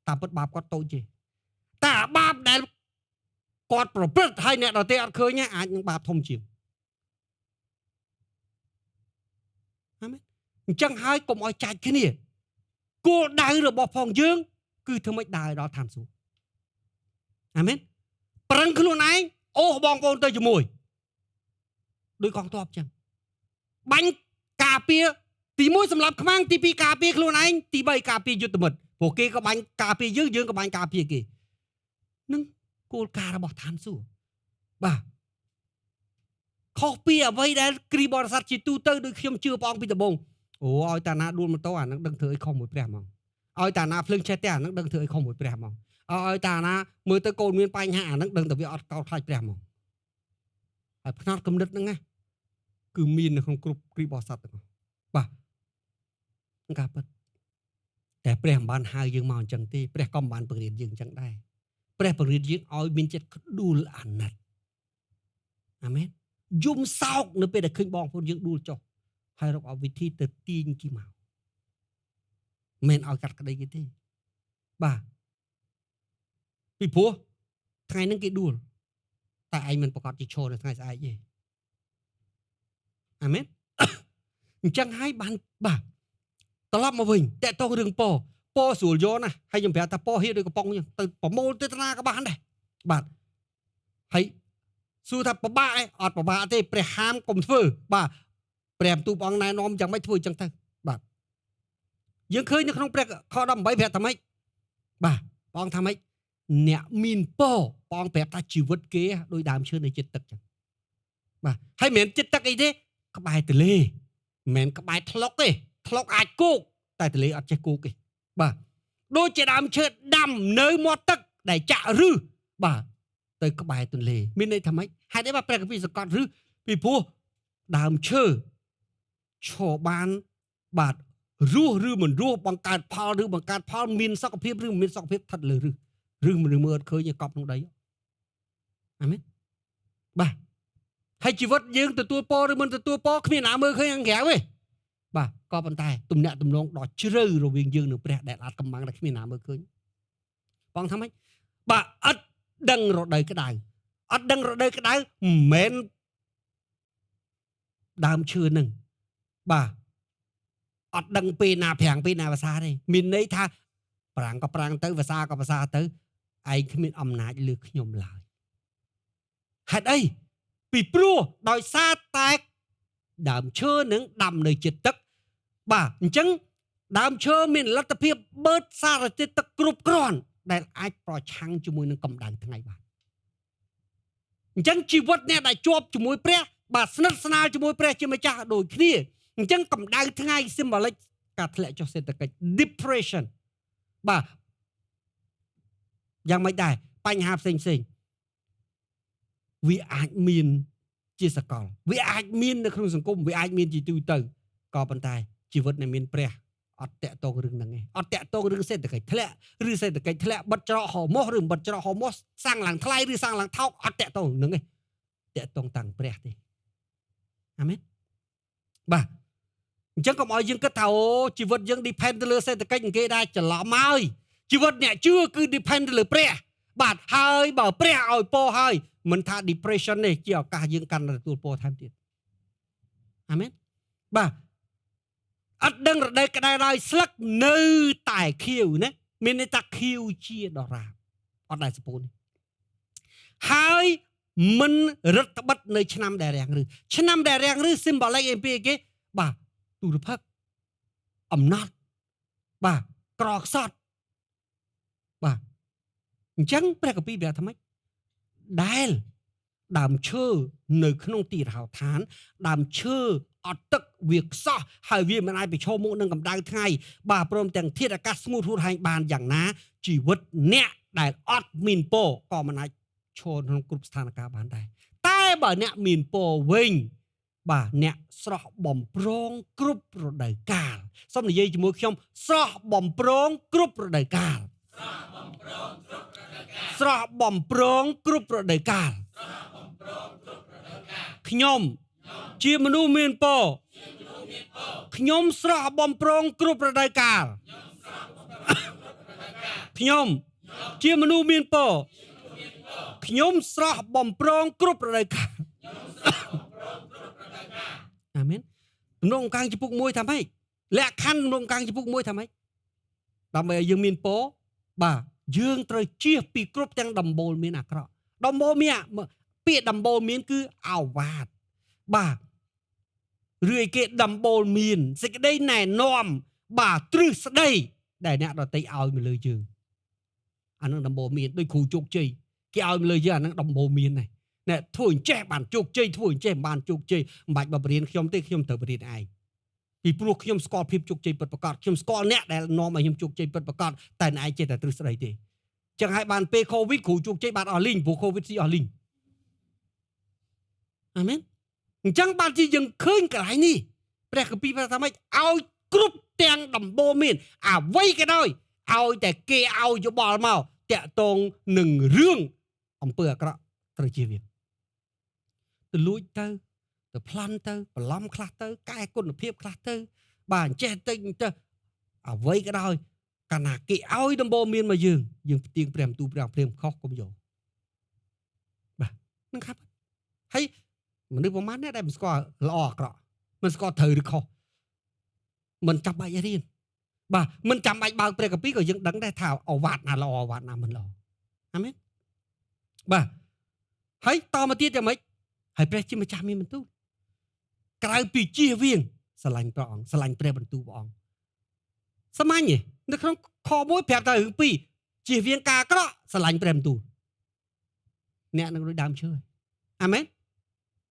តាមពិតបាបគាត់តូចទេតែអាបាបដែលគាត់ប្រព្រឹត្តហើយអ្នកដទៃអត់ឃើញអាចនឹងបាបធំជាងអាមែនអញ្ចឹងហើយកុំឲ្យចាច់គ្នាគោលដៅរបស់ផងយើងគឺធ្វើម៉េចដើរដល់ឋានសួគ៌អាមែនប្រឹងខ្លួនឯងអូសបងប្អូនទៅជាមួយដោយកងទ័ពអញ្ចឹងបាញ់ការពារទី1សម្រាប់ខ្មាំងទី2ការពារខ្លួនឯងទី3ការពារយុទ្ធមិត្តព្រោះគេក៏បាញ់ការពារយើងក៏បាញ់ការពារគេនឹងគោលការណ៍របស់ឋានសួគ៌បាទខុសពីអ្វីដែលគ្រីបរិស័ទជាទូទៅដូចខ្ញុំជឿព្រះអង្គពីដំបូងអូឲ្យតាណាដួលម៉ូតូអានឹងដឹងធ្វើអីខុសមួយព្រះហ្មងឲ្យតាណាភ្លើងឆេះផ្ទះអានឹងដឹងធ្វើអីខុសមួយព្រះហ្មងឲ្យតាណាមើលទៅកូនមានបញ្ហាអានឹងដឹងតែវាអត់កោតខ្លាចព្រះហ្មងហើយផ្នត់គំនិតហ្នឹងណាគឺមាននៅក្នុងគ្រប់គ្រីបរិស័ទទាំងអស់បាទការពិតតែព្រះមិនបានហៅយើងមកអញ្ចឹងទេព្រះក៏មិនបានបង្រៀនយើងអញ្ចឹងដែរព្រះបង្រៀនយើងឲ្យមានចិត្តក្ដួលអាណិតអាមែនយំសោកនៅពេលដែលឃើញបងប្អូនយើងដួលចុះហើយរកឲ្យវិធីទៅទាញគេមកមិនឲ្យកាត់ក្តីគេទេបាទពីព្រោះថ្ងៃហ្នឹងគេដួលតែឯងមិនប្រកាសជាឈរនៅថ្ងៃស្អែកទេអាមែន អញ្ចឹងហើយបានបាទត្រឡប់មកវិញតើតោះរឿងពស្រួលយកណាហើយខ្ញុំប្រាប់ថាពហៀដូចកំប៉ុងទៅប្រមូលទៅតាក៏បានដែរបាទហើយសួរថាពិបាកអត់ពិបាកទេព្រះហាមកុំធ្វើបាទព្រះបន្ទូលព្រះអង្គណែនាំយ៉ាងម៉េចធ្វើអញ្ចឹងទៅបាទយើងឃើញនៅក្នុងព្រះខ18ប្រាប់ថាម៉េចបាទព្រះអង្គថាម៉េចអ្នកមានព្រះអង្គប្រាប់ថាជីវិតគេដោយដើមឈើនៅចិត្តទឹកអញ្ចឹងបាទហើយមិនមែនចិត្តទឹកអីទេក្បែរទន្លេមិនមែនក្បែរថ្លុកទេថ្លុកអាចគោកតែទន្លេអត់ចេះគោកទេបាទដូចជាដើមឈើដាំនៅមាត់ទឹកដែលចាក់ឫសបាទទៅក្បែរទន្លេមានន័យថាម៉េចហេតុអីបាទព្រះគម្ពីរសង្កត់ឫសពីព្រោះដើមឈើឈរបានបាទរស់ឬមិនរស់បង្កើតផលឬបង្កើតផលមានសុខភាពឬមិនមានសុខភាពស្ថិតលើឫសឬមើលអត់ឃើញកប់ក្នុងដីអាមែនបាទហើយជីវិតយើងទទួលពរឬមិនទទួលពរគ្មានណាមើលឃើញខាងក្រៅទេបាទក៏ប៉ុន្តែទំនាក់ទំនងដ៏ជ្រៅរវាងយើងនិងព្រះដែលអាចកំបាំងតែគ្មានណាមើលឃើញបងថាម៉េចបាទអត់ដឹងរដូវក្តៅអត់ដឹងរដូវក្តៅមិនមែនដើមឈើនឹងបាទអត់ដឹងពេលណាប្រាំងពេលណាវស្សាទេមានន័យថាប្រាំងក៏ប្រាំងទៅវស្សាក៏វស្សាទៅឯងគ្មានអំណាចលើខ្ញុំឡើយហេតុអីពីព្រោះដោយសារតែដើមឈើនឹងដាំនៅជិតទឹកបាទអញ្ចឹង ដើមឈើមានលទ្ធភាពបឺតសារធាតុទឹកគ្រប់គ្រាន់ដែលអាចប្រឆាំងជាមួយនឹងកម្ដៅថ្ងៃបានអញ្ចឹងជីវិតអ្នកដែលជាប់ជាមួយព្រះបាទស្និទ្ធស្នាលជាមួយព្រះជាម្ចាស់ដូចគ្នាអញ្ចឹងកម្ដៅថ្ងៃ symbolic ការធ្លាក់ចុះសេដ្ឋកិច្ច depression បាទយ៉ាងមិនដែរបញ្ហាផ្សេងវាអាចមានជាសកលវាអាចមាននៅក្នុងសង្គមវាអាចមានជាទូទៅក៏ប៉ុន្តែជីវិតដែលមានព្រះអត់តាក់ទងរឿងហ្នឹងឯងអត់តាក់ទងរឿងសេដ្ឋកិច្ចធ្លាក់ឬសេដ្ឋកិច្ចធ្លាក់បិទច្រកហោម៉ូសឬបិទច្រកហោម៉ូសសាំងឡើងថ្លៃឬសាំងឡើងថោកអត់តាក់ទងហ្នឹងឯងតាក់ទងតាំងព្រះទេអាមែនបាទអញ្ចឹងកុំឲ្យយើងគិតថាអូជីវិតយើង depend ទៅលើសេដ្ឋកិច្ចគេដែរច្រឡំហើយជីវិតអ្នកជឿគឺ depend ទៅលើព្រះបាទហើយបើព្រះឲ្យពរហើយមិនថា depression នេះជាឱកាសយើងកាន់តែទទួលពរថែមទៀតអាមែនបាទអត់ដឹងរដូវក្តៅឡើយស្លឹកនៅតែខៀវណាមានន័យថាខៀវជាដរាបអត់ដែរសពូនហើយមិនរឹតត្បិតនៅឆ្នាំដែលរាំងឬឆ្នាំដែលរាំងឬ symbolic អំពីគេបាទទូរភឹកអំណត់បាទក្រខ្សត់បាទអញ្ចឹងព្រះគម្ពីរប្រាប់ថាម៉េចដែលដើមឈើនៅក្នុងទីរហោឋានដើមឈើអត់ទឹកវាខ្សោះហើយវាមិនអាចប្រឈមមុខនឹងកម្ដៅថ្ងៃបាទព្រមទាំងធាតុអាកាសស្ងួតហួតហែងបានយ៉ាងណាជីវិតអ្នកដែលអត់មានពរក៏មិនអាចឈរក្នុងគ្រប់ស្ថានភាពបានដែរតែបើអ្នកមានពរវិញបាទអ្នកស្រស់បំប្រងគ្រប់រដូវកាលសូមនិយាយជាមួយខ្ញុំស្រស់បំប្រងគ្រប់រដូវកាលស្រស់បំប្រងគ្រប់រដូវកាលខ្ញុំជាមនុស្សមានពរខ្ញុំស្រស់បំប្រងគ្រប់រដូវកាលខ្ញុំជាមនុស្សមានពរខ្ញុំស្រស់បំប្រងគ្រប់រដូវកាលអាមែនទំនុកអង្គការចំពុក1ថាម៉េចលក្ខខណ្ឌទំនុកអង្គការចំពុក1ថាម៉េចដើម្បីឲ្យយើងមានពរបាទយើងត្រូវជៀសពីគ្រប់ទាំងដំបូលមានអាក្រក់ដំបូលមានពាក្យដំបូលមានគឺអាវាតបាទឬឯគេដំបូលមានសេចក្តីណែនាំបាទទ្រឹស្ដីដែលអ្នកដទៃឲ្យមកលើយើងអានឹងដំបូលមានដូចគ្រូជោគជ័យគេឲ្យមកលើយើងអានឹងដំបូលមានដែរណែធ្វើអញ្ចេះបានជោគជ័យធ្វើអញ្ចេះបានជោគជ័យមិនបាច់បរៀនខ្ញុំទេខ្ញុំត្រូវបរៀនឯងពីព្រោះខ្ញុំស្គាល់ភាពជោគជ័យពិតប្រាកដខ្ញុំស្គាល់អ្នកដែលនាំឲ្យខ្ញុំជោគជ័យពិតប្រាកដតែឯងចេះតែទ្រឹស្ដីទេចឹងហើយបានពេល COVID គ្រូជោគជ័យបានអស់លីងព្រោះ COVID ស៊ីអស់លីងអាមែនអញ្ចឹងបានជាយើងឃើញកន្លែងនេះព្រះគម្ពីរប្រាប់ថាម៉េចឲ្យគ្រប់ទាំងដំបូលមានអ្វីក៏ដោយឲ្យតែគេឲ្យយោបល់មកតាក់ទងនឹងរឿងអំពើអាក្រក់ត្រូវជៀសវាងទៅលួចទៅប្លន់ទៅបន្លំខ្លះទៅកែគុណភាពខ្លះទៅបាទអញ្ចេះតិចទៅអ្វីក៏ដោយកាលណាគេឲ្យដំបូលមានមកយើងផ្ទៀងព្រះបន្ទូលព្រះព្រាមខុសកុំយកបាទនឹងครับហើយមនុស្សប្រមាណនេះដែលមិនស្គាល់ល្អអាក្រក់មិនស្គាល់ត្រូវឬខុសមិនចាំបាច់រៀនបាទមិនចាំបាច់បើកព្រះគម្ពីរក៏យើងដឹងដែរថាអវ៉ាត់ណាល្អអវ៉ាត់ណាមិនល្អអាមែនបាទហើយតមកទៀតយ៉ាងម៉េចហើយព្រះជាម្ចាស់មានបន្ទូលក្រៅពីជៀសវាងស្រឡាញ់ព្រះអង្គស្រឡាញ់ព្រះបន្ទូលព្រះអង្គសាមញ្ញទេនៅក្នុងខ1ប្រាប់តែរឿង2ជៀសវាងការអាក្រក់ស្រឡាញ់ព្រះបន្ទូលអ្នកនឹងដូចដើមឈើអាមែន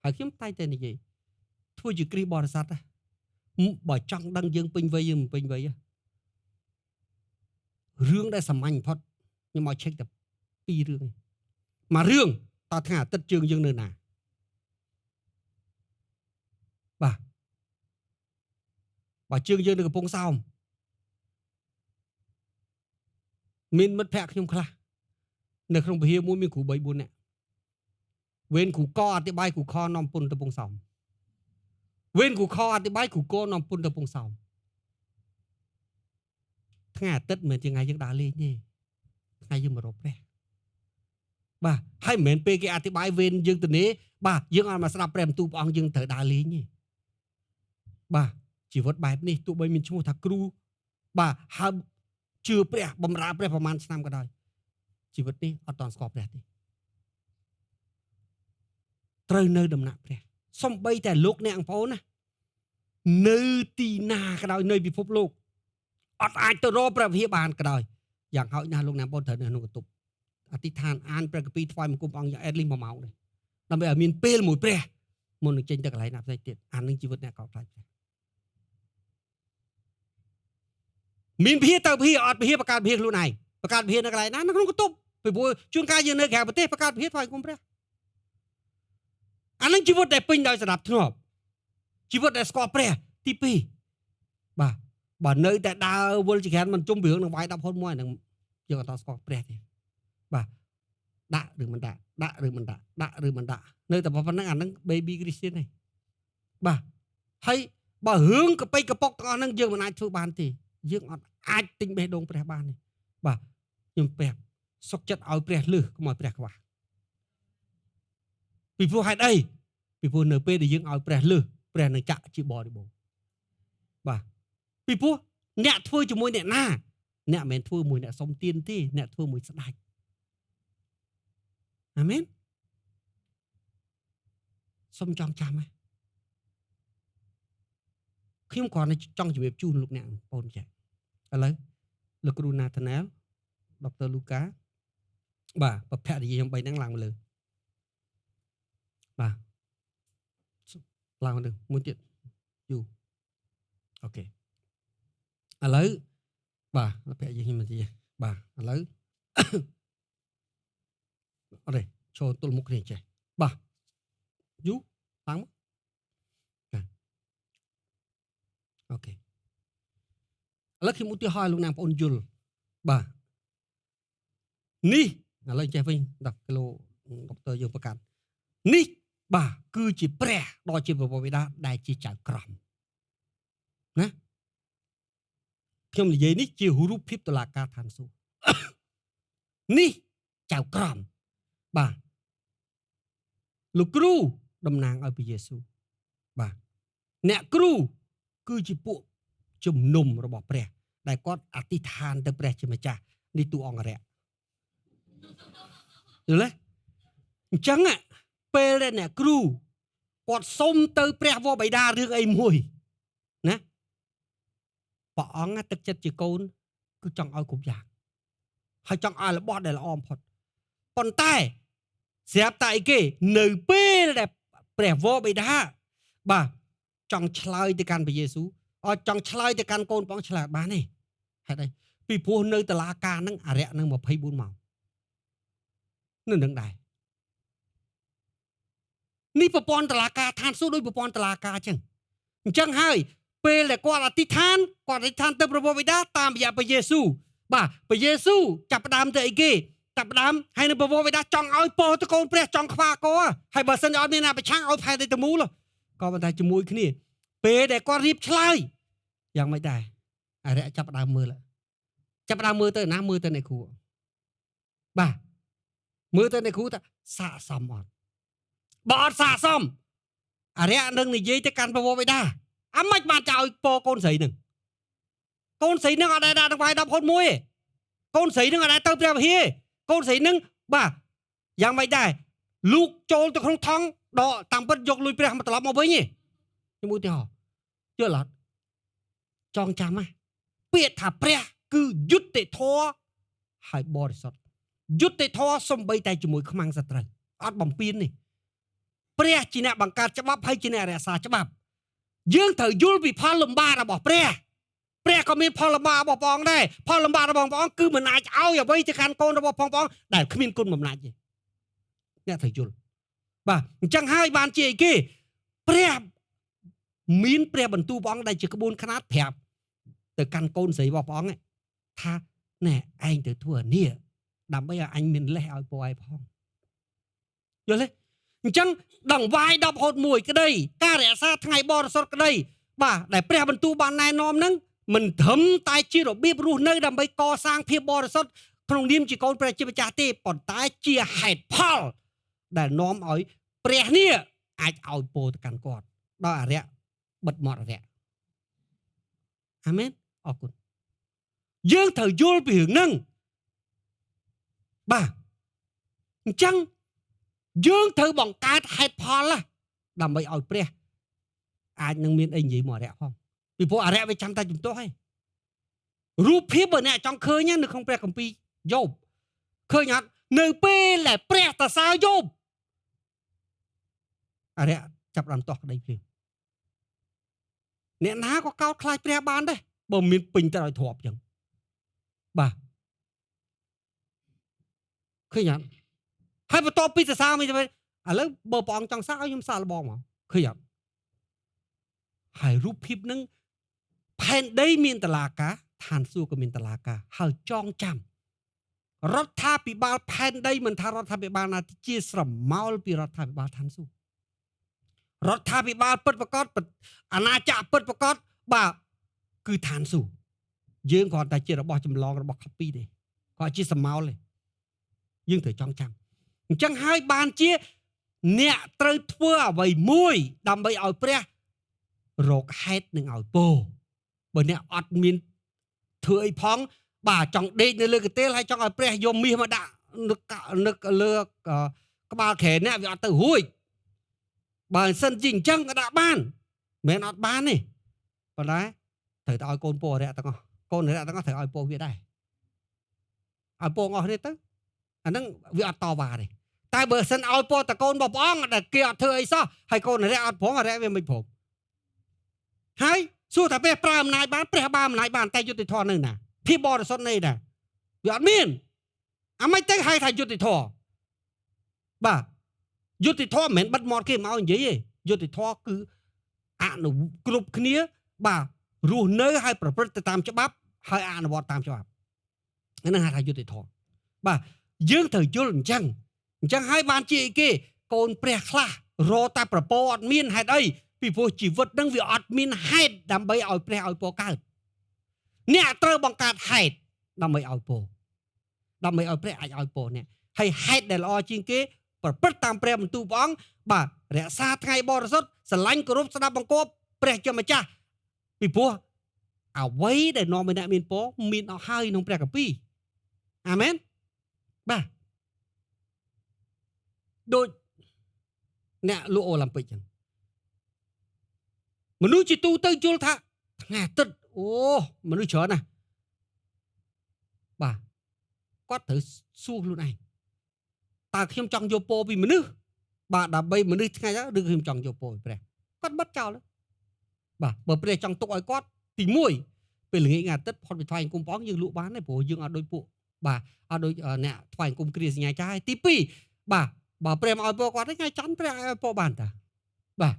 ហើយខ្ញុំតែងតែនិយាយធ្វើជាគ្រីស្ទបរិស័ទបើចង់ដឹងយើងពេញវ័យយើងមិនពេញវ័យរឿងដែលសាមញ្ញបំផុតខ្ញុំមកឆែកតែ2រឿងមួយរឿងតើថ្ងៃអាទិត្យជើងយើងនៅណាបាទបើជើងយើងនៅកំពង់សោមមានមិត្តភក្តិខ្ញុំខ្លះនៅក្នុងវិហារមួយមានគ្រូ3 4នាក់វេនគ្រូកអធិប្បាយគ្រូខនាំពុនទៅកំពង់សោមវេនគ្រូខអធិប្បាយគ្រូកនាំពុនទៅកំពង់សោមថ្ងៃអាទិត្យមិនមែនជាថ្ងៃយើងដើរលេងទេថ្ងៃយើងមករកព្រះបាទហើយមិនមែនពេលគេអធិប្បាយវេនយើងទៅនេះបាទយើងអត់មកស្ដាប់ព្រះបន្ទូលព្រះអង្គយើងត្រូវដើរលេងទេបាទជីវិតបែបនេះទោះបីមានឈ្មោះថាគ្រូបាទហើយជឿព្រះបម្រើព្រះប្រហែលឆ្នាំក៏ដោយជីវិតនេះអត់តន់ស្គាល់ព្រះទេត្រូវនៅដំណាក់ព្រះសំបីតែលោកអ្នកបងប្អូនណានៅទីណាក៏ដោយនៅពិភពលោក អត់អាចទៅរកព្រះវិហារបានក៏ដោយយ៉ាងហោចណាស់លោកអ្នកបងត្រូវនៅក្នុងបន្ទប់អធិដ្ឋានអានព្រះគម្ពីរថ្វាយបង្គំព្រះអង្គយ៉ាងអេតលី1 ម៉ោងដែរដើម្បីឲ្យមានពេលមួយព្រះមុននឹងចេញទៅកន្លែងណាផ្សេងទៀតអានឹងជីវិតអ្នកកោតខ្លាចព្រះមានវិហារទៅវិហារអត់វិហារបង្កើតវិហារខ្លួនឯងបង្កើតវិហារនៅកន្លែងណានៅក្នុងបន្ទប់ពីព្រោះជួនកាលយើងនៅក្រៅប្រទេសបង្កើតវិហារថ្វាយបង្គំព្រះអានឹងជីវិតដែលពេញដោយសណ្ដាប់ធ្នាប់ជីវិតដែលស្គាល់ព្រះទី2បាទបើនៅតែដើរវល់ជាច្រើនមិនជុំរឿងនឹងវាយ10ហូតមួយហ្នឹងយើងអត់តស្គាល់ព្រះទេបាទដាក់ឬមិនដាក់ដាក់ឬមិនដាក់ដាក់ឬមិនដាក់នៅតែប៉ុណ្្នឹងអាហ្នឹង baby Christian ទេបាទហើយបើរឿងកប៉ិកកប៉ុកទាំងអស់ហ្នឹងយើងមិនអាចធ្វើបានទេយើងអត់អាចទិញបេះដូងព្រះបានទេបាទខ្ញុំព្រះសុខចិត្តឲ្យព្រះលឺកុំឲ្យព្រះខ្វះពីព្រោះហេតុអីពីព្រោះនៅពេលដែលយើងឲ្យព្រះលឺព្រះនឹងចាក់ជាបរិបូរណ៍បាទពីព្រោះអ្នកធ្វើជាមួយអ្នកណាអ្នកមិនមែនធ្វើមួយអ្នកសុំទានទេអ្នកធ្វើមួយស្ដេចអាមែនសុំចង់ចាំខ្ញុំគ្រាន់តែចង់ជម្រាបជូនលោកអ្នកបងប្អូនចាឥឡូវលោកគ្រូណាថាណែលដុកទ័រលូកាបាទប្រភរិយាខ្ញុំ3ហ្នឹងឡើងមកលើបាទឡើងមកលើមួយទៀតយូអូខេឥឡូវបាទប្រភរិយាខ្ញុំមកទៀតបាទឥឡូវអត់ទេចូលទល់មុខគ្នាចេះបាទយូឡើងមកអូខេឥឡូវខ្ញុំឧទាហរណ៍លោកណាបងប្អូនយល់បាទនេះឥឡូវចេះវិញ10គីឡូដុកទ័រយើងប្រកាសនេះបាទគឺជាព្រះដ៏ជាព្រះបិតាដែលជាចៅក្រមណាខ្ញុំនិយាយនេះជារូបភាពតុលាការឋានសួគ៌នេះចៅក្រមបាទលោកគ្រូតំណាងឲ្យព្រះយេស៊ូវបាទអ្នកគ្រូគឺជាពួកជំនុំរបស់ព្រះដែលគាត់អធិដ្ឋានទៅព្រះជាម្ចាស់នេះទូអង្គរៈយល់ទេអញ្ចឹងពេលដែលអ្នកគ្រូគាត់សុំទៅព្រះវរបិតារឿងអីមួយណាព្រះអង្គទឹកចិត្តជាកូនគឺចង់ឲ្យគ្រប់យ៉ាងហើយចង់ឲ្យរបស់ដែលល្អបំផុតប៉ុន្តែស្រាប់តែអីគេនៅពេលដែលព្រះវរបិតាបាទចង់ឆ្លើយទៅកាន់ព្រះយេស៊ូវអត់ចង់ឆ្លើយទៅកាន់កូនព្រះអង្គឆ្លើយបានទេហេតុអីពីព្រោះនៅតុលាការហ្នឹងអរិយនឹង24ម៉ោងនៅនឹងដែរនេះប្រព័ន្ធតុលាការឋានសួគ៌ដូចប្រព័ន្ធតុលាការអញ្ចឹងហើយពេលដែលគាត់អធិដ្ឋានទៅព្រះវរបិតាតាមរយៈព្រះយេស៊ូវបាទព្រះយេស៊ូវចាប់ផ្ដើមទៅអីគេចាប់ផ្ដើមហើយនៅព្រះវរបិតាចង់ឲ្យពោទៅកូនព្រះចង់ខ្វាកហើយបើសិនជាអត់មានអ្នកប្រឆាំងឲ្យផែនទៅមូលក៏ប៉ុន្តែជាមួយគ្នាពេលដែលគាត់រៀបឆ្លើយយ៉ាងមិនដែរអរិយចាប់ផ្ដើមមើលទៅណាមើលទៅអ្នកគ្រូបាទមើលទៅអ្នកគ្រូថាស័កសមអត់បើអត់ស័កសមអរិយនឹងនិយាយទៅកាន់ព្រះវរបិតាអាមិនបានចោលពោកូនស្រីនឹងអត់ដែរដាក់ទៅវាយ10ហូត1ទេកូនស្រីនឹងអត់ដែរទៅព្រះវិហារកូនស្រីនឹងបាទយ៉ាងមិនដែរលូកចូលទៅក្នុងថង់ដកតាមពិតយកលុយព្រះមកត្រឡប់មកវិញទេខ្ញុំឧទាហរណ៍យល់អត់ចងចាំណាពាក្យថាព្រះគឺយុត្តិធម៌ហើយបរិសុទ្ធយុត្តិធម៌សំបីតែជាមួយខ្មាំងសត្រូវអត់បំពេញទេព្រះជាអ្នកបង្កើតច្បាប់ហើយជាអ្នករក្សាច្បាប់យើងត្រូវយល់ពីផលលំបាករបស់ព្រះក៏មានផលលំបាករបស់ព្រះអង្គដែរផលលំបាករបស់ព្រះអង្គគឺមិនអាចឲ្យអ្វីទៅកាន់កូនរបស់ព្រះអង្គដែលគ្មានគុណបំណាច់ទេអ្នកត្រូវយល់បាទអញ្ចឹងហើយបានជាអីគេព្រះមានព្រះបន្ទូលព្រះអង្គដែលជាក្បួនខ្នាតប្រាប់ទៅកាន់កូនស្រីរបស់ព្រះអង្គថាណែឯងទៅធ្វើអានេះដើម្បីឲ្យអញមានលេសឲ្យពរឲ្យផងយល់ទេអញ្ចឹងដង្វាយ10ហូត1ក្តីការរក្សាថ្ងៃបរិសុទ្ធក្តីបាទដែលព្រះបន្ទូលបានណែនាំហ្នឹងមិនត្រឹមតែជារបៀបរស់នៅដើម្បីកសាងភាពបរិសុទ្ធក្នុងនាមជាកូនព្រះជាម្ចាស់ទេប៉ុន្តែជាហេតុផលដែលនាំឲ្យព្រះនេះអាចឲ្យពរទៅកាន់គាត់ដោយអរិយបិទមាត់អរិយអាមែនអរគុណយើងត្រូវយល់ពីរឿងហ្នឹងបាទអញ្ចឹងយើងត្រូវបង្កើតហេតុផលដើម្បីឲ្យព្រះអាចនឹងមានអីនិយាយមកអរិយផងពីព្រោះអរិយវាចាំតែជំទាស់ឯង រូបភាពបើអ្នកចង់ឃើញនៅក្នុងព្រះគម្ពីរយ៉ូបឃើញអត់នៅពេលដែលព្រះតសើយ៉ូបអរិយចាប់ដើមតោះក្តីភ្លាមអ្នកណាក៏កោតខ្លាចព្រះបានដែរបើមានពេញទៅដោយទ្រព្យចឹងបាទឃើញអត់ហើយបន្ទាប់ពីសរសើរមិនទៅឥឡូវបើព្រះអង្គចង់សើឲ្យខ្ញុំសាកល្បងមកឃើញអត់ហើយរូបភាពនឹងផែនដីមានតឡាការឋានសួគ៌ក៏មានតឡាការហើយចងចាំរដ្ឋាភិបាលផែនដីមិនថារដ្ឋាភិបាលណាជាស្រមោលពីរដ្ឋាភិបាលឋានសួគ៌រដ្ឋាភិបាលពិតប្រាកដអាណាចក្រពិតប្រាកដបាទគឺឋានសួគ៌យើងគ្រាន់តែជារបស់ចម្លងរបស់ copy ទេគាត់ជាស្រមោលទេយើងត្រូវចងចាំអញ្ចឹងហើយបានជាអ្នកត្រូវធ្វើអ្វីមួយដើម្បីឲ្យព្រះរកហេតុនឹងឲ្យពោបើអ្នកអត់មានធ្វើអីផងបាទចង់ដេកនៅលើកន្ទេលហើយចង់ឲ្យព្រះយកមាសមកដាក់នឹកលើក្បាលខែអ្នកវាអត់ទៅរួចបើសិនជាអញ្ចឹងក៏ដាក់បានមិនអត់បានទេប៉ុន្តែត្រូវទៅឲ្យកូនពោអរិយទាំងអស់កូនអរិយទាំងអស់ត្រូវឲ្យពោវាដែរឲ្យពោអស់នេះទៅអាហ្នឹងវាអត់តវ៉ាទេតែបើសិនឲ្យពោតកូនរបស់ព្រះអង្គដែលគេអត់ធ្វើអីសោះហើយកូនអរិយអត់ព្រមអរិយវាមិនព្រមហើយសួរថាព្រះប្រើអំណាចបានព្រះបានអំណាចបានតែយុត្តិធម៌នៅណាភាពបរិសុទ្ធនៅណាវាអត់មានអាមិនទៅហៅថាយុត្តិធម៌បាទយុត្តិធម៌មិនមែនបិទមាត់គេមកនិយាយទេយុត្តិធម៌គឺអនុគ្រប់គ្នាបាទរស់នៅហើយប្រព្រឹត្តទៅតាមច្បាប់ហើយអនុវត្តតាមច្បាប់ហ្នឹងហៅថាយុត្តិធម៌បាទយើងត្រូវយល់អញ្ចឹងហើយបានជាអីគេកូនព្រះខ្លះរតែប្រពោអត់មានហេតុអីពីព្រោះជីវិតហ្នឹងវាអត់មានហេតុដើម្បីឲ្យព្រះឲ្យពរកើតអ្នកត្រូវបង្កើតហេតុដើម្បីឲ្យពរដើម្បីឲ្យព្រះអាចឲ្យពរអ្នកហើយហេតុដែលល្អជាងគេប្រព្រឹត្តតាមព្រះបន្ទូលព្រះអង្គបាទរក្សាថ្ងៃបរិសុទ្ធស្រឡាញ់គោរពស្ដាប់បង្គាប់ព្រះជាម្ចាស់ពីព្រោះអ្វីដែលនាំឲ្យអ្នកមានពរមានអស់ហើយក្នុងព្រះគម្ពីរអាមែនបាទដូចអ្នកលក់អូឡ িম্প ិកចឹងមនុស្សជាទូទៅយល់ថាថ្ងៃអាទិត្យអូមនុស្សច្រើនណាស់បាទគាត់ត្រូវសួរខ្លួនឯងតើខ្ញុំចង់យកពរពីមនុស្សបាទដើម្បីមនុស្សថ្ងៃហ្នឹងឬខ្ញុំចង់យកពរពីព្រះគាត់បិទចោលបាទបើព្រះចង់ទុកឲ្យគាត់ទី1ពេលល្ងាចថ្ងៃអាទិត្យផុតពីថ្វាយអង្គមព្រះអង្គយើងលក់បានទេព្រោះយើងអត់ដូចពួកបាទអត់ដូចអ្នកថ្វាយអង្គមគ្រាសញ្ញាចាស់ហើយទី2បាទបើព្រះមកឲ្យពរគាត់ថ្ងៃច័ន្ទព្រះឲ្យពរបានតាបាទ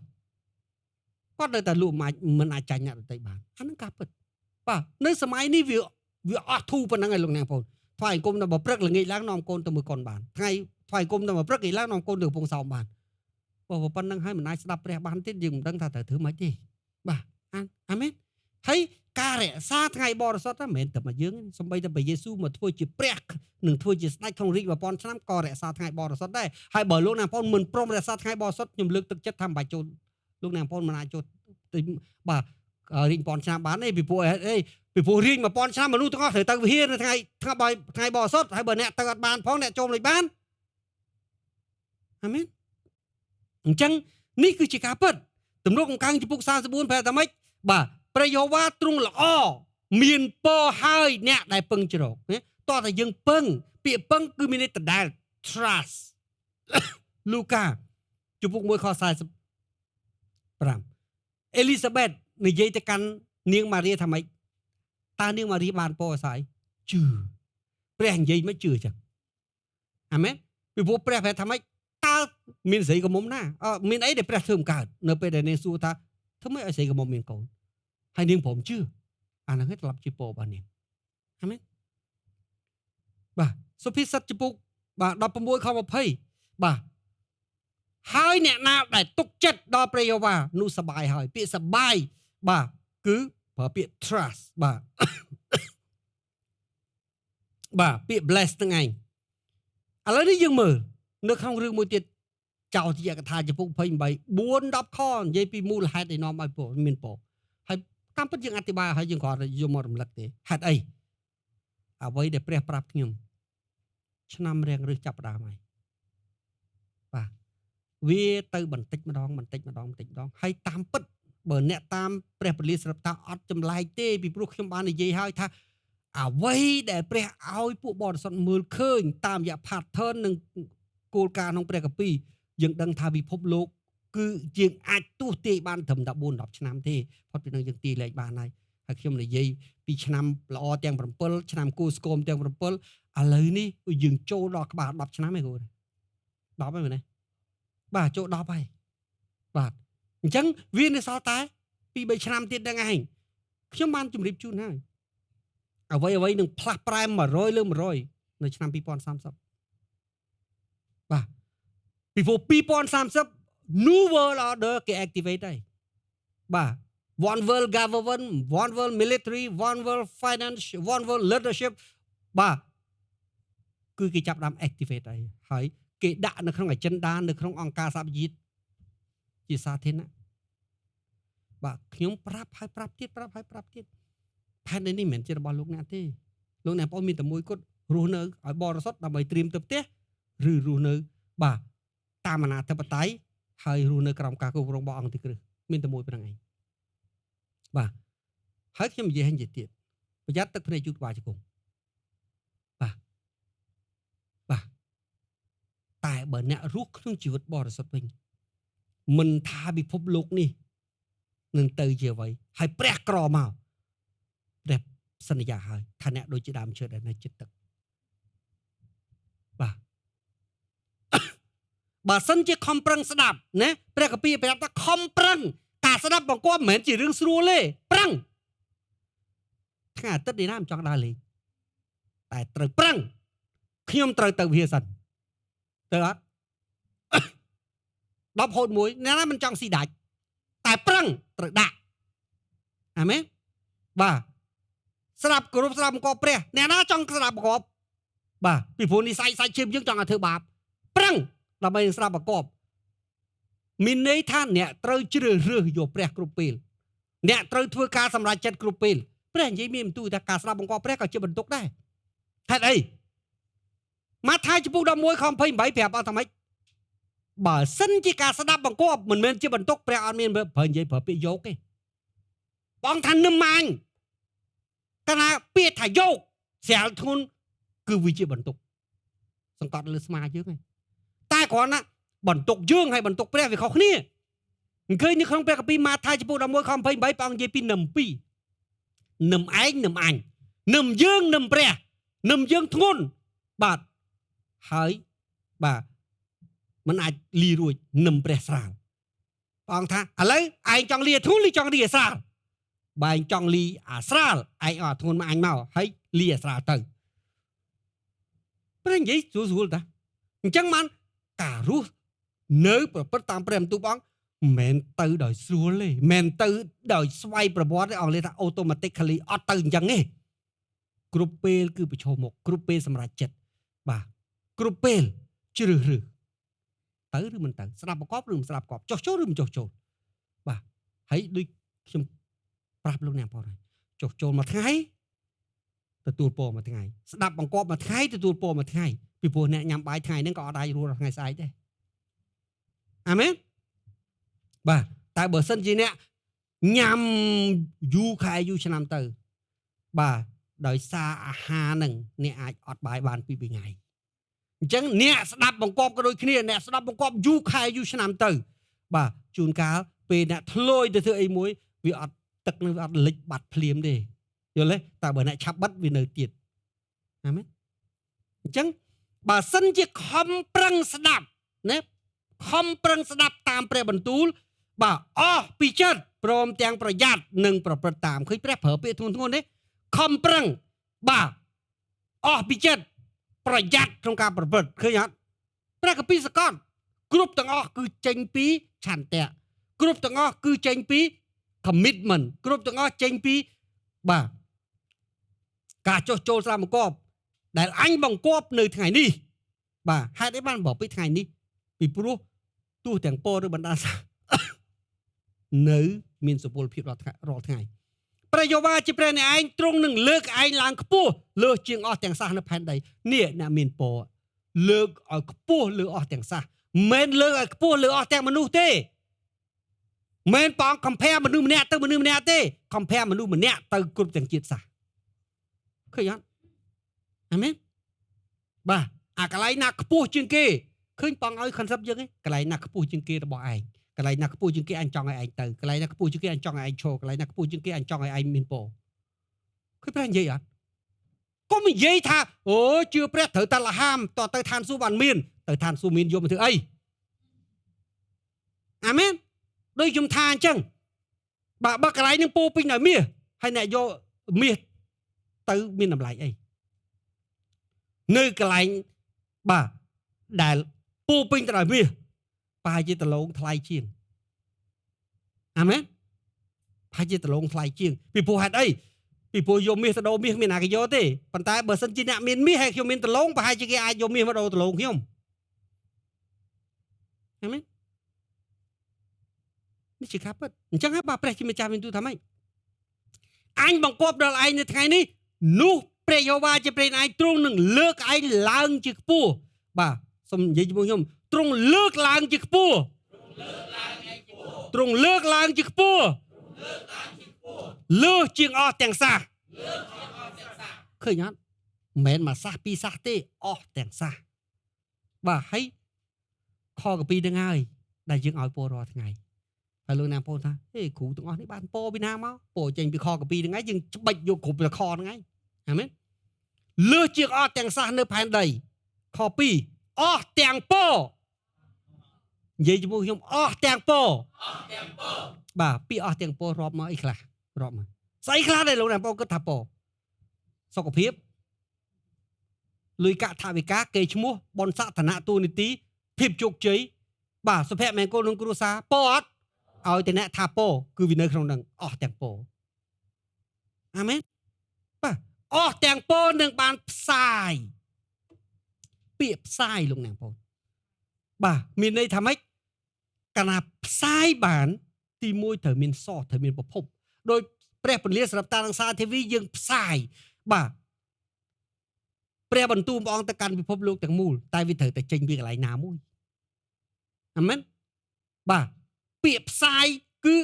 គាត់នៅតែលក់មិនអាចចាញ់អ្នកដទៃបានអាហ្នឹងការពិតបាទនៅសម័យនេះវាអត់ធូរប៉ុណ្ណឹងឯងលោកអ្នកបងប្អូនថ្វាយអង្គមដល់ព្រឹកល្ងាចឡើងនាំកូនទៅមើលកូនបានថ្ងៃថ្វាយអង្គមដល់ព្រឹកឡើងនាំកូនទៅកំពង់សោមបានបើប៉ុណ្ណឹងហើយមិនអាចស្ដាប់ព្រះបានទៀតយើងមិនដឹងថាត្រូវធ្វើម៉េចទេបាទអាមែនហើយការរក្សាថ្ងៃបរិសុទ្ធមិនមែនតែមកយើងសំបីតែព្រះយេស៊ូវមកធ្វើជាព្រះនឹងធ្វើជាស្ដេចក្នុងរាជ1000ឆ្នាំក៏រក្សាថ្ងៃបរិសុទ្ធដែរហើយបើលោកអ្នកបងប្អូនមិនព្រមរក្សាថ្ងៃបរិសុទ្ធខ្ញុំលើកទឹកចិត្តថាមិនបាច់ចូលលោកអ្នកបងប្អូនមិនអាចចូលបាទរាជ1000ឆ្នាំបានទេពីព្រោះរាជ1000ឆ្នាំមនុស្សទាំងអស់ត្រូវទៅវិហារនៅថ្ងៃបរិសុទ្ធហើយបើអ្នកទៅអត់បានផងអ្នកចូលមិនបានអាមែនអញ្ចឹងនេះគឺជាការពិតទំនុកកំកាំងចំពុក44ប្រែថាម៉េចបាទព្រះយេហូវ៉ាទ្រង់ល្អមានពរហើយអ្នកដែលពឹងជ្រកតោះតែយើងពឹងពាក្យពឹងគឺមានន័យដដែល trust លូកាចំពុក1ខ45អេលីសាបេតនិយាយទៅកាន់នាងម៉ារីថាម៉េចតើនាងម៉ារីបានពរអស្ចារ្យជឿព្រះនិយាយមិនជឿចឹងអាមែនពីព្រោះព្រះប្រាប់ថាម៉េចតើមានស្រីកមុំណាមានអីដែលព្រះធ្វើមិនកើតនៅពេលដែលនាងសួរថាធ្វើម៉េចឲ្យស្រីកមុំមានកូនហើយនាងព្រមជឿអាហ្នឹងឯងត្រឡប់ជាពររបស់នាងអាមែនបាទសុភាសិតចំពុកបាទ16ខ20បាទហើយអ្នកណាដែលទុកចិត្តដល់ព្រះយេហូវ៉ានោះសប្បាយហើយពាក្យសប្បាយបាទគឺប្រើពាក្យ trust បាទបាទពាក្យ bless ហ្នឹងឯងឥឡូវនេះយើងមើលនៅក្នុងរឿងមួយទៀតចោទជាកថាចំពុក28 4-10ខនិយាយពីមូលហេតុដែលនាំឲ្យពរមានពរហើយតាមពិតយើងអធិប្បាយឲ្យយើងគ្រាន់តែយកមករំលឹកទេហេតុអីអ្វីដែលព្រះប្រាប់ខ្ញុំឆ្នាំរៀងរឹសចាប់ផ្ដើមហើយបាទវាទៅបន្តិចម្ដងហើយតាមពិតបើអ្នកតាមព្រះពលីស្រាប់ថាអត់ចម្លែកទេពីព្រោះខ្ញុំបាននិយាយហើយថា អ្វីដែលព្រះឲ្យពួកបរិសុទ្ធមើលឃើញតាមរយៈ pattern និងគោលការណ៍ក្នុងព្រះគម្ពីរយើងដឹងថាពិភពលោកគឺយើងអាចទស្សន៍ទាយបានត្រឹមតែ4 10ឆ្នាំទេផុតពីនឹងយើងទាយលេខបានហើយខ្ញុំនិយាយពីឆ្នាំល្អទាំង7ឆ្នាំគូស្គមទាំង7ឥឡូវនេះយើងចូលដល់ក្បាល10ឆ្នាំឯងគ្រូ10ហើយមែនទេបាទចូល10ហើយបាទអញ្ចឹងវានៅសល់តែ2 3ឆ្នាំទៀតហ្នឹងឯងខ្ញុំបានជម្រាបជូនហើយអ្វីនឹងផ្លាស់ប្រែ100 លើ100នៅឆ្នាំ2030បាទពីព្រោះ2030 New World Order គេ activate ហើយបាទ One World Government One World Military One World Finance One World Leadership បាទគឺគេចាប់ផ្ដើម activate ហើយគេដាក់នៅក្នុង agenda នៅក្នុងអង្គការសហប្រជាជាតិជាសាធារណៈបាទខ្ញុំប្រាប់ទៀតផែននេះមិនមែនជារបស់លោកអ្នកទេលោកអ្នកបងមានតែមួយគត់រស់នៅឲ្យបរិសុទ្ធដើម្បីត្រៀមទៅផ្ទះឬរស់នៅបាទតាមអនាធិបតេយ្យហើយរស់នៅក្រោមការគ្រប់គ្រងរបស់អង្គទីគ្រឹះមានតែមួយប៉ុណ្្នឹងឯងបាទហើយខ្ញុំនិយាយឲ្យទៀតប្រយ័ត្នទឹកភ្នែកជូតក្បាលជង្គង់បាទតែបើអ្នករស់ក្នុងជីវិតបរិសុទ្ធវិញមិនថាពិភពលោកនេះនឹងទៅជាអ្វីហើយព្រះក្រមកព្រះសន្យាហើយថាអ្នកដូចជាដើមឈើដែលនៅជិតទឹកបាទបើសិនជាខំប្រឹងស្ដាប់ណាព្រះគម្ពីរប្រាប់ថាខំប្រឹងការស្ដាប់បង្គាប់មិនមែនជារឿងស្រួលទេប្រឹងថ្ងៃអាទិត្យនេះណាមិនចង់ដើរលេងតែត្រូវប្រឹងខ្ញុំត្រូវទៅវិហារសិនទៅអត់10ហូត1អ្នកណាមិនចង់ស៊ីដាច់តែប្រឹងត្រូវដាក់អាមែនបាទស្ដាប់គោរពស្ដាប់បង្គាប់ព្រះអ្នកណាចង់ស្ដាប់បង្គាប់បាទពីព្រោះនិស័យសាច់ឈាមយើងចង់ឲ្យធ្វើបាបប្រឹងដើម្បីស្ដាប់បង្គាប់មានន័យថាអ្នកត្រូវជ្រើសរើសយកព្រះគ្រប់ពេលអ្នកត្រូវធ្វើការសម្រេចចិត្តគ្រប់ពេលព្រះនិយាយមានបន្ទូលថាការស្ដាប់បង្គាប់ព្រះក៏ជាបន្ទុកដែរហេតុអីម៉ាថាយចំពុក11ខ28ប្រាប់អត់ថាម៉េចបើសិនជាការស្ដាប់បង្គាប់មិនមែនជាបន្ទុកព្រះអត់មានប្រើនិយាយប្រើពាក្យយកទេបងថានឹមម៉ាញកាលណាពាក្យថាយកស្រាលធ្ងន់គឺវាជាបន្ទុកសង្កត់លើស្មាយើងឯងតែគ្រាន់ណាបន្ទុកយើងហើយបន្ទុកព្រះវាខុសគ្នាឃើញនៅក្នុងព្រះគម្ពីរម៉ាថាយចំពុក11ខ28ព្រះអង្គនិយាយពីនឹម2នឹមឯងនឹមអញនឹមយើងនឹមព្រះនឹមយើងធ្ងន់បាទហើយបាទมันអាចលីរួចនឹមព្រះស្រាលព្រះអង្គថាឥឡូវឯងចង់លីធ្ងន់ឬចង់លីអាស្រាលបើឯងចង់លីអាស្រាលឯងអត់ធ្ងន់មកអញមកហើយលីអាស្រាលទៅព្រះនិយាយស្រួលតាអញ្ចឹងបានការរស់នៅប្រព្រឹត្តតាមព្រះបន្ទូលព្រះអង្គមិនមែនទៅដោយស្រួលទេមិនមែនទៅដោយស្វ័យប្រវត្តិទេអង់គ្លេសថា automatically អត់ទៅអញ្ចឹងទេគ្រប់ពេលគឺប្រឈមមុខគ្រប់ពេលសម្រេចចិត្តបាទគ្រប់ពេលជ្រើសរើសទៅឬមិនទៅស្ដាប់បង្គាប់ឬមិនស្ដាប់បង្គាប់ចុះចូលឬមិនចុះចូលបាទហើយដូចខ្ញុំប្រាប់លោកអ្នកបងហើយចុះចូលមួយថ្ងៃទទួលពរមួយថ្ងៃស្ដាប់បង្គាប់មួយថ្ងៃទទួលពរមួយថ្ងៃពីព្រោះអ្នកញ៉ាំបាយថ្ងៃហ្នឹងក៏អត់អាចរស់ដល់ថ្ងៃស្អែកដែរអាមែនបាទតែបើសិនជាអ្នកញ៉ាំយូរខែយូរឆ្នាំទៅបាទដោយសារអាហារហ្នឹងអ្នកអាចអត់បាយបាន2 3ថ្ងៃអញ្ចឹងអ្នកស្ដាប់បង្គាប់ក៏ដូចគ្នាអ្នកស្ដាប់បង្គាប់យូរខែយូរឆ្នាំទៅបាទជួនកាលពេលអ្នកធ្លោយទៅធ្វើអីមួយវាអត់ទឹកនឹងវាអត់លិចបាត់ភ្លាមទេយល់ទេតែបើអ្នកឆាប់បិទវានៅទៀតអាមែនអញ្ចឹងបើសិនជាខំប្រឹងស្ដាប់ណាខំប្រឹងស្ដាប់តាមព្រះបន្ទូលបាទអស់ពីចិត្តព្រមទាំងប្រយ័ត្ននិងប្រព្រឹត្តតាមឃើញព្រះប្រើពាក្យធ្ងន់ៗទេខំប្រឹងបាទអស់ពីចិត្តប្រយ័ត្នក្នុងការប្រព្រឹត្តឃើញអត់ព្រះគម្ពីរសកលគ្រប់ទាំងអស់គឺចេញពីឆន្ទៈគ្រប់ទាំងអស់គឺចេញពី commitment គ្រប់ទាំងអស់ចេញពីបាទការចុះចូលស្ដាប់បង្គាប់ដែលអញបង្គាប់នៅថ្ងៃនេះបាទហេតុអីបានบอกពីថ្ងៃនេះពីព្រោះទោះទាំងពោឬបណ្ដាសានៅមានសុពលភាពរាល់ថ្ងៃព្រះយេហូវ៉ាជាព្រះអ្នកឯងទ្រង់នឹងលើកឯងឡើងខ្ពស់លើសជាងអស់ទាំងសះនៅផែនដីនេះអ្នកមានពរលើកឲ្យខ្ពស់លើអស់ទាំងសះមិនលើកឲ្យខ្ពស់លើអស់ទាំងមនុស្សទេមិនបង compare មនុស្សម្នាក់ទៅមនុស្សម្នាក់ទេ compare មនុស្សម្នាក់ទៅគ្រប់ទាំងជាតិសាសន៍ ឃើញអត់អាមែនបាទអាកន្លែងណាខ្ពស់ជាងគេឃើញបងឲ្យ concept យើងឯងកន្លែងណាខ្ពស់ជាងគេរបស់ឯងកន្លែងណាខ្ពស់ជាងគេអញចង់ឲ្យឯងទៅកន្លែងណាខ្ពស់ជាងគេអញចង់ឲ្យឯងឈរកន្លែងណាខ្ពស់ជាងគេអញចង់ឲ្យឯងមានពរឃើញព្រះនិយាយអត់កុំនិយាយថាអូជឿព្រះត្រូវតែលហាមតទៅឋានសួគ៌បានមានទៅឋានសួគ៌មានយកមកធ្វើអីអាមែនដូចខ្ញុំថាអញ្ចឹងបើកន្លែងនឹងពោពេញដោយមាសហើយអ្នកយកមាសទៅមានតម្លៃអីនៅកន្លែងបាទដែលពោពេញទៅដោយមាសប្រហែលជាដលងថ្លៃជាងអាមែនប្រហែលជាដលងថ្លៃជាងពីព្រោះហេតុអីពីព្រោះយកមាសទៅដូរមាសមានណាគេយកទេប៉ុន្តែបើសិនជាអ្នកមានមាសហើយខ្ញុំមានដលងប្រហែលជាគេអាចយកមាសមកដូរដលងខ្ញុំអាមែននេះជាការពិតអញ្ចឹងហើយបាទព្រះជាម្ចាស់មានទូលថាម៉េចអញបង្គាប់ដល់ឯងនៅថ្ងៃនេះនោះព្រះយេហូវ៉ាជាព្រះឯងទ្រង់នឹងលើកឯងឡើងជាខ្ពស់បាទសូមនិយាយជាមួយខ្ញុំទ្រង់លើកឡើងជាខ្ពស់ទ្រង់លើកឡើងជាខ្ពស់លើសជាងអស់ទាំងសះឃើញអត់មិនមែនមួយសះពីរសះទេអស់ទាំងសះបាទហើយខកពីនឹងហើយដែលយើងឲ្យពររាល់ថ្ងៃហើយលោកណាបងថាហេគ្រូទាំងអស់នេះបានពរពីណាមកពរចេញពីខកពីហ្នឹងហើយយើងច្បិចយកគ្រប់ខហ្នឹងហើយអាមែនលើសជាងអស់ទាំងសះនៅផែនដីខ2អស់ទាំងពរនិយាយជាមួយខ្ញុំអស់ទាំងពរបាទពីអស់ទាំងពររាប់មកអីខ្លះរាប់មកស្អីខ្លះដែរលោកណាបងគិតថាពរសុខភាពលុយកាក់ថវិកាកេរ្តិ៍ឈ្មោះបនស័ក្តិឋានៈទូនីតិភាពជោគជ័យបាទសុភមង្គលក្នុងគ្រួសារពរអត់ឲ្យតែអ្នកថាពរគឺវានៅក្នុងនឹងអស់ទាំងពរអាមែនបាទអស់ទាំងពរនឹងបានផ្សាយពាក្យផ្សាយលោកណាបងបាទមានន័យថាម៉េចកាលណាផ្សាយបានទី1ត្រូវមានសោះត្រូវមានប្រភពដោយព្រះពន្លាសម្រាប់តារាងសាធីវីយើងផ្សាយបាទព្រះបន្ទូលព្រះអង្គទៅកាន់ពិភពលោកទាំងមូលតែវាត្រូវតែចេញពីកន្លែងណាមួយអាមែនបាទពាក្យផ្សាយគឺ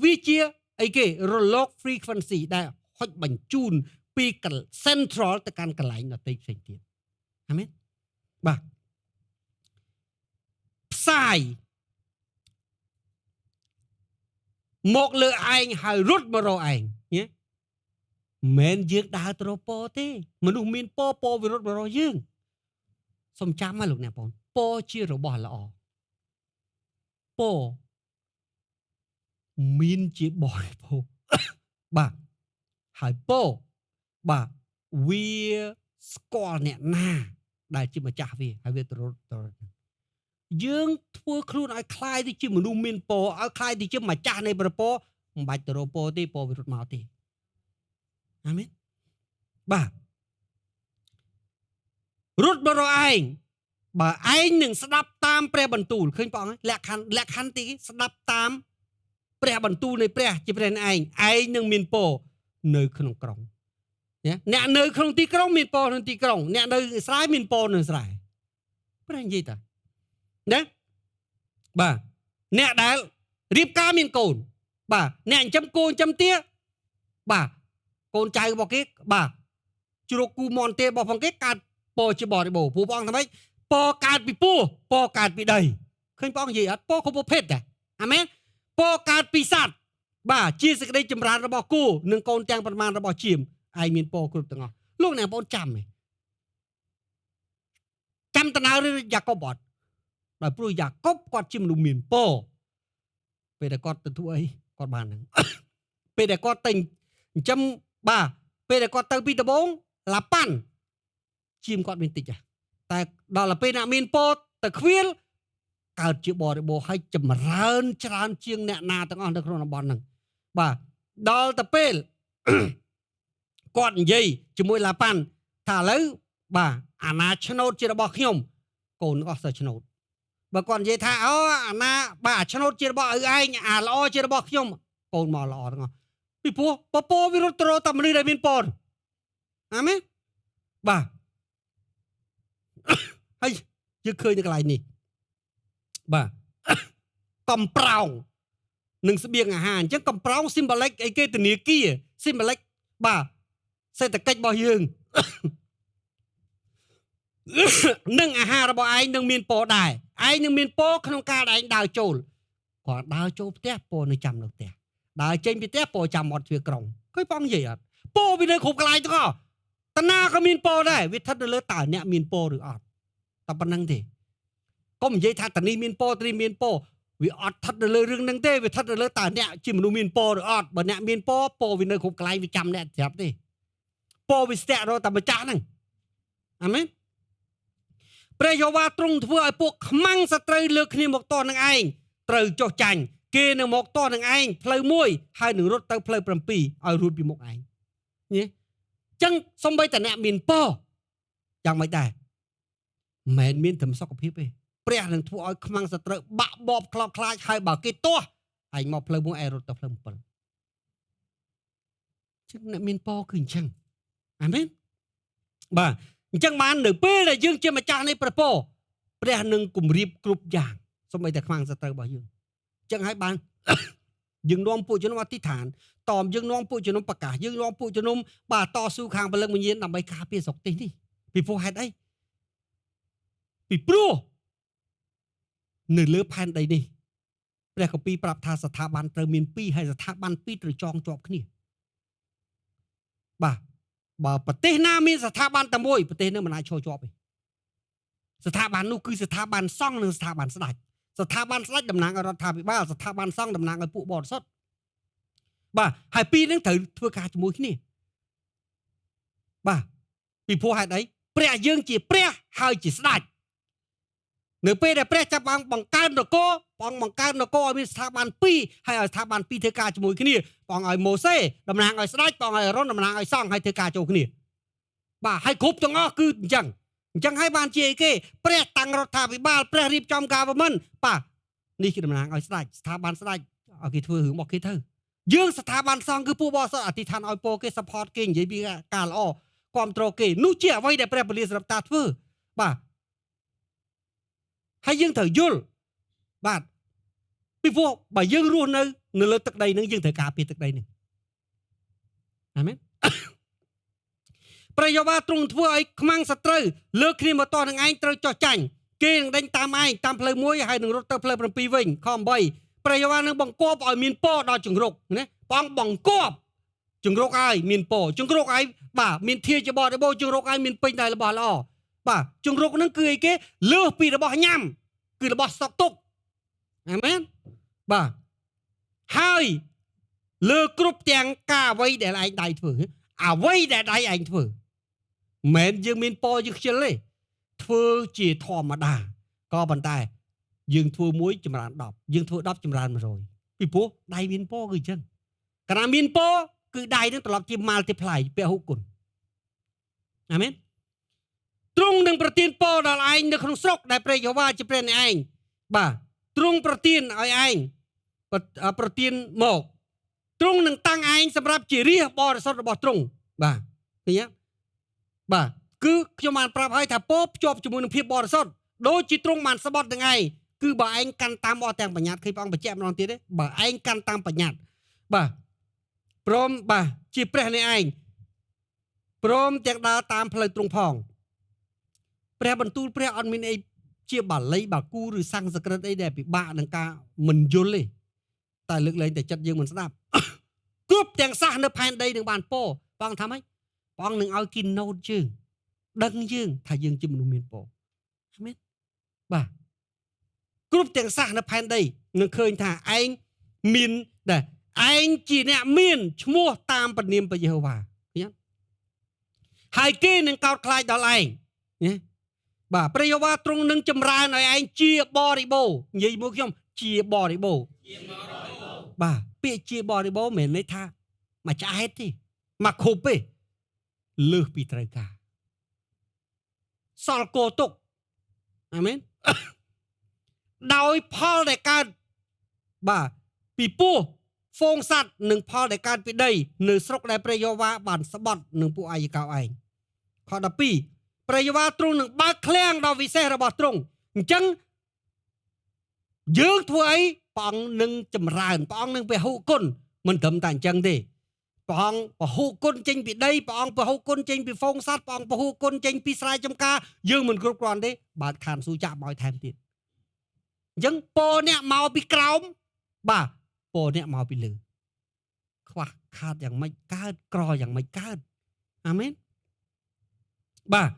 វាជាអីគេរលក frequency ដែលហុចបញ្ជូនពី central ទៅកាន់កន្លែងដទៃផ្សេងទៀតអាមែនបាទផ្សាយមកលើឯងហើយរត់មករកឯងញ៉េមិនយើងដើរទៅរកពរទេមនុស្សមានពរវារត់មករកយើងសូមចាំមកលោកអ្នកបងពរជារបស់ល្អពរមានជាបរិភោគបាទហើយពរបាទវាស្គាល់អ្នកណាដែលជាម្ចាស់វាហើយវាទៅរត់យើងធ្វើខ្លួនឲ្យคล้ายទៅជាមនុស្សមានពរឲ្យคล้ายទៅជាម្ចាស់នៃប្រពរមិនបាច់ទៅរកពរទេពរវារត់មកទេអាមែនបាទរត់មករកឯងបើឯងនឹងស្ដាប់តាមព្រះបន្ទូលឃើញព្រះអង្គលក្ខខណ្ឌទីស្ដាប់តាមព្រះបន្ទូលនៃព្រះជាព្រះឯងនឹងមានពរនៅក្នុងក្រុងអ្នកនៅក្នុងទីក្រុងមានពរក្នុងទីក្រុងអ្នកនៅស្រែមានពរនៅស្រែព្រះនិយាយតាណាបាទអ្នកដែលរៀបការមានកូនបាទអ្នកចិញ្ចឹមកូនចិញ្ចឹមទាបាទកូនចៅរបស់គេបាទជ្រកគូមន់ទេរបស់ផងគេកើតពរជាបរិបូរព្រោះព្រះអង្គថាម៉េចពរកើតពីពោះពរកើតពីដីឃើញព្រះអង្គនិយាយអត់ពរគ្រប់ប្រភេទដែរអាមែនពរកើតពីសត្វបាទជាសេចក្តីចម្រើនរបស់គូនិងកូនទាំងប្រមាណរបស់ជាមឯងមានពរគ្រប់ទាំងអស់លោកអ្នកបងចាំតំណើឬយ៉ាកុបអត់ដោយព្រោះយ៉ាកុបគាត់ជាមនុស្សមានពរពេលដែលគាត់ទៅធ្វើអីគាត់បានហ្នឹងពេលដែលគាត់ទៅចិញ្ចឹមបាទពេលដែលគាត់ទៅពីដំបងឡាប៉ាន់ជាមគាត់មានតិចតែដល់ពេលអ្នកមានពរទៅខ្វៀលកើតជាបរិបូរឲ្យចម្រើនច្រើនជាងអ្នកណាទាំងអស់នៅក្នុងតំបន់ហ្នឹងបាទដល់ទៅពេលគាត់និយាយជាមួយឡាប៉ាន់ថាឥឡូវបាទអាណាឆ្នោតជារបស់ខ្ញុំកូនអស់ទៅឆ្នោតបើគាត់និយាយថាអូអាណាបាទឆ្នោតជារបស់ឪឯងអាល្អជារបស់ខ្ញុំកូនមកល្អទាំងអស់ពីព្រោះពពវិរុទ្ធរតមនុស្សដែលមានពរអាមែនបាទហើយយើងឃើញនៅកន្លែងនេះបាទកំប្រោងនឹងស្បៀងអាហារអញ្ចឹងកំប្រោង symbolic អីគេធនាគារ symbolic បាទសេដ្ឋកិច្ចរបស់យើង នឹងអាហាររបស់ឯងនឹងមានពរដែរឯងនឹងមានពរក្នុងការដែលឯងដើរចូលគាត់ដើរចូលផ្ទះពរនៅចាំនៅផ្ទះដើរចេញពីផ្ទះពរចាំអត់ទ្វារក្រុងឃើញបងនិយាយអត់ពរវានៅគ្រប់កន្លែងទាំងអស់តាណាក៏មានពរដែរវាស្ថិតនៅលើតើអ្នកមានពរឬអត់តែប៉ុណ្្នឹងទេកុំនិយាយថាតានេះមានពរតានេះមានពរវាអត់ស្ថិតនៅលើរឿងហ្នឹងទេវាស្ថិតនៅលើតើអ្នកជាមនុស្សមានពរឬអត់បើអ្នកមានពរវានៅគ្រប់កន្លែងវាចាំអ្នកស្រាប់ទេពរវាស្ទាក់រកតែម្ចាស់ហ្នឹងអាមែនព្រះយេហូវ៉ាទ្រង់ធ្វើឲ្យពួកខ្មាំងសត្រូវលើគ្នាមកតនឹងឯងត្រូវចុះចាញ់គេនឹងមកតនឹងឯងផ្លូវមួយហើយនឹងរត់ទៅផ្លូវ7ឲ្យរួចពីមុខឯងញ៉េអញ្ចឹងសំបីតអ្នកមានពរយ៉ាងម៉េចដែរមិនមានត្រឹមសុខភាពទេព្រះនឹងធ្វើឲ្យខ្មាំងសត្រូវបាក់បបខ្លោចខ្លាចហើយបើគេទាស់ឯងមកផ្លូវមួយឯងរត់ទៅផ្លូវ7អញ្ចឹងអ្នកមានពរគឺអញ្ចឹងអាមែនបាទអញ្ចឹងបាននៅពេលដែលយើងជាម្ចាស់នៃព្រះនឹងគម្រាបគ្រប់យ៉ាងសូម្បីតែខ្មាំងសត្រូវរបស់យើងអញ្ចឹងហើយបាន យើងនាំពួកជំនុំអធិដ្ឋានតមយើងនាំពួកជំនុំប្រកាសយើងនាំពួកជំនុំបាទតស៊ូខាងពលឹងវិញ្ញាណដើម្បីការពារស្រុកទេសនេះពីព្រោះហេតុអីពីព្រោះនៅលើផែនដីនេះព្រះគម្ពីរប្រាប់ថាស្ថាប័នត្រូវមាន2ហើយស្ថាប័ន2ត្រូវចងជាប់គ្នាបាទបើប្រទេសណាមានស្ថាប័នតែមួយប្រទេសនឹងមិនអាចឈរជាប់ទេស្ថាប័ននោះគឺស្ថាប័នសង្ឃនិងស្ថាប័នស្ដេចស្ថាប័នស្ដេចតំណាងឲ្យរដ្ឋាភិបាលស្ថាប័នសង្ឃតំណាងឲ្យពួកបរិសុទ្ធបាទហើយពីរនឹងត្រូវធ្វើការជាមួយគ្នាបាទពីព្រោះហេតុអីព្រះយើងជាព្រះហើយជាស្ដេចនៅពេលដែលព្រះចាប់បង្កើននគរព្រះបង្កើននគរឲ្យមានស្ថាប័ន2ហើយឲ្យស្ថាប័ន2ធ្វើការជាមួយគ្នាព្រះឲ្យម៉ូសេតំណាងឲ្យស្ដេចព្រះឲ្យអារ៉ុនតំណាងឲ្យសង្ឃហើយធ្វើការចូលគ្នាបាទហើយគ្រប់ទាំងអស់គឺអញ្ចឹងហើយបានជាអីគេព្រះតាំងរដ្ឋាភិបាលព្រះរៀបចំ government បាទនេះគឺតំណាងឲ្យស្ដេចស្ថាប័នស្ដេចឲ្យគេធ្វើរឿងរបស់គេទៅយើងស្ថាប័នសង្ឃគឺពួកបរិសុទ្ធអធិដ្ឋានឲ្យពរគេ support គេនិយាយពីការល្អគ្រប់គ្រងគេនោះជាអ្វីដែលព្រះពលិសរាប់តាធ្វើបាទហើយយើងត្រូវយល់បាទពីព្រោះបើយើងរស់នៅលើទឹកដីនឹងយើងត្រូវការពារទឹកដីនឹងអាមែនព្រះយេហូវ៉ាទ្រង់ធ្វើឲ្យខ្មាំងសត្រូវលើកគ្នាមកតនឹងឯងត្រូវចោះចាញ់គេនឹងដេញតាមឯងតាមផ្លូវមួយហើយនឹងរត់ទៅផ្លូវ7វិញខ8ព្រះយេហូវ៉ានឹងបង្គាប់ឲ្យមានពរដល់ជង្រុកណាព្រះអង្គបង្គាប់ជង្រុកឲ្យមានពរជង្រុកឲ្យបាទមានធាជាបរិបូរជង្រុកឲ្យមានពេញដោយរបស់ល្អបាទជង្រុកនឹងគឺអីគេលើសពីរបស់ញ៉ាំគឺរបស់ស្តុកទុកអាមែនបាទហើយលើគ្រប់ទាំងការអ្វីដែលឯងដៃធ្វើអ្វីដែលដៃឯងធ្វើមិនយើងមានពរយើងខ្ជិលទេធ្វើជាធម្មតាក៏ប៉ុន្តែយើងធ្វើ1ចម្រើន10យើងធ្វើ10ចម្រើន100ពីព្រោះដៃមានពរគឺអញ្ចឹងកាលណាមានពរគឺដៃនឹងត្រឡប់ជា multiply ពហុគុណអាមែនទ្រង់នឹងប្រទានពរដល់ឯងនៅក្នុងស្រុកដែលព្រះយេហូវ៉ាជាព្រះនៃឯងបាទទ្រង់ប្រទានឲ្យឯងប្រទានមកទ្រង់នឹងតាំងឯងសម្រាប់ជារាជបរិសុទ្ធរបស់ទ្រង់បាទឃើញទេបាទគឺខ្ញុំបានប្រាប់ឲ្យថាពរភ្ជាប់ជាមួយនឹងភាពបរិសុទ្ធដូចជាទ្រង់បានស្បត់នឹងឯងគឺបើឯងកាន់តាមអស់ទាំងបញ្ញត្តិឃើញព្រះអង្គបញ្ជាក់ម្ដងទៀតទេបើឯងកាន់តាមបញ្ញត្តិបាទព្រមបាទជាព្រះនៃឯងព្រមទាំងដើរតាមផ្លូវទ្រង់ផងព្រះបន្ទូលព្រះអត់មានអីជាបាលីបាគូឬសំស្ក្រឹតអីដែលពិបាកនឹងការមិនយល់ទេតែលើកលែងតែចិត្តយើងមិនស្ដាប់គ្រប់ទាំងសាសនៅផែនដីនឹងបានពរព្រះអង្គថាម៉េចព្រះអង្គនឹងឲ្យគីណូតយើងដឹងយើងថាយើងជាមនុស្សមានពរអាមែនបាទគ្រប់ទាំងសាសនៅផែនដីនឹងឃើញថាឯងមានដែរឯងជាអ្នកមានឈ្មោះតាមព្រះនាមព្រះយេហូវ៉ាឃើញហើយគេនឹងកោតខ្លាចដល់ឯងណាបាទព្រះយេហូវ៉ាទ្រង់នឹងចម្រើនឲ្យឯងជាបរិបូរនិយាយមកខ្ញុំជាបរិបូរបាទពាក្យជាបរិបូរមិនមែនន័យថាមកឆ្អែតទេមកខុបទេលើសពីត្រូវការសល់គោទុកអាមែនដោយផលដែលកើតបាទពីពស់ហ្វូងសัตว์និងផលដែលកើតពីដីនៅស្រុកដែលព្រះយេហូវ៉ាបានស្បត់នឹងពួកអាយកោឯងខ12ព្រះយេហូវ៉ាទ្រង់នឹងបើកឃ្លាំងដ៏វិសេសរបស់ទ្រង់អញ្ចឹងយើងធ្វើអីព្រះអង្គនឹងចម្រើនព្រះអង្គនឹងពហុគុណមិនត្រឹមតែអញ្ចឹងទេ ព្រះអង្គពហុគុណចេញពីដីព្រះអង្គពហុគុណចេញពីហ្វូងសត្វព្រះអង្គពហុគុណចេញពីស្រែចម្ការយើងមិនគ្រប់គ្រាន់ទេបើកឋានសួគ៌ចាក់មកឲ្យថែមទៀតអញ្ចឹងពរអ្នកមកពីក្រោមបាទពរអ្នកមកពីលើខ្វះខាតយ៉ាងម៉េចកើតក្រយ៉ាងម៉េចកើតអាមែនបាទ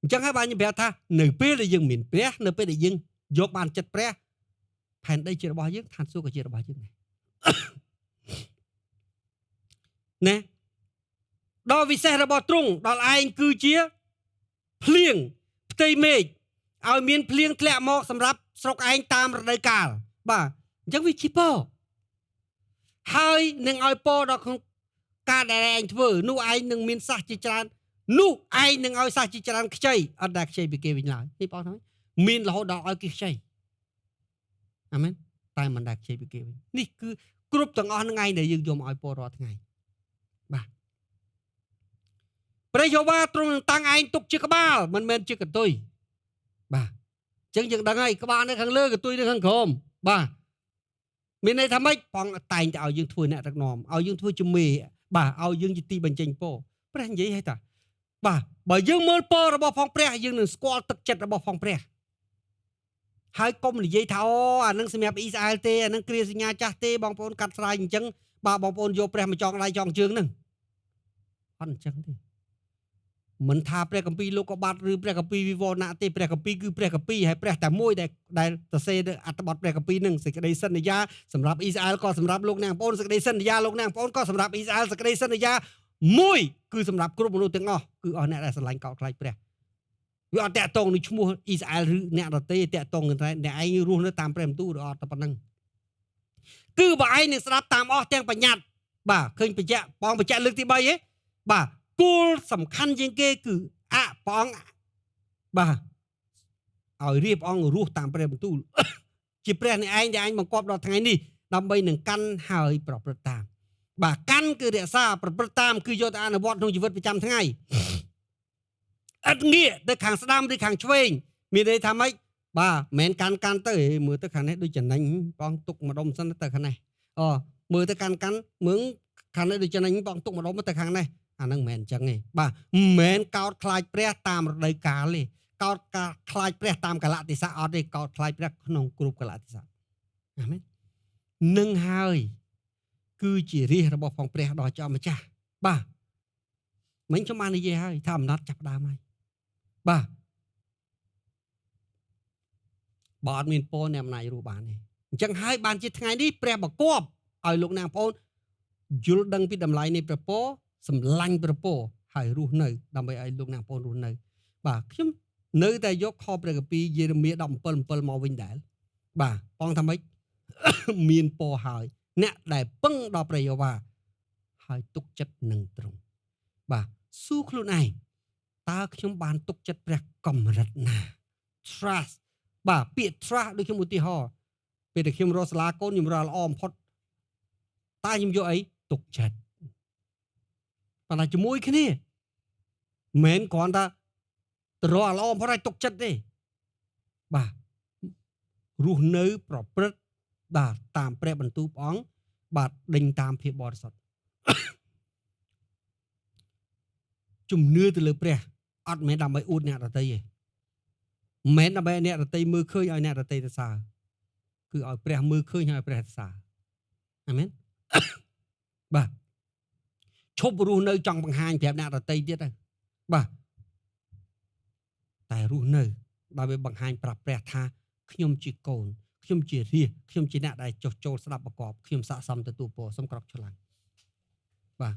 អញ្ចឹងហើយបានខ្ញុំប្រាប់ថានៅពេលដែលយើងមានព្រះនៅពេលដែលយើងយកបានចិត្តព្រះផែនដីជារបស់យើងឋានសួគ៌ក៏ជារបស់យើងដែរណាដល់វិសេសរបស់ទ្រង់ដល់ឯងគឺជាភ្លៀងផ្ទៃមេឃឲ្យមានភ្លៀងធ្លាក់មកសម្រាប់ស្រុកឯងតាមរដូវកាលបាទអញ្ចឹងវាជាពរហើយនឹងឲ្យពរដល់ក្នុងការដែលឯងធ្វើនោះឯងនឹងមានសះជាច្រើននោះឯងនឹងឲ្យសះជាច្រើនខ្ចីអត់ដែលខ្ចីពីគេវិញឡើយនេះបងថាមានរហូតដល់ឲ្យគេខ្ចីអាមែនតែមិនដែលខ្ចីពីគេវិញនេះគឺគ្រប់ទាំងអស់នឹងឯងដែលយើងយកមកឲ្យពររាល់ថ្ងៃបាទព្រះយេហូវ៉ាទ្រង់នឹងតាំងឯងទុកជាក្បាលមិនមែនជាកន្ទុយបាទអញ្ចឹងយើងដឹងហើយក្បាលនៅខាងលើកន្ទុយនៅខាងក្រោមបាទមានន័យថាម៉េចផងតែងតែឲ្យយើងធ្វើអ្នកដឹកនាំឲ្យយើងធ្វើជាមេបាទឲ្យយើងជាទីបញ្ចេញពរព្រះនិយាយឲ្យតាបាទបើយើងមើលពររបស់ផងព្រះយើងនឹងស្គាល់ទឹកចិត្តរបស់ផងព្រះហើយកុំនិយាយថាអូអានឹងសម្រាប់អ៊ីស្រាអែលទេអានឹងគ្រាសញ្ញាចាស់ទេបងប្អូនកាត់ស្រាយអញ្ចឹងបាទបងប្អូនយកព្រះមកចងដៃចងជើងហ្នឹងអត់អញ្ចឹងទេមិនថាព្រះគម្ពីរលោកុបាទឬព្រះគម្ពីរវិវរណៈទេព្រះគម្ពីរគឺព្រះគម្ពីរហើយព្រះតែមួយដែលសរសេរអត្ថបទព្រះគម្ពីរហ្នឹងសេចក្តីសន្យាសម្រាប់អ៊ីស្រាអែលក៏សម្រាប់លោកអ្នកបងប្អូនសេចក្តីសន្យាលោកអ្នកបងប្អូនក៏សម្រាប់អ៊ីស្រាអែលសេចក្តីសន្យាមួយគឺសម្រាប់គ្រប់មនុស្សទាំងអស់គឺអស់អ្នកដែលស្រឡាញ់កោតខ្លាចព្រះវាអត់តាក់ទងនឹងឈ្មោះអ៊ីស្រាអែលឬអ្នកដទៃតាក់ទងនឹងតែអ្នកឯងរស់នៅតាមព្រះបន្ទូលឬអត់តែប៉ុណ្្នឹងគឺបើឯងនឹងស្ដាប់តាមអស់ទាំងបញ្ញត្តិបាទឃើញបញ្ជាក់បងបញ្ជាក់លើកទី3ហ៎បាទគោលសំខាន់ជាងគេគឺព្រះអង្គបាទឲ្យរៀបអង្គរស់តាមព្រះបន្ទូលជាព្រះនេះឯងដែលឯងបង្គាប់ដល់ថ្ងៃនេះដើម្បីនឹងកាន់ហើយប្រព្រឹត្តតាមបាទកាន់គឺរក្សាប្រព្រឹត្តតាមគឺយកទៅអនុវត្តក្នុងជីវិតប្រចាំថ្ងៃអត់ងាកទៅខាងស្ដាំឬខាងឆ្វេងមានន័យថាម៉េចបាទមិនមែនកាន់ទៅមើលទៅខាងនេះដូចចំណេញបងទុកម្ដុំសិនទៅខាងនេះមើលទៅកាន់មើលខាងនេះដូចចំណេញបងទុកម្ដុំទៅខាងនេះអានឹងមិនមែនអញ្ចឹងទេបាទមិនមែនកោតខ្លាចព្រះតាមរដូវកាលទេកោតខ្លាចព្រះតាមកលៈទេសៈអត់ទេកោតខ្លាចព្រះក្នុងគ្រប់កលៈទេសៈអាមែននឹងហើយគឺជារាជរបស់ផងព្រះដ៏ចោមម្ចាស់បាទមិញខ្ញុំបាននិយាយហើយថាអំណត់ចាប់ដើមហើយបាទបើអត់មានពរអ្នកអំណាចរស់បានទេអញ្ចឹងហើយបានជាថ្ងៃនេះព្រះបកបឲ្យលោកអ្នកបងប្អូនយល់ដឹងពីតម្លៃនៃព្រះពរសម្លាញ់ព្រះពរហើយរស់នៅដើម្បីឲ្យលោកអ្នកបងប្អូនរស់នៅបាទខ្ញុំនៅតែយកខព្រះគម្ពីរយេរេមៀ 17:7 មកវិញដែរបាទបងថាម៉េចមានពរហើយអ្នកដែលពឹងដល់ព្រះយេហូវ៉ាហើយទុកចិត្តនឹងទ្រង់បាទសួរខ្លួនឯងតើខ្ញុំបានទុកចិត្តព្រះកម្រិតណា trust បាទពាក្យ trust ដូចខ្ញុំឧទាហរណ៍ពេលដែលខ្ញុំរកសាលាកូនខ្ញុំរកល្អបំផុតតើខ្ញុំយកអីទុកចិត្តប៉ុន្តែជាមួយគ្នាមិនគ្រាន់តែរកល្អបំផុតឲ្យទុកចិត្តទេបាទរស់នៅប្រព្រឹត្តបាទតាមព្រះបន្ទូលព្រះអង្គបាទដេញតាមភាពបរិសុទ្ធជំនឿទៅលើព្រះអត់មែនដើម្បីអួតអ្នកដទៃទេមិនមែនដើម្បីអ្នកដទៃមើលឃើញឲ្យអ្នកដទៃសរសើរគឺឲ្យព្រះមើលឃើញឲ្យព្រះសរសើរអាមែនបាទឈប់រស់នៅចង់បង្ហាញប្រាប់អ្នកដទៃទៀតទៅបាទតែរស់នៅដើម្បីបង្ហាញប្រាប់ព្រះថាខ្ញុំជាកូនខ្ញុំជារាជខ្ញុំជាអ្នកដែលចុះចូលស្ដាប់ប្រកបខ្ញុំស័ក្តិសមទទួលពរសូមក្រោកឆ្លាំងបាទ